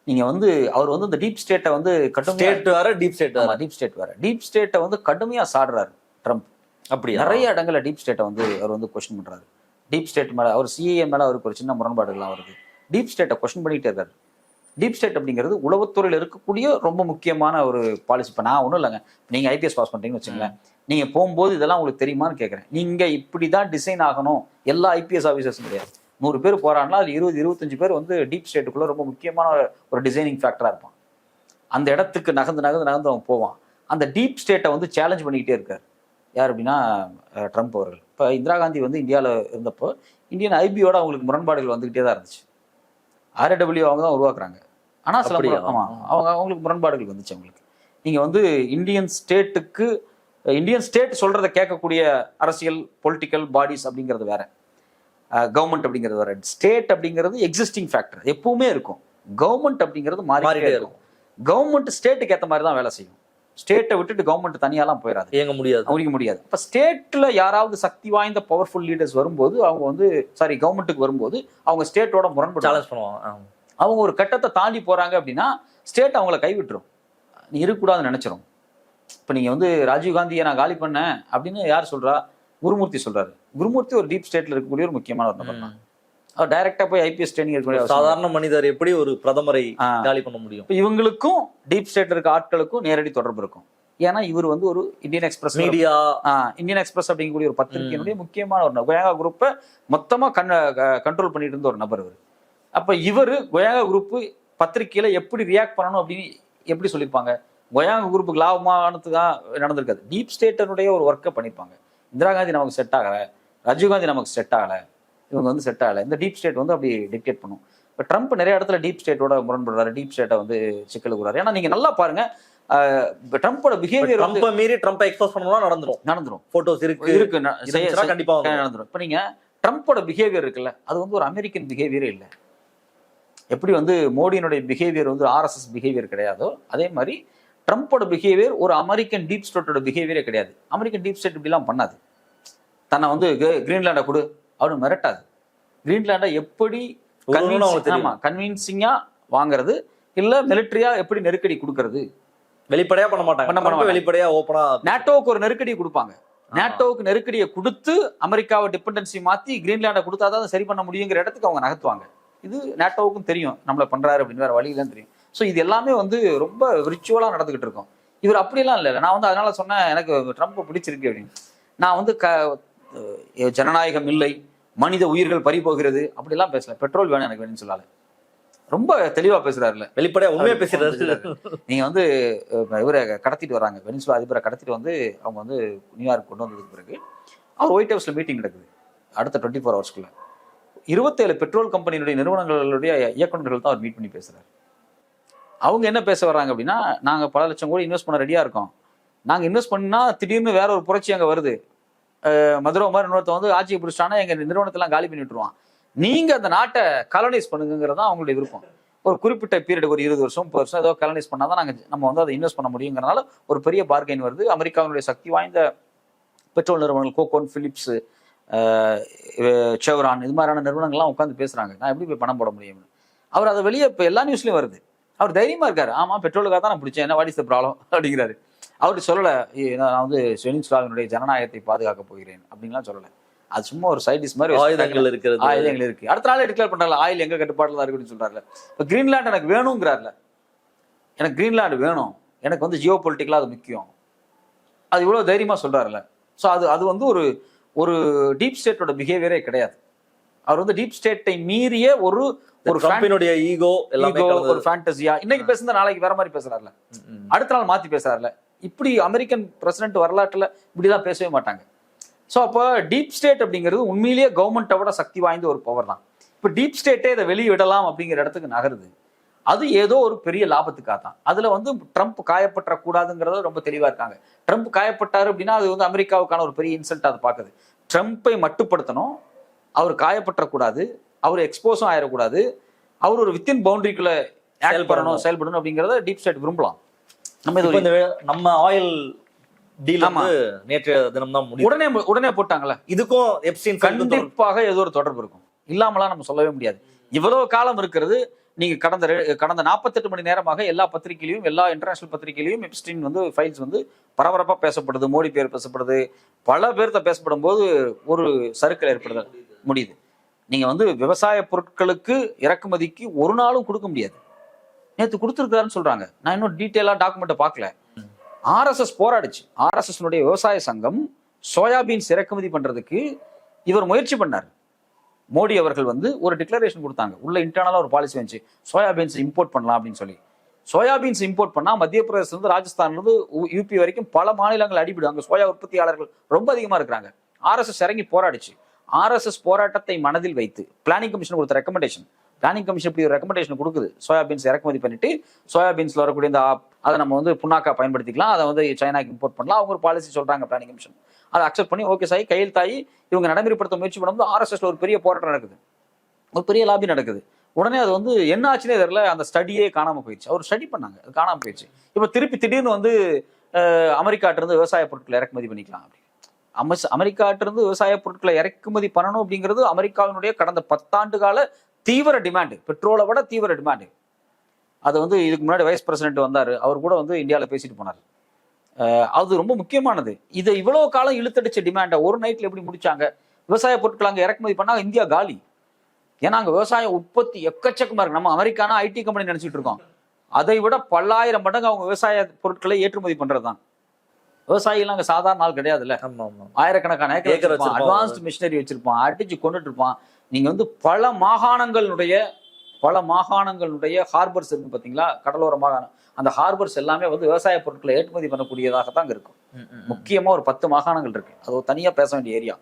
நீங்க வந்து அவர் வந்து இந்த டீப் ஸ்டேட்டை வந்து டீப் ஸ்டேட்டை வந்து கடுமையா சாடுறாரு ட்ரம்ப். அப்படி நிறைய இடங்கள்ல டீப் ஸ்டேட்டை வந்து அவர் வந்து கொஸ்டின் பண்றாரு. டீப் ஸ்டேட் மேல, அவர் CIA மேல அவருக்கு ஒரு சின்ன முரண்பாடுகள்லாம் வருது. டீப் ஸ்டேட்டை கொஸ்டின் பண்ணிட்டே இருக்காரு. டீப் ஸ்டேட் அப்படிங்கிறது உளவுத்துறையில் இருக்கக்கூடிய ரொம்ப முக்கியமான ஒரு பாலிசி. இப்போ நான் ஒன்றும் இல்லைங்க, நீங்கள் IPS பாஸ் பண்ணுறீங்கன்னு வச்சுங்களேன், நீங்கள் போகும்போது இதெல்லாம் உங்களுக்கு தெரியுமான்னு கேட்குறேன். நீங்கள் இப்படி தான் டிசைன் ஆகணும், எல்லா IPS ஆஃபீஸர்ஸும் கிடையாது. 100 பேர் போகிறாங்கன்னா அது 20-25 பேர் வந்து டீப் ஸ்டேட்டுக்குள்ளே ரொம்ப முக்கியமான ஒரு டிசைனிங் ஃபேக்டராக இருப்பான். அந்த இடத்துக்கு நகர்ந்து அவன் போவான். அந்த டீப் ஸ்டேட்டை வந்து சேலஞ்ச் பண்ணிக்கிட்டே இருக்கார். யார் அப்படின்னா ட்ரம்ப் அவர்கள். இப்போ இந்திரா காந்தி வந்து இந்தியாவில் இருந்தப்போ இந்தியன் IBயோட அவங்களுக்கு முரண்பாடுகள் வந்துக்கிட்டே தான் இருந்துச்சு. RAW அவங்க தான் உருவாக்குறாங்க. ஆனால் சில அவங்களுக்கு முரண்பாடுகள் வந்துச்சு அவங்களுக்கு. நீங்கள் வந்து இந்தியன் ஸ்டேட் சொல்கிறத கேட்கக்கூடிய அரசியல் பொலிட்டிக்கல் பாடிஸ் அப்படிங்கிறது வேற, கவர்மெண்ட் அப்படிங்கிறது வேற. ஸ்டேட் அப்படிங்கிறது எக்ஸிஸ்டிங் ஃபேக்டர், எப்பவுமே இருக்கும். கவர்மெண்ட் அப்படிங்கிறது மாறிட்டே இருக்கும். கவர்மெண்ட் ஸ்டேட்டுக்கு ஏற்ற மாதிரி தான் வேலை செய்யும். ஸ்டேட்டை விட்டுட்டு கவர்மெண்ட் தனியாலாம் போயிடாது, முடிக்க முடியாது. இப்போ ஸ்டேட்டில் யாராவது சக்தி வாய்ந்த பவர்ஃபுல் லீடர்ஸ் வரும்போது அவங்க வந்து கவர்மெண்ட்டுக்கு வரும்போது அவங்க ஸ்டேட்டோட முரண்பட்டு சேலஞ்ச் பண்ணுவாங்க. அவங்க ஒரு கட்டத்தை தாண்டி போகிறாங்க அப்படின்னா ஸ்டேட் அவங்கள கைவிட்டுரும், நீ இருக்கக்கூடாதுன்னு நினச்சிரும். இப்போ நீங்கள் வந்து ராஜீவ்காந்தியை நான் காலி பண்ணேன் அப்படின்னு யார் சொல்கிறா? குருமூர்த்தி சொல்கிறாரு. குருமூர்த்தி ஒரு டீப் ஸ்டேட்டில் இருக்கக்கூடிய ஒரு முக்கியமான ஒரு நபர் தான். அவர் டைரக்டா போய் IPS ட்ரைனிங் இருக்கக்கூடிய சாதாரண மனிதர் எப்படி ஒரு பிரதமரை காலி பண்ண முடியும்? இவங்களுக்கும் டீப் ஸ்டேட் இருக்க ஆட்களுக்கும் நேரடி தொடர்பு இருக்கும். ஏன்னா இவர் வந்து ஒரு Indian express media, Indian express அப்படிங்கக்கூடிய ஒரு பத்திரிகையினுடைய முக்கியமான ஒரு நபர். கோயங்கா குரூப்பை மொத்தமா கண்ட்ரோல் பண்ணிட்டு இருந்த ஒரு நபர் இவர். அப்ப இவர் கோயங்கா குரூப் பத்திரிகையில எப்படி ரியாக்ட் பண்ணணும் அப்படின்னு எப்படி சொல்லியிருப்பாங்க? கொயாங் குரூப்புக்கு லாபமானதுக்காக நடந்திருக்காது. டீப் ஸ்டேட்டனுடைய ஒரு ஒர்க்கை பண்ணியிருப்பாங்க. இந்திரா காந்தி நமக்கு செட் ஆகலை, ராஜீவ்காந்தி நமக்கு செட் ஆகலை, இவங்க வந்து செட் ஆகலை. இந்த டீப் ஸ்டேட் வந்து அப்படி டிக்டேட் பண்ணும். இப்போ ட்ரம்ப் நிறைய இடத்துல டீப் ஸ்டேட்டோட முரண்படுறாரு, டீப் ஸ்டேட்டை வந்து சிக்கலுக்குறாரு. ஏன்னா நீங்க நல்லா பாருங்க, ட்ரம்ப்போட பிஹேவியர் வந்து மீறி ட்ரம்ப்பை எக்ஸ்போஸ் பண்ணணும்னா நடந்துரும். போட்டோஸ் இருக்கு கண்டிப்பா நடந்துரும். இப்போ நீங்க ட்ரம்ப்போட பிஹேவியர் இருக்குல்ல, அது வந்து ஒரு அமெரிக்கன் பிஹேவியரே இல்லை. எப்படி வந்து மோடியினுடைய பிஹேவியர் வந்து ஆர்எஸ்எஸ் பிஹேவியர் கிடையாதோ, அதே மாதிரி ட்ரம்ப்போட பிஹேவியர் ஒரு அமெரிக்கன் டீப் ஸ்டேட்டோட பிஹேவியரே கிடையாது. அமெரிக்கன் டீப் ஸ்டேட் இப்படிலாம் பண்ணாது. தன்னை வந்து கிரீன்லாண்டை கொடு அப்படின்னு மிரட்டாது. கிரீன்லாண்டை எப்படி கன்வின்சிங்கா வாங்குறது, இல்ல மிலிட்டரியா எப்படி நெருக்கடி கொடுக்கறது, வெளிப்படையா பண்ண மாட்டாங்க. வெளிப்படையா ஓப்பனா நேட்டோவுக்கு ஒரு நெருக்கடி கொடுப்பாங்க. நேட்டோவுக்கு நெருக்கடியை கொடுத்து அமெரிக்காவை டிபெண்டன்சி மாத்தி கிரீன்லாண்டை கொடுத்தாதான் சரி பண்ண முடியுங்கிற இடத்துக்கு அவங்க நகர்த்துவாங்க. இது நேட்டோவுக்கும் தெரியும் நம்மள பண்றாரு அப்படின்னு, வேற வழியிலாம் தெரியும். ஸோ இது எல்லாமே வந்து ரொம்ப விர்ச்சுவலா நடந்துகிட்டு இருக்கும். இவர் அப்படிலாம் இல்லை. நான் வந்து அதனால சொன்னேன் எனக்கு ட்ரம்ப் பிடிச்சிருக்கு அப்படின்னு. நான் வந்து ஜனநாயகம் இல்லை, மனித உயிர்கள் பறி போகிறது அப்படிலாம் பேசல. பெட்ரோல் வேணும் எனக்கு வேணும்னு சொல்லல, ரொம்ப தெளிவா பேசுறாருல, வெளிப்படையா உண்மையா பேசுறாரு. நீங்க வந்து இவரை கடத்திட்டு வராங்க, வெனிசுலா அதிபரை கடத்திட்டு வந்து அவங்க வந்து நியூயார்க் கொண்டு வந்ததுக்கு பிறகு அவர் ஒயிட் ஹவுஸ்ல மீட்டிங் நடக்குது. அடுத்த 24 ஹவர்ஸ்க்குள்ள 27 பெட்ரோல் கம்பெனியுடைய நிறுவனங்களுடைய இயக்குநர்கள் தான் அவர் மீட் பண்ணி பேசுறாரு. அவங்க என்ன பேச வர்றாங்க அப்படின்னா, நாங்க பல லட்சம் கோடி இன்வெஸ்ட் பண்ண ரெடியா இருக்கோம். நாங்க இன்வெஸ்ட் பண்ணா திடீர்னு வேற ஒரு புரட்சி அங்க வருது, மதுரை மாதிரி இன்னொருத்த வந்து ஆட்சியை பிடிச்சிட்டானா எங்க நிறுவனத்தெல்லாம் காலி பண்ணி விட்டுருவான். நீங்க அந்த நாட்டை கலனைஸ் பண்ணுங்கிறது தான் அவங்களுடைய விருப்பம். ஒரு குறிப்பிட்ட பீரியட், ஒரு 20 வருஷம் 30 வருஷம் ஏதோ கலனைஸ் பண்ணாதான் நம்ம வந்து அதை இன்வெஸ்ட் பண்ண முடியுங்கிறனால ஒரு பெரிய பார்கெயின் வருது. அமெரிக்காவினுடைய சக்தி வாய்ந்த பெட்ரோல் நிறுவனங்கள் கோகோன், பிலிப்ஸ், செவ்ரான், இது மாதிரியான நிறுவனங்கள்லாம் உட்காந்து பேசுறாங்க, நான் எப்படி போய் பணம் போட முடியும். அவர் அதை வெளியே இப்போ எல்லா நியூஸ்லயும் வருது. அவர் தைரியமா இருக்காரு, ஆமா பெட்ரோலுக்காக தான் நான் பிடிச்சேன், என்ன வாட் இஸ் த ப்ராப்ளம் அப்படிங்கிறாரு. அவரு சொல்லலை நான் வந்து வெனிசுலாவினுடைய ஜனநாயகத்தை பாதுகாக்க போகிறேன் அப்படின்லாம் சொல்லலை. அது சும்மா ஒரு சைடிஸ் மாதிரி ஆயுதங்கள் இருக்கு. அடுத்த நாளே டிக்ளேர் பண்றாங்க ஆயில் எங்க கட்டுப்பாட்டில் தான் இருக்குன்னு சொல்றாருல. இப்போ கிரீன்லாண்ட் எனக்கு வேணுங்கிறாருல, எனக்கு கிரீன்லாண்டு வேணும், எனக்கு வந்து ஜியோ பொலிட்டிக்கலா அது முக்கியம், அது இவ்வளவு தைரியமா சொல்றாருல. ஸோ அது வந்து ஒரு டீப் ஸ்டேட்டோட பிஹேவியரே கிடையாது. அவர் வந்து டீப் ஸ்டேட்டை மீறிய ஒரு ஈகோ ஒரு ஃபேண்டசியா இன்னைக்கு பேசுறத நாளைக்கு வேற மாதிரி பேசுறாருல, அடுத்த நாள் மாத்தி பேசுறாருல. இப்படி அமெரிக்கன் பிரசிடென்ட் வரலாற்றுல இப்படிதான் பேசவே மாட்டாங்க. ஸோ அப்போ டீப் ஸ்டேட் அப்படிங்கிறது உண்மையிலேயே கவர்மெண்ட்டை விட சக்தி வாய்ந்த ஒரு பவர் தான். இப்போ டீப் ஸ்டேட்டே இதை வெளியிடலாம் அப்படிங்கிற இடத்துக்கு நகருது. அது ஏதோ ஒரு பெரிய லாபத்துக்காக தான். அதுல வந்து ட்ரம்ப் காயப்பற்றக்கூடாதுங்கிறத ரொம்ப தெளிவா இருக்காங்க. ட்ரம்ப் காயப்பட்டாரு அப்படின்னா அது வந்து அமெரிக்காவுக்கான ஒரு பெரிய இன்சல்ட் அதை பார்க்குது. ட்ரம்ப்பை மட்டுப்படுத்தணும், அவர் காயப்பற்றக்கூடாது, அவர் எக்ஸ்போஸும் ஆயிடக்கூடாது, அவர் ஒரு வித்தின் பவுண்டரிக்குள்ள செயல்படணும் அப்படிங்கிறத டீப் ஸ்டேட் விரும்பலாம். நம்ம ஆயில் டீல் நேற்று தினம் தான் உடனே போட்டாங்களே, இதுக்கும் எப்ஸ்டீன் கண்டிப்பாக ஏதோ ஒரு தொடர்பு இருக்கும், இல்லாமலாம் நம்ம சொல்லவே முடியாது. இவ்வளவு காலம் இருக்கிறது. நீங்க கடந்த 48 மணி நேரமாக எல்லா பத்திரிகையிலையும், எல்லா இன்டர்நேஷனல் பத்திரிகையிலையும் எப்ஸ்டீன் வந்து ஃபைல்ஸ் வந்து பரபரப்பா பேசப்படுது, மோடி பேர் பேசப்படுது, பல பேர்த்த பேசப்படும் போது ஒரு சறுக்கல் ஏற்படுது முடியுது. நீங்க வந்து விவசாய பொருட்களுக்கு இறக்குமதிக்கு ஒரு நாளும் கொடுக்க முடியாது. நேற்று கொடுத்துருக்காருன்னு சொல்றாங்க. நான் இன்னும் டீட்டெயிலா டாக்குமெண்ட்டை பார்க்கல. ஆர்எஸ்எஸ் போராடிச்சு. ஆர்எஸ்எஸ் விவசாய சங்கம் சோயாபீன்ஸ் இறக்குமதி பண்றதுக்கு இவர் முயற்சி பண்ணார். மோடி அவர்கள் வந்து ஒரு டிக்ளரேஷன் கொடுத்தாங்க, உள்ள இன்டர்னலா ஒரு பாலிசி வந்துச்சு, சோயாபீன்ஸ் இம்போர்ட் பண்ணலாம் அப்படின்னு சொல்லி. சோயாபீன்ஸ் இம்போர்ட் பண்ணா மத்திய பிரதேசத்துல இருந்து ராஜஸ்தான்ல இருந்து யூபி வரைக்கும் பல மாநிலங்கள் அடிபடும். அங்க சோயா உற்பத்தியாளர்கள் ரொம்ப அதிகமா இருக்கிறாங்க. ஆர்எஸ்எஸ் இறங்கி போராடிச்சு. ஆர்எஸ்எஸ் போராட்டத்தை மனதில் வைத்து பிளானிங் கமிஷன் கொடுத்த ரெக்கமெண்டேஷன், பிளானிங் கமிஷன் இப்படி ஒரு ரெக்கமெண்டேஷன் கொடுக்குது, சோயாபீன்ஸ் இறக்குமதி பண்ணிட்டு சோயாபீன்ஸ்ல வரக்கூடிய இந்த அதை நம்ம வந்து புண்ணாக்கா பயன்படுத்திக்கலாம், அதை வந்து சைனாக்கு இம்போர்ட் பண்ணலாம், அவங்க ஒரு பாலிசி சொல்றாங்க பிளானிங் கமிஷன். அதை அக்செப்ட் பண்ணி ஓகே சாய் கையெழுத்தாயி இவங்க நடைமுறைப்படுத்த முயற்சி பண்ணும்போது ஆர்எஸ்எஸ்ல ஒரு பெரிய போராட்டம் நடக்குது, ஒரு பெரிய லாபி நடக்குது. உடனே அது வந்து என்ன ஆச்சுன்னே தெரியல, அந்த ஸ்டடியே காணாம போயிடுச்சு. அவர் ஸ்டடி பண்ணாங்க, அது காணாம போயிடுச்சு. இப்போ திடீர்னு வந்து அமெரிக்காட்டிலிருந்து விவசாய பொருட்களை இறக்குமதி பண்ணிக்கலாம் அப்படி. அமெரிக்காட்டிலிருந்து விவசாய பொருட்களை இறக்குமதி பண்ணணும் அப்படிங்கிறது அமெரிக்காவினுடைய கடந்த 10 ஆண்டு கால தீவிர டிமாண்டு, பெட்ரோலை விட தீவிர டிமாண்டு. அது வந்து இதுக்கு முன்னாடி வைஸ் பிரசிடென்ட் வந்தாரு, அவர் கூட வந்து இந்தியாவில் பேசிட்டு போனார். அது ரொம்ப முக்கியமானது. இதை இவ்வளவு காலம் இழுத்தடிச்ச டிமாண்டை ஒரு நைட்ல எப்படி முடிச்சாங்க? விவசாய பொருட்கள் அங்கே இறக்குமதி பண்ணா இந்தியா காலி. ஏன்னா அங்கே விவசாய உற்பத்தி எக்கச்சக்கமா இருக்கு. நம்ம அமெரிக்கானா ஐடி கம்பெனி நினைச்சிட்டு இருக்கோம், அதை விட பல்லாயிரம் மடங்கு அவங்க விவசாய பொருட்களை ஏற்றுமதி பண்றதுதான். விவசாயிகள் அங்கே சாதாரண நாள் கிடையாதுல்ல, ஆயிரக்கணக்கான ஏக்கர் அட்வான்ஸ்டு மிஷினரி வச்சிருப்பான், அடிச்சு கொண்டுட்டு இருப்பான். நீங்க வந்து பல மாகாணங்களுடைய ஹார்பர்ஸ் இருக்கு பாத்தீங்களா, கடலோர மாகாணம், அந்த ஹார்பர்ஸ் எல்லாமே வந்து விவசாய பொருட்களை ஏற்றுமதி பண்ணக்கூடியதாக தான் இருக்கும். முக்கியமா ஒரு 10 மாகாணங்கள் இருக்கு, அது ஒரு தனியா பேச வேண்டிய ஏரியா.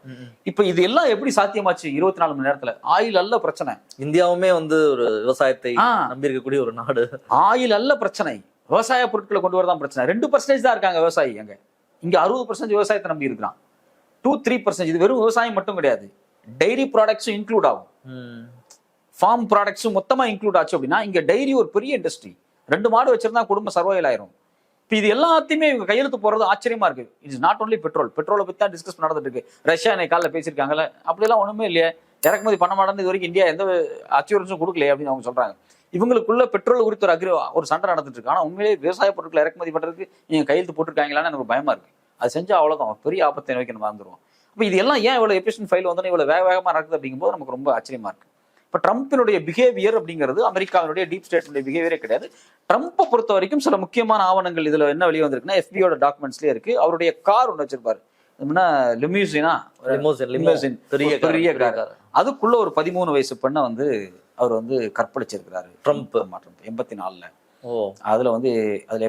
இப்ப இது எல்லாம் எப்படி சாத்தியமாச்சு 24 மணி நேரத்துல? ஆயில் அல்ல பிரச்சனை. இந்தியாவுமே வந்து ஒரு விவசாயத்தை நம்பி இருக்கக்கூடிய ஒரு நாடு. ஆயில் அல்ல பிரச்சனை, விவசாய பொருட்களை கொண்டு வரதான் பிரச்சனை. 2% தான் இருக்காங்க விவசாயி. இங்க 60% விவசாயத்தை நம்பி இருக்கிறான். 2-3% இது வெறும் விவசாயம் மட்டும் கிடையாது, டைரி ப்ராடக்ட்ஸும் இன்க்ளூட் ஆகும், ஃபார்ம் ப்ராடக்ட்ஸும் மொத்தமா இன்க்ளூட் ஆச்சு அப்படின்னா இங்க டைரி ஒரு பெரிய இண்டஸ்ட்ரி. 2 மாடு வச்சிருந்தா குடும்பம் சர்வைவல் ஆயிரும். இப்போ இது எல்லாத்தையுமே இவங்க கையெழுத்து போறது ஆச்சரியமா இருக்கு. இட்ஸ் நாட் ஒன்லி பெட்ரோலை பத்தி தான் டிஸ்கஸ் நடந்துட்டு இருக்கு. ரஷ்யா இன்னைக்கு காலைல பேசியிருக்காங்கல்ல, அப்படிலாம் ஒண்ணுமே இல்லையே, இறக்குமதி பண்ண மாட்டேன்னு இது வரைக்கும் இந்தியா எந்த அச்சூரன்ஸும் கொடுக்கலையே அப்படின்னு அவங்க சொல்றாங்க. இவங்களுக்குள்ள பெட்ரோல் குறித்து ஒரு சண்டை நடந்துட்டு இருக்கு. ஆனா உண்மையிலேயே விவசாய பொருட்களை இறக்குமதி பண்றதுக்கு நீங்க கையெழுத்து போட்டிருக்காங்களான்னு எனக்கு பயமா இருக்கு. அது செஞ்சா அவ்வளவுதான், பெரிய ஆபத்தை நோக்கி நம்ம வந்துருவோம். அப்ப இது எல்லாம் ஏன் இவ்வளவு எபிஷன் ஃபைல் வந்து இவ்வளவு வேகமா நடக்குது அப்படிங்கும்போது நமக்கு ரொம்ப ஆச்சரியமா இருக்கு. இப்போ ட்ரம்பினுடைய பிஹேவியர் அப்படிங்கிறது அமெரிக்காவினுடைய டீப் ஸ்டேட்னுடைய பிஹேவியரே கிடையாது. ட்ரம்பை பொறுத்த வரைக்கும் சில முக்கியமான ஆவணங்கள் இதுல என்ன வெளியே வந்திருக்குன்னா, எஃபியோட டாக்குமெண்ட்ஸ்லேயே இருக்கு. அவருடைய கார் ஒன்று வச்சிருப்பாரு, லிமோசின், பெரிய கார். அதுக்குள்ள ஒரு 13 வயசு பெண்ணை வந்து அவர் வந்து கற்பழிச்சிருக்கிறாரு ட்ரம்ப் 84ல். அதுல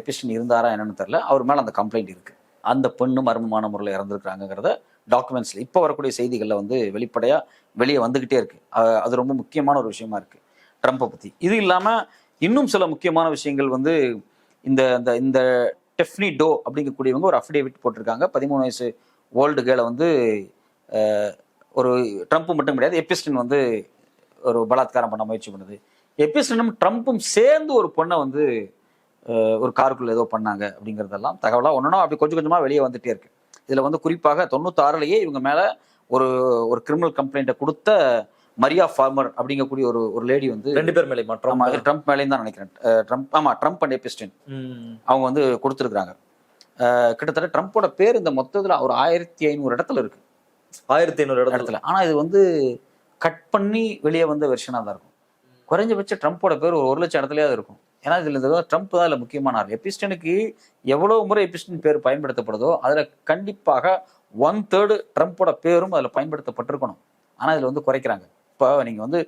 எபிஷன் இருந்தாரா என்னன்னு தெரியல. அவர் மேல அந்த கம்ப்ளைண்ட் இருக்கு. அந்த பெண்ணு மர்மமான முறையில் இறந்துருக்காங்கிறத டாக்குமெண்ட்ஸ்ல இப்போ வரக்கூடிய செய்திகள்ல வந்து வெளிப்படையா வெளியே வந்துகிட்டே இருக்கு. அது ரொம்ப முக்கியமான ஒரு விஷயமா இருக்கு ட்ரம்பை பத்தி. இது இல்லாம இன்னும் சில முக்கியமான விஷயங்கள் வந்து இந்த டெஃப்னி டோ அப்படிங்கக்கூடியவங்க ஒரு அஃபிடேவிட் போட்டிருக்காங்க. 13 வயசு ஓல்டு கேர்ளை வந்து ஒரு ட்ரம்ப் மட்டும் கிடையாது, எபிஸ்டின் வந்து ஒரு பலாத்காரம் பண்ண முயற்சி பண்ணுது. எபிஸ்டினும் ட்ரம்ப்பும் சேர்ந்து ஒரு பொண்ணை வந்து ஒரு காருக்குள்ள ஏதோ பண்ணாங்க அப்படிங்கிறதெல்லாம் தகவலா ஒன்றுனா அப்படி கொஞ்சம் கொஞ்சமா வெளியே வந்துட்டே இருக்கு. இதுல வந்து குறிப்பாக 96லயே இவங்க மேல ஒரு கிரிமினல் கம்ப்ளைண்ட்டை கொடுத்த மரியா ஃபார்மர் அப்படிங்கக்கூடிய ஒரு லேடி வந்து 2 பேர் மேலே ட்ரம்ப் மேலேயும் தான் நினைக்கிறேன். ட்ரம்ப் அண்ட் எபிஸ்டின் அவங்க வந்து கொடுத்துருக்காங்க. கிட்டத்தட்ட ட்ரம்ப்போட பேர் இந்த மொத்தத்துல ஒரு 1500 இடத்துல இருக்கு. 1500 இடத்துல. ஆனா இது வந்து கட் பண்ணி வெளியே வந்த வெர்ஷனா தான் இருக்கும். குறைஞ்சபட்ச ட்ரம்ப்போட பேர் ஒரு 1 லட்சம் இடத்துலயே இருக்கும். ஏன்னா இதுல ட்ரம்ப் தான் இதுல முக்கியமான ஆள். எபிஸ்டனுக்கு எவ்வளவு முறை எபிஸ்டன் பேர் பயன்படுத்தப்படுதோ அதுல கண்டிப்பாக 1/3 ட்ரம்ப்போட பேரும் அதுல பயன்படுத்தப்பட்டிருக்கணும். ஆனா இதுல வந்து குறைக்கிறாங்க. இப்போ நீங்க வந்து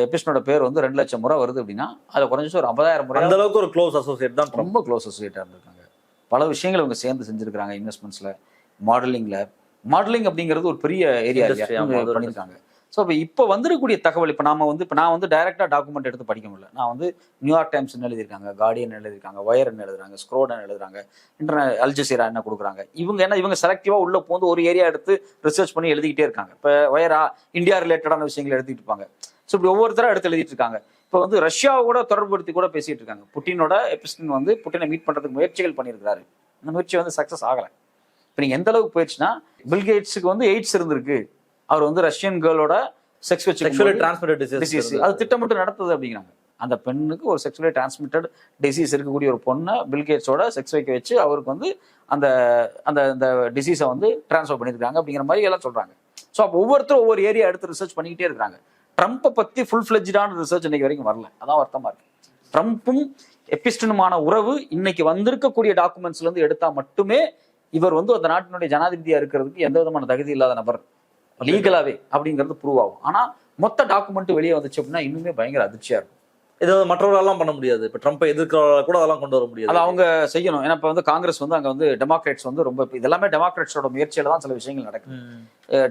எபிஸ்டனோட பேர் வந்து 2 லட்சம் முறை வருது அப்படின்னா அதுல குறைஞ்சு ஒரு 50,000 முறை. அந்த அளவுக்கு ஒரு க்ளோஸ் அசோசியேட் தான், ரொம்ப க்ளோஸ் அசோசியேட்டா இருந்திருக்காங்க. பல விஷயங்கள் இவங்க சேர்ந்து செஞ்சிருக்காங்க. இன்வெஸ்ட்மெண்ட்ஸ்ல, மாடலிங் அப்படிங்கிறது ஒரு பெரிய ஏரியா பண்ணியிருக்காங்க. ஸோ இப்போ வந்துடக்கூடிய தகவல் இப்போ நான் வந்து டைரக்டா டாக்குமெண்ட் எடுத்து படிக்க முடியல. நான் வந்து நியூயார்க் டைம்ஸ் என்ன எழுதியிருக்காங்க, கார்டியன் எழுதியிருக்காங்க, வயர் என்ன எழுதுறாங்க, ஸ்க்ரோடன் எழுதுறாங்க, அல் ஜசீரா என்ன கொடுக்குறாங்க. இவங்க செலக்டிவா உள்ள போந்து ஒரு ஏரியா எடுத்து ரிசர்ச் பண்ணி எழுதிக்கிட்டே இருக்காங்க. இப்போ வயரா இந்தியா ரிலேட்டடான விஷயங்கள் எழுதிட்டு இருப்பாங்க. ஸோ இப்படி ஒவ்வொருத்தரும் எடுத்து எழுதிட்டு இருக்காங்க. இப்போ வந்து ரஷ்யாவோட தொடர்புபடுத்தி கூட பேசிட்டு இருக்காங்க. புட்டினோட எபிஸ்டன் வந்து புட்டினை மீட் பண்றதுக்கு முயற்சிகள் பண்ணியிருக்காரு. அந்த முயற்சி வந்து சக்சஸ் ஆகலை. இப்போ நீங்க எந்த அளவுக்கு போயிடுச்சுன்னா, பில்கேட்ஸுக்கு வந்து எய்ட்ஸ் இருந்திருக்கு, அவர் வந்து ரஷ்யன் கேர்ளோட செக்ஷுவலி டிரான்ஸ்மிட்டட் டிசீஸ் அது திட்டமிட்டு நடத்துது அப்படிங்கிறாங்க. அந்த பெண்ணுக்கு ஒரு செக்ஷுவலி டிரான்ஸ்மிட்டட் டிசீஸ் இருக்கக்கூடிய ஒரு பொண்ணை பில்கேட்ஸோட செக்ஸ் வைக்க வச்சு அவருக்கு வந்து அந்த அந்த டிசீஸை வந்து டிரான்ஸ்ஃபர் பண்ணியிருக்காங்க அப்படிங்கிற மாதிரி எல்லாம் சொல்றாங்க. ஸோ அப்போ ஒவ்வொருத்தரும் ஒவ்வொரு ஏரியா எடுத்து ரிசர்ச் பண்ணிக்கிட்டே இருக்காங்க. ட்ரம்ப்பை பத்தி ஃபுல் ஃபிளெஜ்டான ரிசர்ச் இன்னைக்கு வரைக்கும் வரல. அதான் வருத்தமா இருக்கு. ட்ரம்ப்பும் எபிஸ்டனுமான உறவு இன்னைக்கு வந்திருக்கக்கூடிய டாக்குமெண்ட்ஸ்ல இருந்து எடுத்தா மட்டுமே இவர் வந்து அந்த நாட்டினுடைய ஜனாதிபதியா இருக்கிறதுக்கு எந்த விதமான தகுதி இல்லாத நபர் லீகலாவே அப்படிங்கிறது ப்ரூவ் ஆகும். ஆனா மொத்த டாக்குமெண்ட் வெளியே வந்துச்சு அப்படின்னா இன்னுமே பயங்கர அதிர்ச்சியா இருக்கும். இது மற்றவர்களெல்லாம் பண்ண முடியாது. இப்போ ட்ரம்ப்பை எதிர்க்கிறவங்க கூட அதெல்லாம் கொண்டு வர முடியாது. அது அவங்க செய்யணும். ஏன்னா இப்போ வந்து காங்கிரஸ் வந்து அங்கே வந்து டெமோக்ராட்ஸ் வந்து ரொம்ப இதெல்லாமே டெமோக்ராட்ஸோட முயற்சியில தான் சில விஷயங்கள் நடக்குது.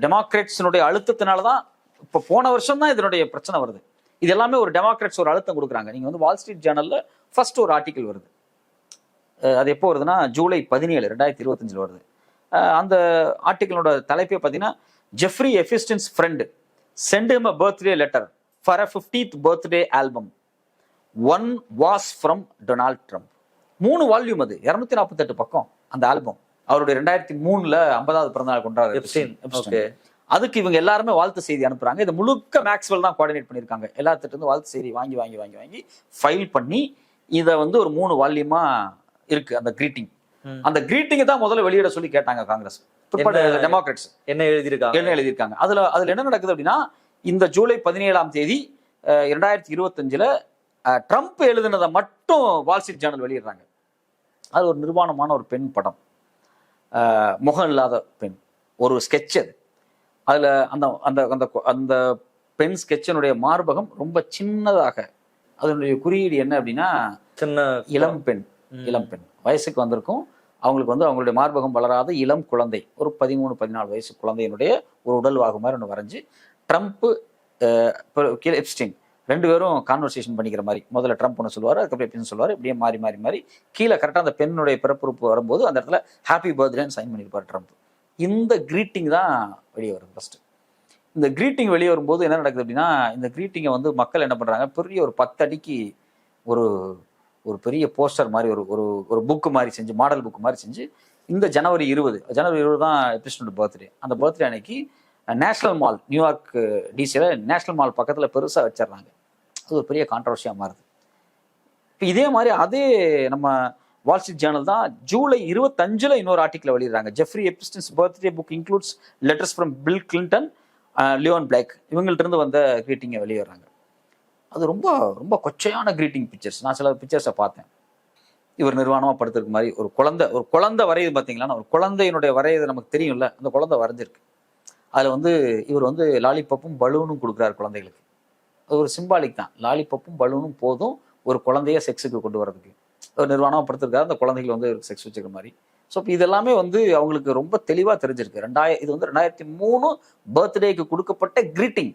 டெமோக்ராட்ஸினுடைய அழுத்தத்தினாலதான் இப்போ போன வருஷம் தான் இதனுடைய பிரச்சனை வருது. இது எல்லாமே ஒரு டெமோக்ராட்ஸ் ஒரு அழுத்தம் கொடுக்குறாங்க. நீங்க வந்து வால் ஸ்ட்ரீட் ஜேர்னல்ல ஃபர்ஸ்ட் ஒரு ஆர்டிக்கல் வருது. அது எப்போ வருதுன்னா ஜூலை 17, 2025 வருது. அந்த ஆர்டிக்கலோட தலைப்பே பார்த்தீங்கன்னா, Jeffrey Epstein's friend sent him a birthday letter for a 50th birthday album, one was from Donald Trump. 3 volume, அது 248 பக்கம் அந்த ஆல்பம். அவருடைய 2003 50வது பிறந்தநாள் கொண்டாடுறாரு. அதுக்கு இவங்க எல்லாருமே வாழ்த்து செய்தி அனுப்புறாங்க. இது முழுக்க மேக்ஸ்வெல் தான் கோஆர்டினேட் பண்ணியிருக்காங்க. எல்லாத்திட்ட இருந்து வாழ்த்து செய்தி வாங்கி ஃபைல் பண்ணி இதை வந்து ஒரு 3 வால்யூமா இருக்கு அந்த கிரீட்டிங். அந்த கிரீட்டிங்கை தான் முதல்ல வெளியிட சொல்லி கேட்டாங்க காங்கிரஸ். டெமோக்ராட்ஸ் என்ன எழுதியிருக்காங்க அதுல என்ன நடக்குது அப்படின்னா, இந்த ஜூலை 17ஆம் தேதி 2025 ட்ரம்ப் எழுதினதை மட்டும் வால் ஸ்ட்ரீட் ஜேர்னல் வெளியிடுறாங்க. அது ஒரு நிர்வாணமான ஒரு பெண் படம், முகம் இல்லாத பெண், ஒரு ஸ்கெட்ச். அது அதுல அந்த பெண் ஸ்கெட்சனுடைய மார்பகம் ரொம்ப சின்னதாக, அதனுடைய குறியீடு என்ன அப்படின்னா, சின்ன இளம் பெண், இளம் பெண் வயசுக்கு வந்திருக்கும். அவங்களுக்கு வந்து அவங்களுடைய மார்பகம் வளராத இளம் குழந்தை, ஒரு 13-14 வயசு குழந்தையினுடைய ஒரு உடல் வாகு மாதிரி ஒன்று வரைஞ்சி ட்ரம்ப்பு கீழே எப்ஸ்டீன் 2 பேரும் கான்வர்சேஷன் பண்ணிக்கிற மாதிரி, முதல்ல ட்ரம்ப் ஒன்று சொல்லுவார், அதுக்கப்புறம் எப்ஸ்டீன் சொல்லுவார், இப்படியே மாறி மாறி மாறி கீழே கரெக்டாக அந்த பெண்ணுடைய பிறப்புறுப்பு வரும்போது அந்த இடத்துல ஹாப்பி பர்த்டேன்னு சைன் பண்ணியிருப்பார் ட்ரம்ப். இந்த க்ரீட்டிங் தான் வெளியே வருது ஃபர்ஸ்ட். இந்த க்ரீட்டிங் வெளியே வரும்போது என்ன நடக்குது அப்படின்னா, இந்த க்ரீட்டிங்கை வந்து மக்கள் என்ன பண்ணுறாங்க, பெரிய ஒரு 10 அடிக்கு ஒரு ஒரு பெரிய போஸ்டர் மாதிரி ஒரு புக்கு மாதிரி செஞ்சு, மாடல் புக்கு மாதிரி செஞ்சு, இந்த ஜனவரி 20 தான் எப்ஸ்டீனோட பர்த்டே. அந்த பர்த்டே அன்னைக்கு நேஷனல் மால், நியூயார்க் டிசியில் நேஷனல் மால் பக்கத்தில் பெருசாக வச்சிடறாங்க. அது ஒரு பெரிய கான்ட்ரவர்சியாக மாறுது. இப்போ இதே மாதிரி அதே நம்ம வால் ஸ்ட்ரீட் ஜேர்னல் தான் ஜூலை 25 இன்னொரு ஆர்டிக்கலை வெளியிடுறாங்க. Jeffrey Epstein's birthday book includes letters from Bill Clinton, Leon Black, இவங்கள்ட்ட இருந்து வந்த க்ரீட்டிங்கை வெளியிடுறாங்க. அது ரொம்ப ரொம்ப கொச்சையான க்ரீட்டிங் பிக்சர்ஸ். நான் சில பிக்சர்ஸை பார்த்தேன். இவர் நிர்வாணமாக படுத்திருக்க மாதிரி ஒரு குழந்தை வரையுது பார்த்தீங்களா, ஒரு குழந்தையினுடைய வரையது நமக்கு தெரியும்ல, அந்த குழந்தை வரைஞ்சிருக்கு. அதில் வந்து இவர் வந்து லாலிபப்பும் பலூனும் கொடுக்குறாரு குழந்தைகளுக்கு. அது ஒரு சிம்பாலிக் தான். லாலிபப்பும் பலூனும் போதும் ஒரு குழந்தைய செக்ஸுக்கு கொண்டு வரதுக்கு. ஒரு நிர்வாணமாக படுத்திருக்காரு, அந்த குழந்தைகள் வந்து செக்ஸ் வச்சுக்கிற மாதிரி. ஸோ இப்போ இதெல்லாமே வந்து அவங்களுக்கு ரொம்ப தெளிவாக தெரிஞ்சிருக்கு. இது வந்து 2003 பர்த்டேக்கு கொடுக்கப்பட்ட கிரீட்டிங்.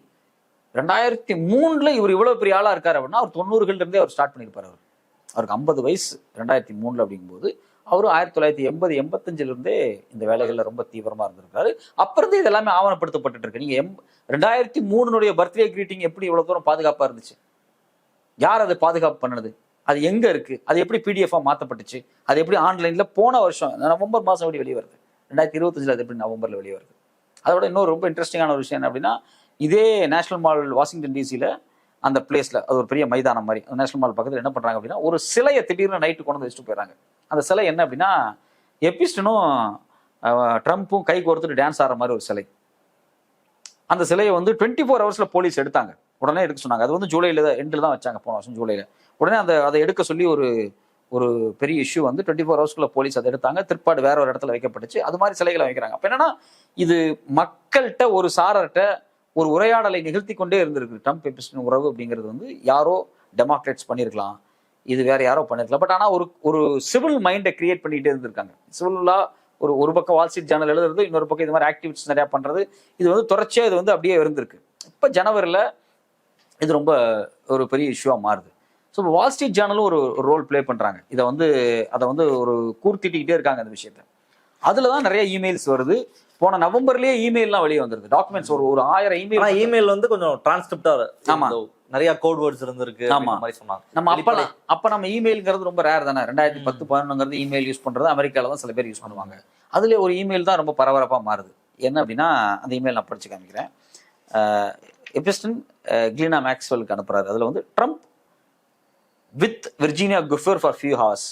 2003 இவர் இவ்வளோ பெரிய ஆளாக இருக்காரு அப்படின்னா அவர் 90களிலிருந்தே அவர் ஸ்டார்ட் பண்ணியிருப்பார். அவருக்கு 50 வயசு 2003 அப்படிங்கும்போது அவர் 1980-85 இந்த வேலைகளில் ரொம்ப தீவிரமாக இருந்திருக்காரு. அப்புறம் இது எல்லாமே ஆவணப்படுத்தப்பட்டு இருக்கு. நீங்கள் 2003 பர்த்டே கிரீட்டிங் எப்படி இவ்வளோ தூரம் பாதுகாப்பாக இருந்துச்சு? யார் அதை பாதுகாப்பு பண்ணது? அது எங்கே இருக்குது? அது எப்படி பிடிஎஃபாக மாற்றப்பட்டுச்சு? அது எப்படி ஆன்லைனில் போன வருஷம் நவம்பர் மாதம் எப்படி வெளியே வருது? 2025 அது எப்படி நவம்பரில் வெளியே வருது? அதோட இன்னொரு ரொம்ப இன்ட்ரெஸ்டிங்கான ஒரு விஷயம் என்ன அப்படின்னா, இதே நேஷனல் மால் வாஷிங்டன் டிசியில் அந்த பிளேஸில், அது ஒரு பெரிய மைதானம் மாதிரி, அந்த நேஷனல் மால் பக்கத்தில் என்ன பண்ணுறாங்க அப்படின்னா, ஒரு சிலையை திடீர்னு நைட்டு கொண்டு வந்து வச்சுட்டு போயிடறாங்க. அந்த சிலை என்ன அப்படின்னா, எப்ஸ்டீனும் ட்ரம்ப்பும் கை கோர்த்துட்டு டான்ஸ் ஆடுற மாதிரி ஒரு சிலை. அந்த சிலையை வந்து 24 ஹவர்ஸில் போலீஸ் எடுத்தாங்க. உடனே எடுக்க சொன்னாங்க. அது வந்து ஜூலையில் எண்டில் தான் வச்சாங்க, போன வருஷம் ஜூலையில். உடனே அதை எடுக்க சொல்லி ஒரு பெரிய இஷ்யூ வந்து 24 ஹவர்ஸ்க்குள்ள போலீஸ் அதை எடுத்தாங்க. திருப்பாடு வேற ஒரு இடத்துல வைக்கப்பட்டுச்சு. அது மாதிரி சிலைகளை வைக்கிறாங்க. அப்போ என்னன்னா, இது மக்கள்கிட்ட ஒரு சாரர்கிட்ட ஒரு உரையாடலை நிகழ்த்தி கொண்டே இருந்திருக்கு. ட்ரம்ப் எப்ஸ்டீன் உறவு அப்படிங்கிறது வந்து யாரோ டெமோக்ரேட்ஸ் பண்ணியிருக்கலாம், இது வேற யாரோ பண்ணிருக்கலாம். பட் ஆனால் ஒரு சிவில் மைண்டை கிரியேட் பண்ணிட்டே இருந்திருக்காங்க. சிவிலா ஒரு பக்கம் வால் ஸ்ட்ரீட் ஜேர்னல் எழுதுறது, இன்னொரு பக்கம் இது மாதிரி ஆக்டிவிட்டிஸ் நிறையா பண்ணுறது, இது வந்து தொடர்ச்சியாக இது வந்து அப்படியே இருந்திருக்கு. இப்போ ஜனவரியில் இது ரொம்ப ஒரு பெரிய இஷ்யூவாக மாறுது. ஸோ இப்போ வால் ஸ்ட்ரீட் ஜேர்னலும் ஒரு ரோல் ப்ளே பண்ணுறாங்க. அதை வந்து ஒரு கூர்த்திட்டிக்கிட்டே இருக்காங்க அந்த விஷயத்த. அதில் தான் நிறைய இமெயில்ஸ் வருது. போன நவம்பர்லேயே இமெயில்லாம் வெளியே வந்துருது. டாக்குமெண்ட்ஸ் ஒரு 1000 இமெயில் வந்து கொஞ்சம் டிரான்ஸ்கிரிப்டாக, ஆமாம், நிறைய கோட் வேர்ட்ஸ் இருந்திருக்கு. ஆமா மாதிரி சொன்னாங்க. நம்ம இமெயில்ங்கிறது ரொம்ப ரேர் தானே. 2010-11 இமெயில் யூஸ் பண்றது அமெரிக்கால தான் சில பேர் யூஸ் பண்ணுவாங்க. அதுல ஒரு இமெயில் தான் ரொம்ப பரபரப்பா மாறுது. என்ன அப்படின்னா, அந்த இமெயில் நான் படிச்சு காமிக்கிறேன். எப்ஸ்டீன் கிளீனா மேக்ஸ்வெலுக்கு அனுப்புறாரு. அதுல வந்து Trump with Virginia Giuffre for few hours,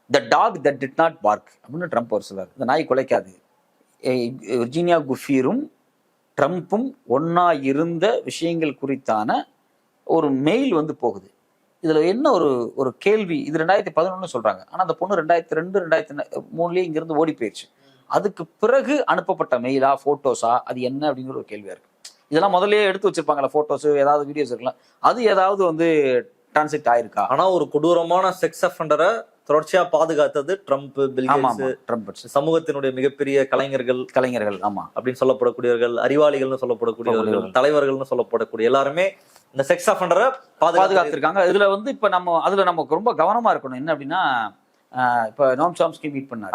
the dog that did not bark அப்படின்னு ட்ரம்ப் அவர் சொல்றாரு. இந்த நாய் குலைக்காது. விர்ஜீனியா குஃபீரும் ட்ரம்ப்பும் ஒன்னா இருந்த விஷயங்கள் குறித்தான ஒரு மெயில் வந்து போகுது. இதுல என்ன ஒரு கேள்வி, இது 2011 சொல்றாங்க. ஆனா அந்த பொண்ணு 2002, 2003 இங்கிருந்து ஓடி போயிடுச்சு. அதுக்கு பிறகு அனுப்பப்பட்ட மெயிலா, போட்டோஸா, அது என்ன அப்படிங்கிற ஒரு கேள்வியா இருக்கு. இதெல்லாம் முதல்லயே எடுத்து வச்சிருப்பாங்களா, போட்டோஸ், ஏதாவது வீடியோஸ் இருக்கலாம், அது ஏதாவது வந்து டிரான்சிட் ஆயிருக்கா? ஆனா ஒரு கொடூரமான செக்ஸ் அஃபெண்டரை தொடர்ச்சியா பாதுகாத்தது ட்ரம்ப், பில் கேட்ஸ், சமூகத்தினுடைய மிகப்பெரிய கலைஞர்கள் ஆமா அப்படின்னு சொல்லப்படக்கூடியவர்கள், அறிவாளிகள்னு சொல்லப்படக்கூடியவர்கள், தலைவர்கள்னு சொல்லப்படக்கூடிய எல்லாருமே இந்த செக்ஸ் அஃபெண்டரை பாதுகாத்திருக்காங்க. இதுல வந்து இப்ப அதுல நமக்கு ரொம்ப கவனமா இருக்கணும். என்ன அப்படின்னா, இப்ப நோம் சாம்ஸ்கி மீட் பண்ணாரு.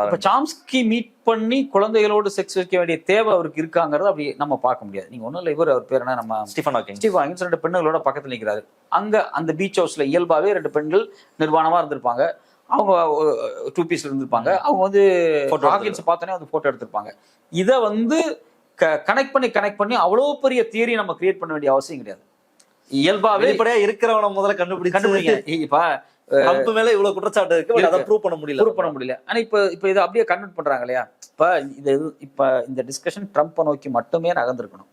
இப்ப சாம்ஸ்கி மீட் பண்ணி குழந்தைகளோடு செக்ஸ் வைக்க வேண்டிய தேவை அவருக்கு இருக்காங்கிறது அப்படி நம்ம பார்க்க முடியாது. நீங்க ஒண்ணும் இல்லை, அவர் பேர் என்ன, நம்ம ஸ்டீஃபன் ஹாக்கிங் 2 பெண்களோட பக்கத்துல நிற்கிறாரு. அங்க அந்த பீச் ஹவுஸ்ல இயல்பாவே 2 பெண்கள் நிர்வாணமா இருந்திருப்பாங்க. அவங்க 2 பீஸ்ல இருந்திருப்பாங்க. அவங்க வந்து ஹாக்கின்ஸ் பார்த்தோன்னே வந்து போட்டோ எடுத்திருப்பாங்க. இதை வந்து கனெக்ட் பண்ணி அவ்வளவு பெரிய தியரி நம்ம கிரியேட் பண்ண வேண்டிய அவசியம் கிடையாது. இயல்பாவே இருக்கிறவன முதல்ல கண்டுபிடிங்க. இப்ப ட்ரம்ப் மேல இவ்வளவு குற்றச்சாட்டு இருக்கு, அதை ப்ரூவ் பண்ண முடியல. ஆனா இப்ப இதை அப்படியே கன்வெர்ட் பண்றாங்க இல்லையா? இப்ப இந்த டிஸ்கஷன் ட்ரம்ப்பை நோக்கி மட்டுமே நகர்ந்திருக்கணும்.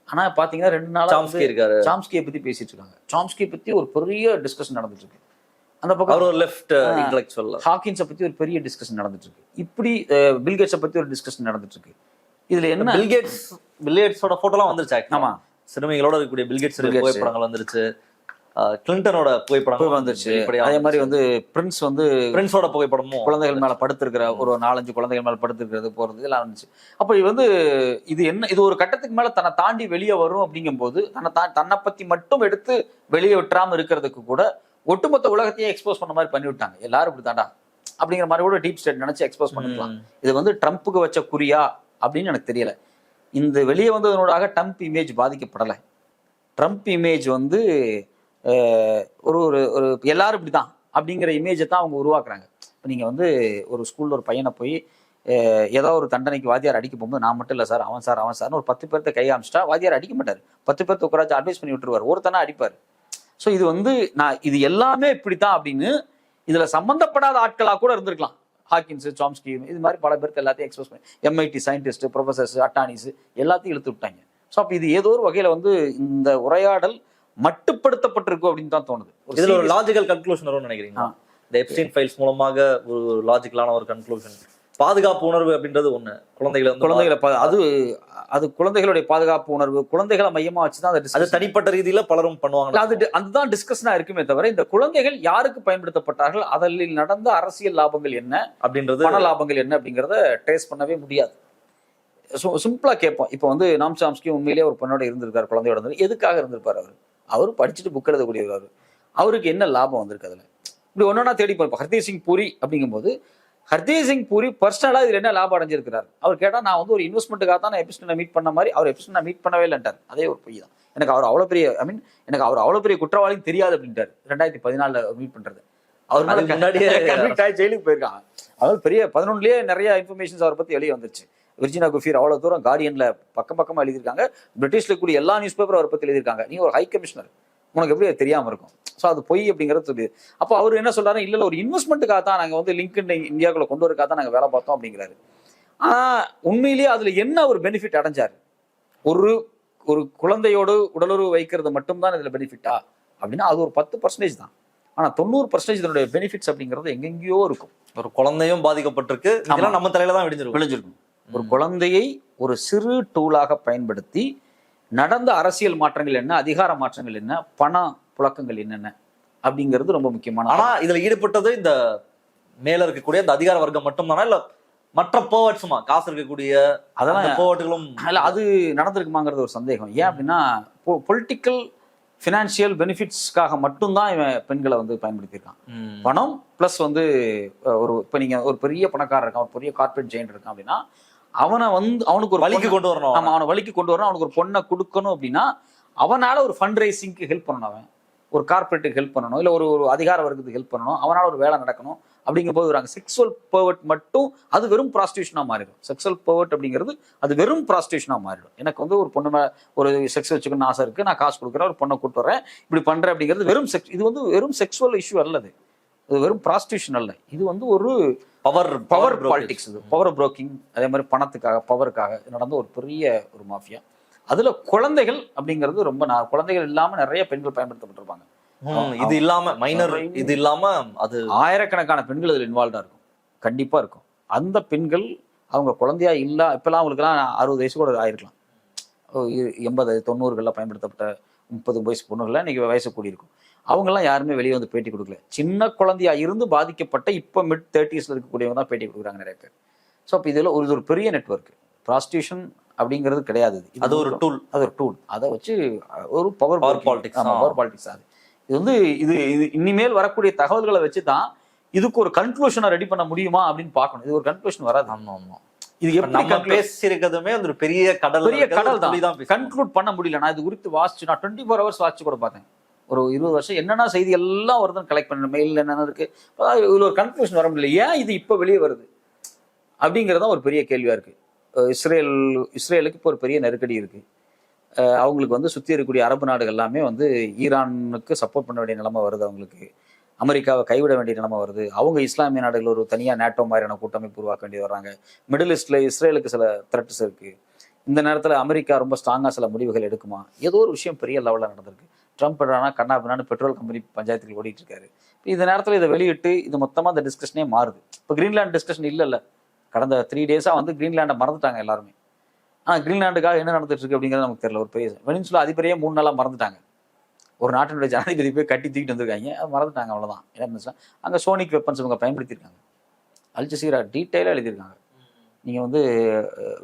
ஆனா பாத்தீங்கன்னா 2 நாளா சாம்ஸ்கியை பத்தி பேசிட்டு இருக்காங்க. சாம்ஸ்கியை பத்தி ஒரு பெரிய டிஸ்கஷன் நடந்துட்டு இருக்கு. அந்த பக்கம் ஒரு லெஃப்ட் இன்டெலெக்சுவல் ஹாக்கின்ஸை பத்தி ஒரு பெரிய டிஸ்கஷன் நடந்துட்டு இருக்கு. இப்படி பில் கேட்ஸை பத்தி ஒரு டிஸ்கஷன் நடந்துட்டு இருக்கு. இதுல என்ன, பில் கேட்ஸோட போட்டோலாம் வந்துருச்சு. ஆமா, சிறுமிகளோட இருக்கக்கூடிய பில் கேட்ஸ் புகைப்படங்கள் வந்துருச்சு. கிளின்டனோட புகைப்படம் வந்துருச்சு. அதே மாதிரி வந்து பிரின்ஸோட புகைப்படமும் குழந்தைகள் மேல படுத்திருக்கிற ஒரு 4-5 குழந்தைகள் மேல படுத்திருக்கிறது போறது எல்லாம் வந்துச்சு. அப்ப இது வந்து இது ஒரு கட்டத்துக்கு மேல தன்னை தாண்டி வெளியே வரும் அப்படிங்கும்போது தன்னை பத்தி மட்டும் எடுத்து வெளியே விட்டுறாம இருக்கிறதுக்கு கூட ஒட்டுமொத்த உலகத்தையே எக்ஸ்போஸ் பண்ண மாதிரி பண்ணி விட்டாங்க. எல்லாரும் இப்படி தாண்டா அப்படிங்கிற மாதிரி கூட டீப் ஸ்டேட் நினைச்சு எக்ஸ்போஸ் பண்ணிக்கலாம். இது வந்து ட்ரம்ப்புக்கு வச்ச குறியா அப்படின்னு எனக்கு தெரியல. இந்த வெளியே வந்ததனோடாக ட்ரம்ப் இமேஜ் பாதிக்கப்படலை. ட்ரம்ப் இமேஜ் வந்து ஒரு ஒரு எல்லாரும் இப்படிதான் அப்படிங்கிற இமேஜை தான் அவங்க உருவாக்குறாங்க. இப்போ நீங்கள் வந்து ஒரு ஸ்கூலில் ஒரு பையனை போய் ஏதோ ஒரு தண்டனைக்கு வாத்தியார் அடிக்க போகும்போது நான் மட்டும் இல்லை சார் அவன் சார்னு ஒரு 10 பேர்த்த கை காமிச்சிட்டா வாத்தியார் அடிக்க மாட்டார். 10 பேர்த்த உட்காராச்சும் அட்வைஸ் பண்ணி விட்டுருவார், ஒருத்தனா அடிப்பார். ஸோ இது வந்து இது எல்லாமே இப்படித்தான் அப்படின்னு இதுல சம்பந்தப்படாத ஆட்களாக கூட இருந்திருக்கலாம். ஹாக்கின்ஸ், சாம்ஸ்கி, இது மாதிரி பல பேருக்கு எல்லாத்தையும் எக்ஸ்போஸ் பண்ணி MIT சயின்டிஸ்ட், ப்ரொஃபசர்ஸ், அட்டானிஸ் எல்லாத்தையும் இழுத்து விட்டாங்க. ஸோ அப்போ இது ஏதோ ஒரு வகையில வந்து இந்த உரையாடல் மட்டுப்படுத்தப்பட்டிருக்கும் அப்படின்னு தான் தோணுது. இதுல ஒரு லாஜிக்கல் கன்க்ளூஷன் வரும்னு நினைக்கிறீங்க? இந்த எப்ஸ்டீன் ஃபைல்ஸ் மூலமாக ஒரு லாஜிக்கலான ஒரு கன்க்ளூஷன், பாதுகாப்பு உணர்வு அப்படின்றது ஒண்ணு. குழந்தைகளை அது குழந்தைகளுடைய பாதுகாப்பு உணர்வு, குழந்தைகளை மையமா வச்சுதான் அது தனிப்பட்ட ரீதியில பலரும் பண்ணுவாங்க. அதுதான் டிஸ்கஷனா இருக்குமே தவிர இந்த குழந்தைகள் யாருக்கு பயன்படுத்தப்பட்டார்கள், அதில் நடந்த அரசியல் லாபங்கள் என்ன அப்படின்றது, பண லாபங்கள் என்ன அப்படிங்கிறத ட்ரேஸ் பண்ணவே முடியாது. சிம்பிளா கேட்போம். இப்போ வந்து நாம் சாம்ஸ்கி உண்மையிலேயே ஒரு பொண்ணோட இருந்திருக்காரு, குழந்தையோட இருந்து எதுக்காக இருந்திருப்பாரு? அவர் படிச்சுட்டு புக் எழுதக்கூடியவர், அவருக்கு என்ன லாபம் வந்திருக்கு அதுல? இப்படி ஒன்னொன்னா தேடி போய் ஹர்தீப் சிங் பூரி அப்படிங்கும்போது ஹர்தீப் சிங் பூரி பர்சனலா இதுல என்ன லாபம் அடைஞ்சிருக்கிறார்? அவர் கேட்டா நான் வந்து ஒரு இன்வெஸ்ட்மெண்ட்டுக்காக தான் நான் எபிஸ்டனை மீட் பண்ண மாதிரி, அவர் எபிஸ்டனை மீட் பண்ணவே இல்லைன்ட்டார். அதே ஒரு பொய் தான். எனக்கு அவர் அவ்வளவு பெரிய எனக்கு அவர் அவ்வளவு பெரிய குற்றவாளின்னு தெரியாது அப்படின்ட்டார். 2014 மீட் பண்றது அவர் முன்னாடியே ஜெயிலுக்கு போயிருக்காங்க. அவர் பெரிய 11லயே நிறைய இன்ஃபர்மேஷன்ஸ் அவரை பத்தி வெளியே வந்துருச்சு. விர்ஜினா குஃபீர் அவ்வளவு தூரம் கார்டியன்ல பக்கமா எழுதியிருக்காங்க. பிரிட்டிஷ்ல கூடிய எல்லா நியூஸ் பேப்பரும் அவரை பத்தி எழுதியிருக்காங்க. நீ ஒரு ஹை கமிஷனர், உனக்கு எப்படி தெரியாம இருக்கும்? ஸோ அது பொய் அப்படிங்கிறது சொல்லுது. அப்போ அவர் என்ன சொல்றாரு, இல்ல ஒரு இன்வெஸ்ட்மெண்ட்டுக்காக தான் நாங்கள் வந்து லிங்க்டின் இந்தியாவுக்குள்ள கொண்டு வரக்காக தான் நாங்கள் வேலை பார்த்தோம் அப்படிங்கிறாரு. ஆனா உண்மையிலேயே அதுல என்ன ஒரு பெனிஃபிட் அடைஞ்சாரு? ஒரு குழந்தையோடு உடலுறவு வைக்கிறது மட்டும்தான் இதுல பெனிஃபிட்டா அப்படின்னா அது ஒரு 10% தான். ஆனா 90% இதனுடைய பெனிஃபிட்ஸ் அப்படிங்கிறது எங்கெங்கயோ இருக்கும். ஒரு குழந்தையும் பாதிக்கப்பட்டிருக்கு, நம்ம தலையில தான் விழிஞ்சிருக்கும். ஒரு குழந்தையை ஒரு சிறு டூலாக பயன்படுத்தி நடந்த அரசியல் மாற்றங்கள் என்ன, அதிகார மாற்றங்கள் என்ன, பண புழக்கங்கள் என்னென்ன அப்படிங்கிறது ரொம்ப முக்கியமான. ஆனா இதுல ஈடுபட்டது இந்த மேல இருக்கக்கூடிய இந்த அதிகார வர்க்கம் மட்டும்தானா, இல்ல மற்ற போவர்ட்ஸுமா, காசு இருக்கக்கூடிய அதெல்லாம் போவர்ட்டுகளும் அது நடந்திருக்குமாங்கிறது ஒரு சந்தேகம். ஏன் அப்படின்னா பொலிட்டிக்கல் ஃபினான்சியல் பெனிஃபிட்ஸ்க்காக மட்டும்தான் இவன் பெண்களை வந்து பயன்படுத்தியிருக்கான். பணம் பிளஸ் வந்து இப்போ நீங்க ஒரு பெரிய பணக்காரர் இருக்கான், ஒரு பெரிய கார்பரேட் ஜெயின்ட் இருக்கான் அப்படின்னா அவனை வந்து அவனுக்கு ஒரு வழிக்கு கொண்டு வரணும். அவனை வழிக்கு கொண்டு வரணும், அவனுக்கு ஒரு பொண்ணை கொடுக்கணும் அப்படின்னா அவனால ஒரு ஃபண்ட் ரைசிங்க்கு ஹெல்ப் பண்ணணும், அவன் ஒரு கார்பரேட்டுக்கு ஹெல்ப் பண்ணணும், இல்லை ஒரு அதிகார வர்க்கத்துக்கு ஹெல்ப் பண்ணணும், அவனால ஒரு வேலை நடக்கணும். அப்படிங்கும் போது வராங்க செக்ஸுவல் பர்வர்ட் மட்டும் அது வெறும் ப்ராஸ்டியூஷனாக மாறிடும். செக்ஸுவல் பர்வர்ட் அப்படிங்கிறது அது வெறும் ப்ராஸ்டியூஷனாக மாறிடும். எனக்கு வந்து ஒரு பொண்ணு ஒரு செக்ஸ் வச்சுக்கணும்னு ஆசை இருக்கு, நான் காசு கொடுக்குறேன், ஒரு பொண்ணை கூட்டு வரேன், இப்படி பண்றேன் அப்படிங்கிறது வெறும் இது வந்து வெறும் செக்ஸுவல் இஷ்யூ அல்லது, இது வெறும் ப்ராஸ்டியூஷன் அல்ல. இது வந்து ஒரு பவர் பாலிடிக்ஸ், இது பவர் புரோக்கிங். அதே மாதிரி பணத்துக்காக பவருக்காக நடந்த ஒரு பெரிய ஒரு மாஃபியா. அதுல குழந்தைகள் அப்படிங்கிறது ரொம்ப குழந்தைகள் இல்லாம நிறைய பெண்கள் பயன்படுத்தப்பட்டிருப்பாங்க. இது இல்லாம மைனர், இது இல்லாம அது ஆயிரக்கணக்கான பெண்கள் இதுல இன்வால்வ்டா இருக்கும், கண்டிப்பா இருக்கும். அந்த பெண்கள் அவங்க குழந்தையா இல்ல, இப்பெல்லாம் அவங்களுக்குலாம் 60 வயசு கூட ஆயிருக்கலாம், 80, 90களில் பயன்படுத்தப்பட்ட 30 வயசு பொண்ணுகள்லாம் இன்னைக்கு வயசு கூடி இருக்கும். அவங்கெல்லாம் யாருமே வெளியே வந்து பேட்டி கொடுக்கல. சின்ன குழந்தையா இருந்து பாதிக்கப்பட்ட இப்போ மிட் 30s இருக்கக்கூடியவங்க தான் பேட்டி கொடுக்குறாங்க நிறைய பேர். ஸோ அப்போ இதில் ஒரு பெரிய நெட்வொர்க். ப்ராஸ்டியூஷன் அப்படிங்கிறது கிடையாது, அது ஒரு டூல். அது ஒரு டூல். அதை வச்சு ஒரு பவர் பாலிடிக்ஸ். Power politics. அது இது வந்து இது இனிமேல் வரக்கூடிய தகவல்களை வச்சு தான் இதுக்கு ஒரு கன்க்ளூஷனை ரெடி பண்ண முடியுமா அப்படின்னு பார்க்கணும். இது ஒரு கன்க்ளூஷன் வராது. ஆமா, இது எப்படி பேசியிருக்கிறதுமே ஒரு பெரிய கடல் தான் கன்க்ளூட் பண்ண முடியல. நான் இது குறித்து வாசிச்சு, நான் 24 hours வாசிச்சு கூட பார்த்தேன். ஒரு 20 வருஷம் என்னென்ன செய்தி எல்லாம் வருதுன்னு கலெக்ட் பண்ண மெயில் என்னென்ன இருக்கு, இதுல ஒரு கன்க்ளூஷன் வர முடியல. ஏன் இது இப்போ வெளியே வருது அப்படிங்கிறதான் ஒரு பெரிய கேள்வியா இருக்கு. இஸ்ரேலுக்கு இப்போ ஒரு பெரிய நெருக்கடி இருக்கு. அவங்களுக்கு வந்து சுற்றி இருக்கக்கூடிய அரபு நாடுகள் எல்லாமே வந்து ஈரானுக்கு சப்போர்ட் பண்ண வேண்டிய நிலைமை வருது, அவங்களுக்கு அமெரிக்காவை கைவிட வேண்டிய நிலைமை வருது. அவங்க இஸ்லாமிய நாடுகள் ஒரு தனியாக நேட்டோ மாதிரியான கூட்டமைப்பு உருவாக்க வேண்டி வர்றாங்க. மிடில் ஈஸ்ட்ல இஸ்ரேலுக்கு சில த்ரெட்ஸ் இருக்கு. இந்த நேரத்தில் அமெரிக்கா ரொம்ப ஸ்ட்ராங்காக சில முடிவுகள் எடுக்குமா? ஏதோ ஒரு விஷயம் பெரிய லெவலில் நடந்திருக்கு. ட்ரம்ப் கண்ணா பின்னான்னு பெட்ரோல் கம்பெனி பஞ்சாயத்துக்கு ஓடிட்டு இருக்காரு. இந்த நேரத்தில் இதை வெளியிட்டு இது மொத்தமாக இந்த டிஸ்கஷனே மாறுது. இப்போ கிரீன்லாந்து டிஸ்கஷன் இல்லைல்ல, கடந்த 3 days வந்து கிரீன்லாண்டை மறந்துட்டாங்க எல்லாருமே. ஆனால் கிரீன்லாண்டுக்காக என்ன நடந்துட்டு இருக்கு அப்படிங்கிறது நமக்கு தெரியல. ஒரு பெரிய வெனின்சுலா அதிபரையே 3 நாளாக மறந்துட்டாங்க. ஒரு நாட்டினுடைய ஜனாதிபதி போய் கட்டி தூக்கிட்டு வந்திருக்காங்க, அது மறந்துட்டாங்க, அவ்வளோதான். என்ன இருந்துச்சுன்னா அங்கே சோனிக் வெப்பன்ஸ் இவங்க பயன்படுத்தியிருக்காங்க. அல் ஜசீரா டீட்டெயிலாக எழுதியிருக்காங்க. நீங்கள் வந்து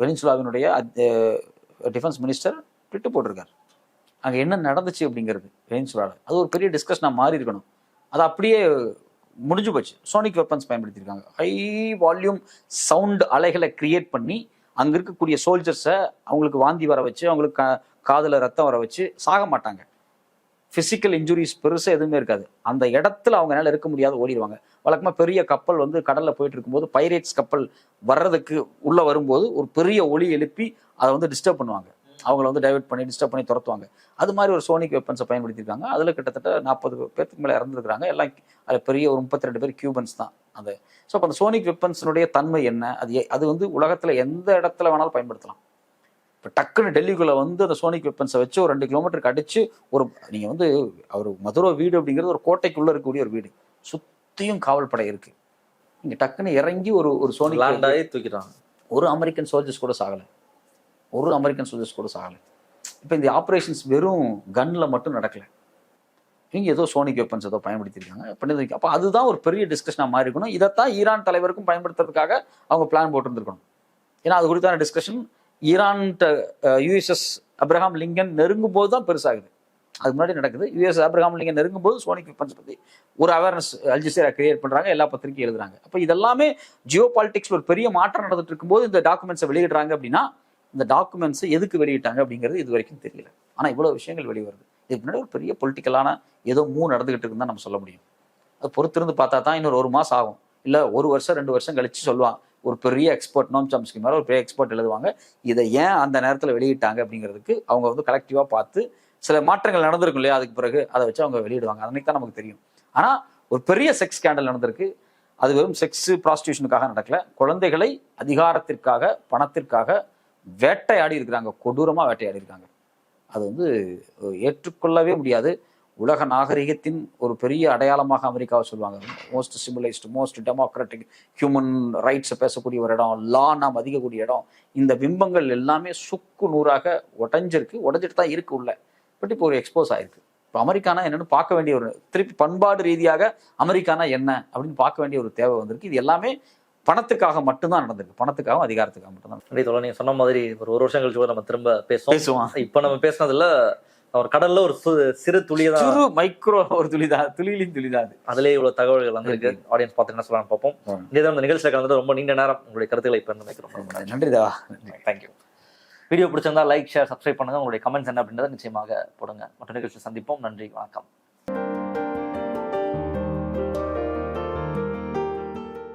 வெனிசுலாவினுடைய டிஃபென்ஸ் மினிஸ்டர் ட்விட்டு போட்டிருக்காரு அங்கே என்ன நடந்துச்சு அப்படிங்கிறது வெனிசுலாவில். அது ஒரு பெரிய டிஸ்கஷனாக மாறி இருக்கணும். அது அப்படியே முடிஞ்சு போச்சு. சோனிக் வெப்பன்ஸ் பயன்படுத்தியிருக்காங்க. ஹை வால்யூம் சவுண்ட் அலைகளை கிரியேட் பண்ணி அங்கே இருக்கக்கூடிய சோல்ஜர்ஸை அவங்களுக்கு வாந்தி வர வச்சு, அவங்களுக்கு காதில் ரத்தம் வர வச்சு சாக மாட்டாங்க. ஃபிசிக்கல் இன்ஜுரிஸ் பெருசாக எதுவுமே இருக்காது. அந்த இடத்துல அவங்களால இருக்க முடியாது, ஓடிடுவாங்க. வழக்கமாக பெரிய கப்பல் வந்து கடலில் போயிட்டு இருக்கும்போது பைரேட்ஸ் கப்பல் வர்றதுக்கு உள்ளே வரும்போது ஒரு பெரிய ஒலி எழுப்பி அதை வந்து டிஸ்டர்ப் பண்ணுவாங்க, அவங்கள வந்து டைவர்ட் பண்ணி டிஸ்டர்ப் பண்ணி துரத்துவாங்க. அது மாதிரி ஒரு சோனிக் வெப்பன்ஸை பயன்படுத்தியிருக்காங்க. அதில் கிட்டத்தட்ட 40 பேருக்கு மேலே இறந்துருக்காங்க. எல்லாம் அதில் பெரிய ஒரு 32 பேர் கியூபன்ஸ் தான் அது. ஸோ அப்போ அந்த சோனிக் வெப்பன்ஸினுடைய தன்மை என்ன, அது வந்து உலகத்தில் எந்த இடத்துல வேணாலும் பயன்படுத்தலாம். இப்போ டக்குன்னு டெல்லிக்குள்ளே வந்து அந்த சோனிக் வெப்பன்ஸை வச்சு ஒரு 2 கிலோமீட்டருக்கு அடிச்சு ஒரு நீங்கள் வந்து அவர் மதுரை வீடு அப்படிங்கிறது ஒரு கோட்டைக்குள்ளே இருக்கக்கூடிய ஒரு வீடு, சுற்றியும் காவல் படை இருக்குது. நீங்கள் டக்குன்னு இறங்கி ஒரு சோனிக் லேண்டாகி தூக்கிட்டாங்க. ஒரு அமெரிக்கன் சோல்ஜர்ஸ் கூட சாகலை, ஒரு அமெரிக்கன் சோல்ஜர்ஸ் கூட சாகலை. இப்போ இந்த ஆப்ரேஷன்ஸ் வெறும் கன்னில் மட்டும் நடக்கலை, இவங்க ஏதோ சோனிக் வெப்பன்ஸ் ஏதோ பயன்படுத்தியிருக்காங்க பண்ணி. அப்போ அதுதான் ஒரு பெரிய டிஸ்கஷனாக மாறி இருக்கணும். இதைத்தான் ஈரான் தலைவருக்கும் பயன்படுத்துறதுக்காக அவங்க பிளான் போட்டுருந்துருக்கணும். ஏன்னா அது குறித்தான டிஸ்கஷன் ஈரான்கிட்ட யுஎஸ்எஸ் அப்ரஹாம் லிங்கன் நெருங்கும் போது தான் பெருசாகுது. அதுக்கு முன்னாடி நடக்குது. யுஎஸ் அப்ரஹாம் லிங்கன் நெருங்கும் போது சோனிக் வெப்பன்ஸ் பற்றி ஒரு அவேர்னஸ் அல் ஜசீரா கிரியேட் பண்ணுறாங்க, எல்லா பத்திரிக்கையும் எழுதுறாங்க. அப்போ இதெல்லாமே ஜியோ பாலிட்டிக்ஸில் ஒரு பெரிய மாற்றம் நடந்துட்டு இருக்கும்போது இந்த டாக்குமெண்ட்ஸை வெளியிடுறாங்க. அப்படின்னா இந்த டாக்குமெண்ட்ஸை எதுக்கு வெளியிட்டாங்க அப்படிங்கிறது இது வரைக்கும் தெரியல. ஆனால் இவ்வளோ விஷயங்கள் வெளிவருது. இதுக்கு முன்னாடி ஒரு பெரிய பொலிட்டிக்கலான ஏதோ நடந்துகிட்டு இருக்குன்னு தான் நம்ம சொல்ல முடியும். அது பொறுத்திருந்து பார்த்தா தான் இன்னொரு 1 மாதம் ஆகும், இல்லை 1 வருஷம் 2 வருஷம் கழிச்சு சொல்லுவாங்க. ஒரு பெரிய எக்ஸ்பர்ட் நோம் சாம்ஸ்கி மேலே ஒரு பெரிய எக்ஸ்பர்ட் எழுதுவாங்க, இதை ஏன் அந்த நேரத்தில் வெளியிட்டாங்க அப்படிங்கிறதுக்கு அவங்க வந்து கலெக்டிவாக பார்த்து சில மாற்றங்கள் நடந்திருக்கும் இல்லையா, அதுக்கு பிறகு அதை வச்சு அவங்க வெளியிடுவாங்க. அன்னைக்கு தான் நமக்கு தெரியும். ஆனால் ஒரு பெரிய செக்ஸ் ஸ்கேண்டல் நடந்திருக்கு. அது வெறும் செக்ஸ் ப்ராஸ்டியூஷனுக்காக நடக்கல, குழந்தைகளை அதிகாரத்திற்காக பணத்திற்காக வேட்டையாடி இருக்கிறாங்க, கொடூரமாக வேட்டையாடி இருக்காங்க. அது வந்து ஏற்றுக்கொள்ளவே முடியாது. உலக நாகரிகத்தின் ஒரு பெரிய அடையாளமாக அமெரிக்காவை சொல்லுவாங்க. Most civilised, most democratic, human ரைட்ஸை பேசக்கூடிய ஒரு இடம், லா நாம் மதிக்கக்கூடிய இடம். இந்த பிம்பங்கள் எல்லாமே சுக்கு நூறாக உடஞ்சிட்டு தான் இருக்கு உள்ள. பட் இப்போ ஒரு எக்ஸ்போஸ் ஆயிருக்கு. இப்போ அமெரிக்கானா என்னன்னு பார்க்க வேண்டிய ஒரு திருப்பி பண்பாடு ரீதியாக அமெரிக்கானா என்ன அப்படின்னு பார்க்க வேண்டிய ஒரு தேவை வந்திருக்கு. இது எல்லாமே பணத்துக்காக மட்டும்தான் நடந்திருக்கு, பணத்துக்காகவும் அதிகாரத்துக்காக மட்டும்தான். நீங்க சொன்ன மாதிரி ஒரு வருஷம் கழிச்சு கூட நம்ம திரும்ப பேசுவோம். இப்ப நம்ம பேசுனதுல ஒரு கடல்ல ஒரு சிறு துளியதான், மைக்ரோ ஒரு துளிதான், துளியிலின் துளிதான். அதுலேயே இவ்வளவு தகவல்கள் வந்திருக்கு. ஆடியன்ஸ் பார்த்து என்ன சொல்லலாம்னு பார்ப்போம். இந்த நிகழ்ச்சியில் கலந்துட்டு ரொம்ப நீண்ட நேரம் உங்களுடைய கருத்துக்களை இப்போ வைக்கிறோம். நன்றி தேவா, தேங்க்யூ. வீடியோ பிடிச்சிருந்தா லைக், ஷேர், சப்ஸ்கிரைப் பண்ணுங்க. உங்களுடைய கமெண்ட்ஸ் என்ன அப்படின்றத நிச்சயமாக போடுங்க. மற்ற நிகழ்ச்சியில் சந்திப்போம். நன்றி, வணக்கம்.